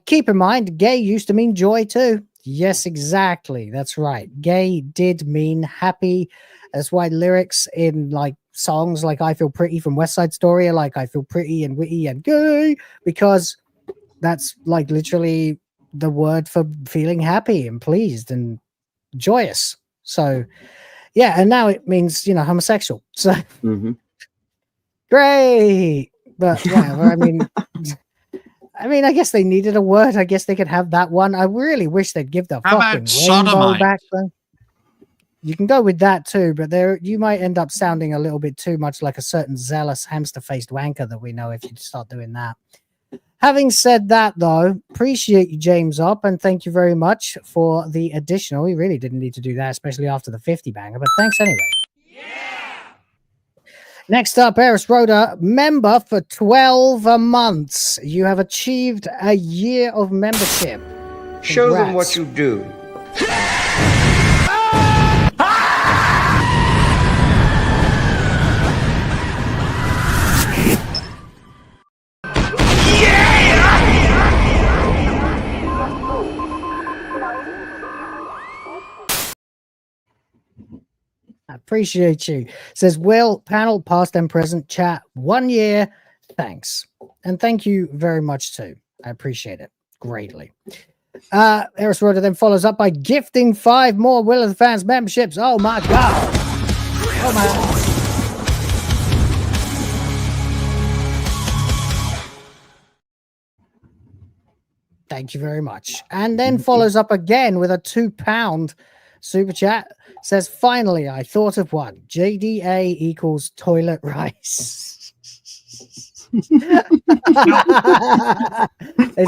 Keep in mind, gay used to mean joy too. Yes, exactly. That's right. Gay did mean happy. That's why lyrics in like songs like I Feel Pretty from West Side Story are like I feel pretty and witty and gay, because that's like literally the word for feeling happy and pleased and joyous. So yeah, and now it means, you know, homosexual. So great. But whatever. I mean, I guess they needed a word. I guess they could have that one. I really wish they'd give the How fucking about rainbow sodomite? back though. You can go with that too, but you might end up sounding a little bit too much like a certain zealous hamster-faced wanker that we know if you start doing that. Having said that, though, appreciate you, James Up, and thank you very much for the additional. We really didn't need to do that, especially after the 50 banger, but thanks anyway. Next up, Yrys Roda, member for 12 months. You have achieved a year of membership. Show them Congrats. what you do. I appreciate you. Says Will, panel, past and present, chat, 1 year. Thanks. And thank you very much too. I appreciate it greatly. Yrys Roda then follows up by gifting 5 more Will of the Fans memberships. Oh my god. Oh my. Thank you very much. And then follows up again with a £2 super chat. Says, finally, I thought of one. JDA equals toilet rice. Is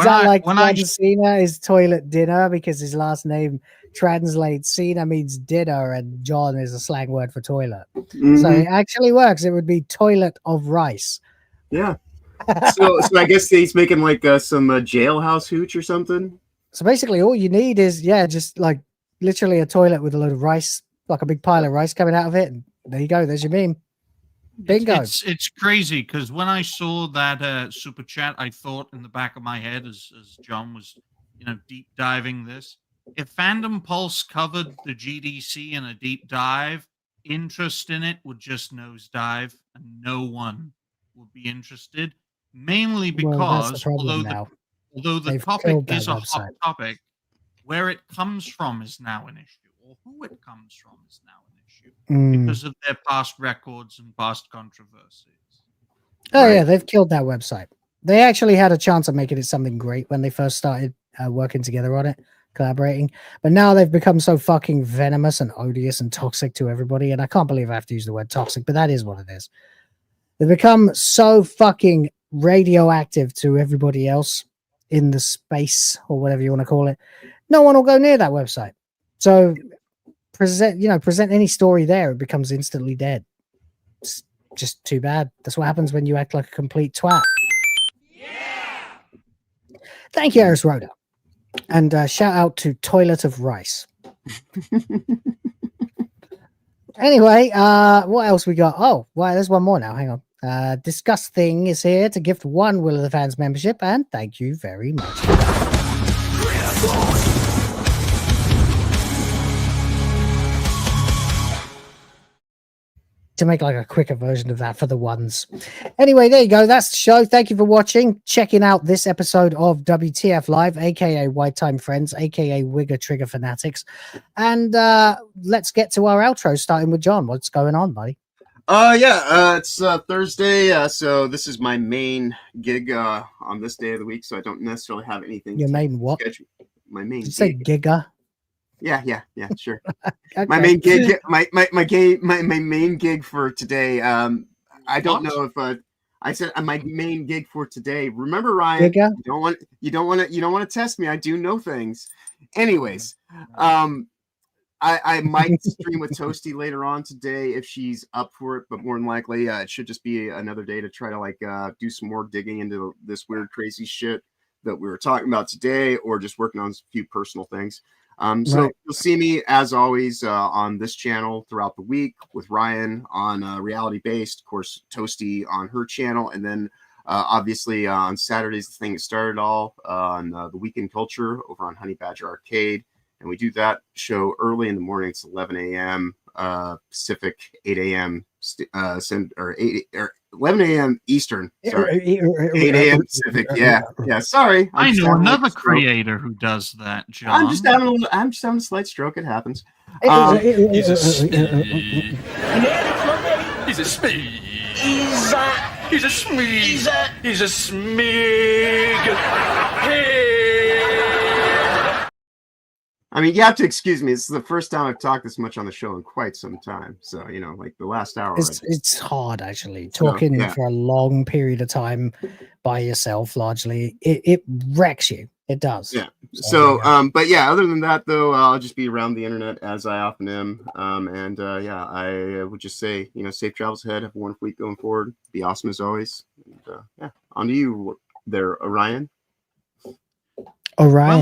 that like Cena is toilet dinner because his last name translates Cena means dinner and John is a slang word for toilet. So it actually works. It would be toilet of rice. Yeah. So I guess he's making like some jailhouse hooch or something. So basically all you need is, just like literally a toilet with a load of rice, like a big pile of rice coming out of it. And there you go. There's your meme. Bingo. It's crazy because when I saw that super chat, I thought in the back of my head as John was, deep diving this, if Fandom Pulse covered the GDC in a deep dive, interest in it would just nosedive and no one would be interested. Mainly because although the topic is a hot topic, where it comes from is now an issue, or who it comes from is now an issue because of their past records and past controversies. Oh yeah, they've killed that website. They actually had a chance of making it something great when they first started working together on it, collaborating. But now they've become so fucking venomous and odious and toxic to everybody. And I can't believe I have to use the word toxic, but that is what it is. They've become so fucking radioactive to everybody else in the space or whatever you want to call it. No one will go near that website. So present any story there, it becomes instantly dead. It's just too bad. That's what happens when you act like a complete twat. Thank you, Yrys Roda. And shout out to Toilet of Rice. Anyway, what else we got? Oh, well, there's one more now. Hang on. Disgust Thing is here to gift 1 Will of the Fans membership, and thank you very much. To make like a quicker version of that for the ones. Anyway, there you go. That's the show. Thank you for watching, checking out this episode of WTF Live, aka White Time Friends, aka Wigger Trigger Fanatics. And let's get to our outro, starting with John. What's going on, buddy? It's Thursday, so this is my main gig on this day of the week, so I don't necessarily have anything. Your main what? Scheduled. My main. Did you say gigger? Yeah, sure. Okay. My main gig, my main gig for today. I don't know if I said my main gig for today. Remember, Ryan, you don't want to test me. I do know things. Anyways, I might stream with Toasty later on today if she's up for it, but more than likely it should just be another day to try to do some more digging into this weird, crazy shit that we were talking about today, or just working on a few personal things. So you'll see me as always on this channel throughout the week with Ryan on Reality Based, of course, Toasty on her channel, and then obviously on Saturdays, the thing that started all on the Weekend Culture over on Honey Badger Arcade. And we do that show early in the morning. It's 11 a.m. Pacific, 8 a.m. Or 11 a.m. Eastern. Sorry. 8 a.m. Pacific. Yeah. Sorry. I know another creator who does that, John. I'm just having a slight stroke. It happens. He's a Smee. He's a Smee. He's a Smee. He's a Smee. I mean, you have to excuse me. This is the first time I've talked this much on the show in quite some time. So, like the last hour. It's hard, actually. Talking for a long period of time by yourself, largely, it wrecks you. It does. Yeah. So, but yeah, other than that, though, I'll just be around the internet as I often am. I would just say, safe travels ahead. Have a wonderful week going forward. Be awesome as always. And, on to you there, Orion. Orion,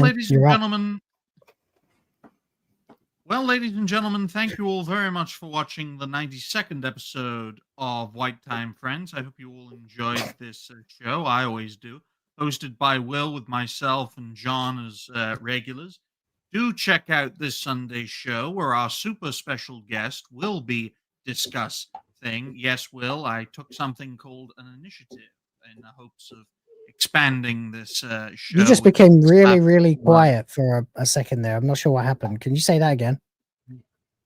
Well, ladies and gentlemen, thank you all very much for watching the 92nd episode of White Time Friends. I hope you all enjoyed this show. I always do. Hosted by Will with myself and John as regulars. Do check out this Sunday's show where our super special guest will be discussing. Yes, Will, I took something called an initiative in the hopes of expanding this show. You just became really quiet for a second there. I'm not sure what happened. Can you say that again?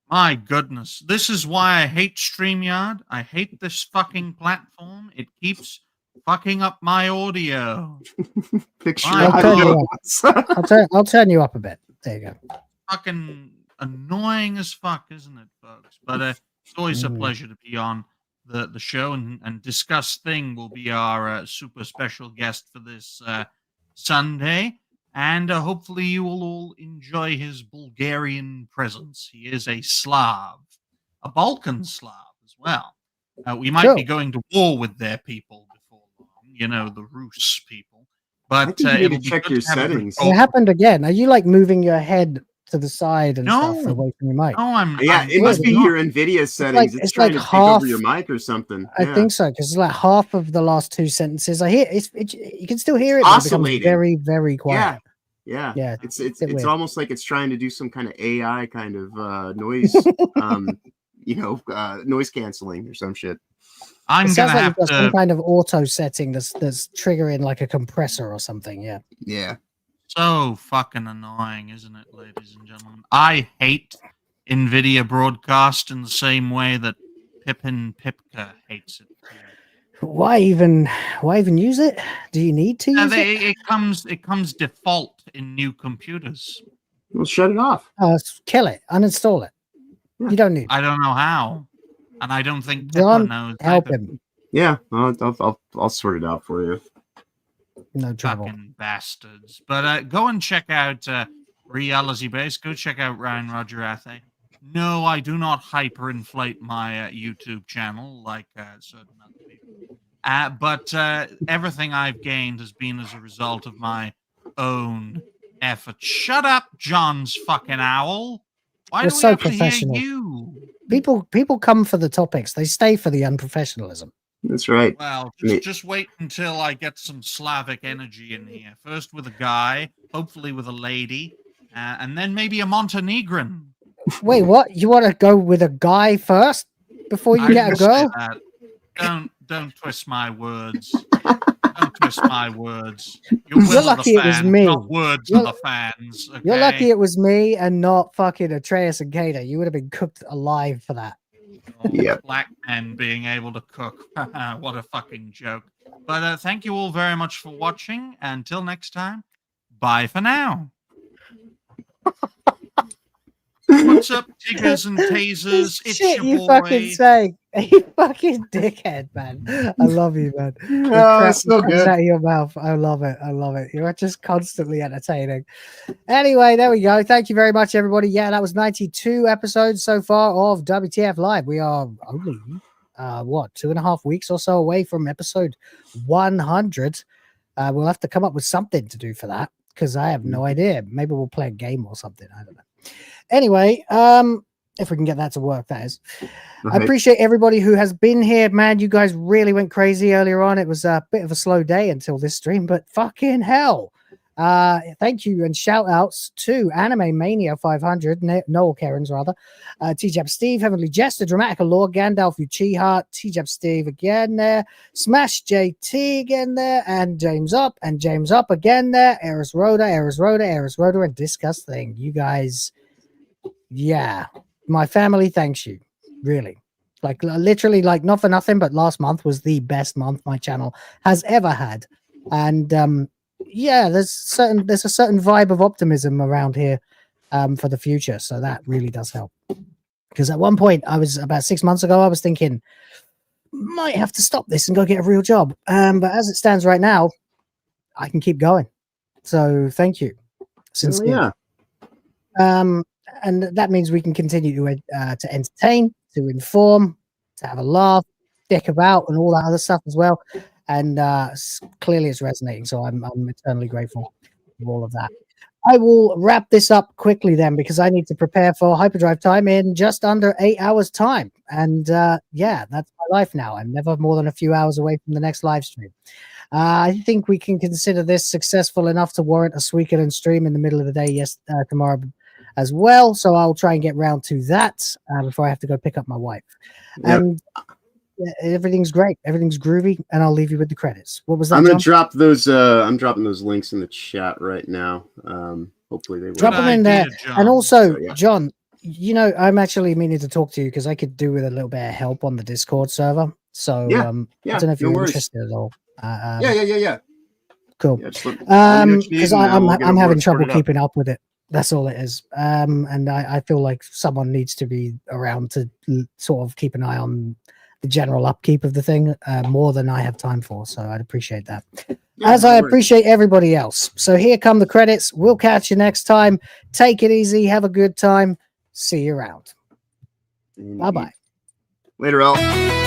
My goodness. This is why I hate StreamYard. I hate this fucking platform. It keeps fucking up my audio. I'll turn you up a bit. There you go. Fucking annoying as fuck, isn't it, folks? But it's always a pleasure to be on the show, and Discuss Thing will be our super special guest for this Sunday, and hopefully you will all enjoy his Bulgarian presence. He is a Slav, a Balkan Slav as well. We might be going to war with their people before long, the Rus people, but it'll be check your settings. It happened again. Are you moving your head to the side and stuff away from your mic? No, it must be your NVIDIA settings. It's trying to take over your mic or something. I think so, because it's half of the last two sentences I hear. You can still hear it. Oscillating. It becomes very, very quiet. Yeah. It's almost like it's trying to do some kind of AI kind of noise, noise canceling or some shit. It sounds like you've got some kind of auto setting that's triggering like a compressor or something. Yeah. So fucking annoying, isn't it, ladies and gentlemen? I hate NVIDIA broadcast in the same way that Pippin Pipka hates it. Why even use it? Do you need to use it? It comes default in new computers. Well, shut it off. Kill it. Uninstall it. You don't need it. I don't know how, and I don't think Pippa knows. Help him. Yeah, I'll sort it out for you. No trouble. Fucking bastards. But go and check out Reality Base. Go check out Ryan Roger Athe. No, I do not hyperinflate my YouTube channel like certain other people. But everything I've gained has been as a result of my own effort. Shut up, John's fucking owl. Why do we have to hear you? People come for the topics. They stay for the unprofessionalism. That's right. Well, just wait until I get some Slavic energy in here. First with a guy, hopefully with a lady, and then maybe a Montenegrin. Wait, what? You want to go with a guy first before you get a girl? Don't twist my words. Don't twist my words. You're lucky it was me. Not words of the fans. Okay? You're lucky it was me and not fucking Atreus and Gator. You would have been cooked alive for that. Yeah. Black men being able to cook. What a fucking joke. But thank you all very much for watching. Until next time, bye for now. What's up, Tiggers and Tasers? It's Shit, your you boy. fucking say. You fucking dickhead, man. I love you, man. Oh, it's so good. Out of your mouth. I love it. I love it. You're just constantly entertaining. Anyway, there we go. Thank you very much, everybody. Yeah, that was 92 episodes so far of WTF Live. We are only, 2.5 weeks or so away from episode 100. We'll have to come up with something to do for that because I have no idea. Maybe we'll play a game or something. I don't know. Anyway, if we can get that to work, that is. I appreciate everybody who has been here, man. You guys really went crazy earlier on. It was a bit of a slow day until this stream, but fucking hell. Thank you and shout outs to Anime Mania 500, Noel Kerins rather, TGAP Steve, HeavenlyJester, DramaticaLaur, Gandalf Uchiha, TGAP Steve again there, Smash JT again there, and James Up again there, Yrys Roda, and Discuss Thing. You guys, yeah, my family thanks you, really. Like literally, like not for nothing, but last month was the best month my channel has ever had, and yeah, there's a certain vibe of optimism around here for the future, so that really does help. Because at one point, I was about 6 months ago, I was thinking might have to stop this and go get a real job, but as it stands right now, I can keep going. So thank you, sincerely. And that means we can continue to entertain, to inform, to have a laugh, dick about, and all that other stuff as well. And clearly it's resonating, so I'm eternally grateful for all of that. I will wrap this up quickly then, because I need to prepare for hyperdrive time in just under 8 hours time. And yeah, that's my life now. I'm never more than a few hours away from the next live stream. I think we can consider this successful enough to warrant a Suikoden stream in the middle of the day tomorrow as well. So I'll try and get round to that before I have to go pick up my wife. Yep. And everything's great, everything's groovy, and I'll leave you with the credits. What was that? I'm gonna John? drop those. I'm dropping those links in the chat right now. Hopefully they will. Drop them in there. And also, John, you know, I'm actually meaning to talk to you because I could do with a little bit of help on the Discord server. So I don't know if you're interested at all. Yeah. Cool. Because I'm having trouble keeping up with it. That's all it is. And I feel like someone needs to be around to sort of keep an eye on the general upkeep of the thing more than I have time for. So I'd appreciate that. As I appreciate everybody else. So here come the credits. We'll catch you next time. Take it easy. Have a good time. See you around. Bye-bye. Later, all.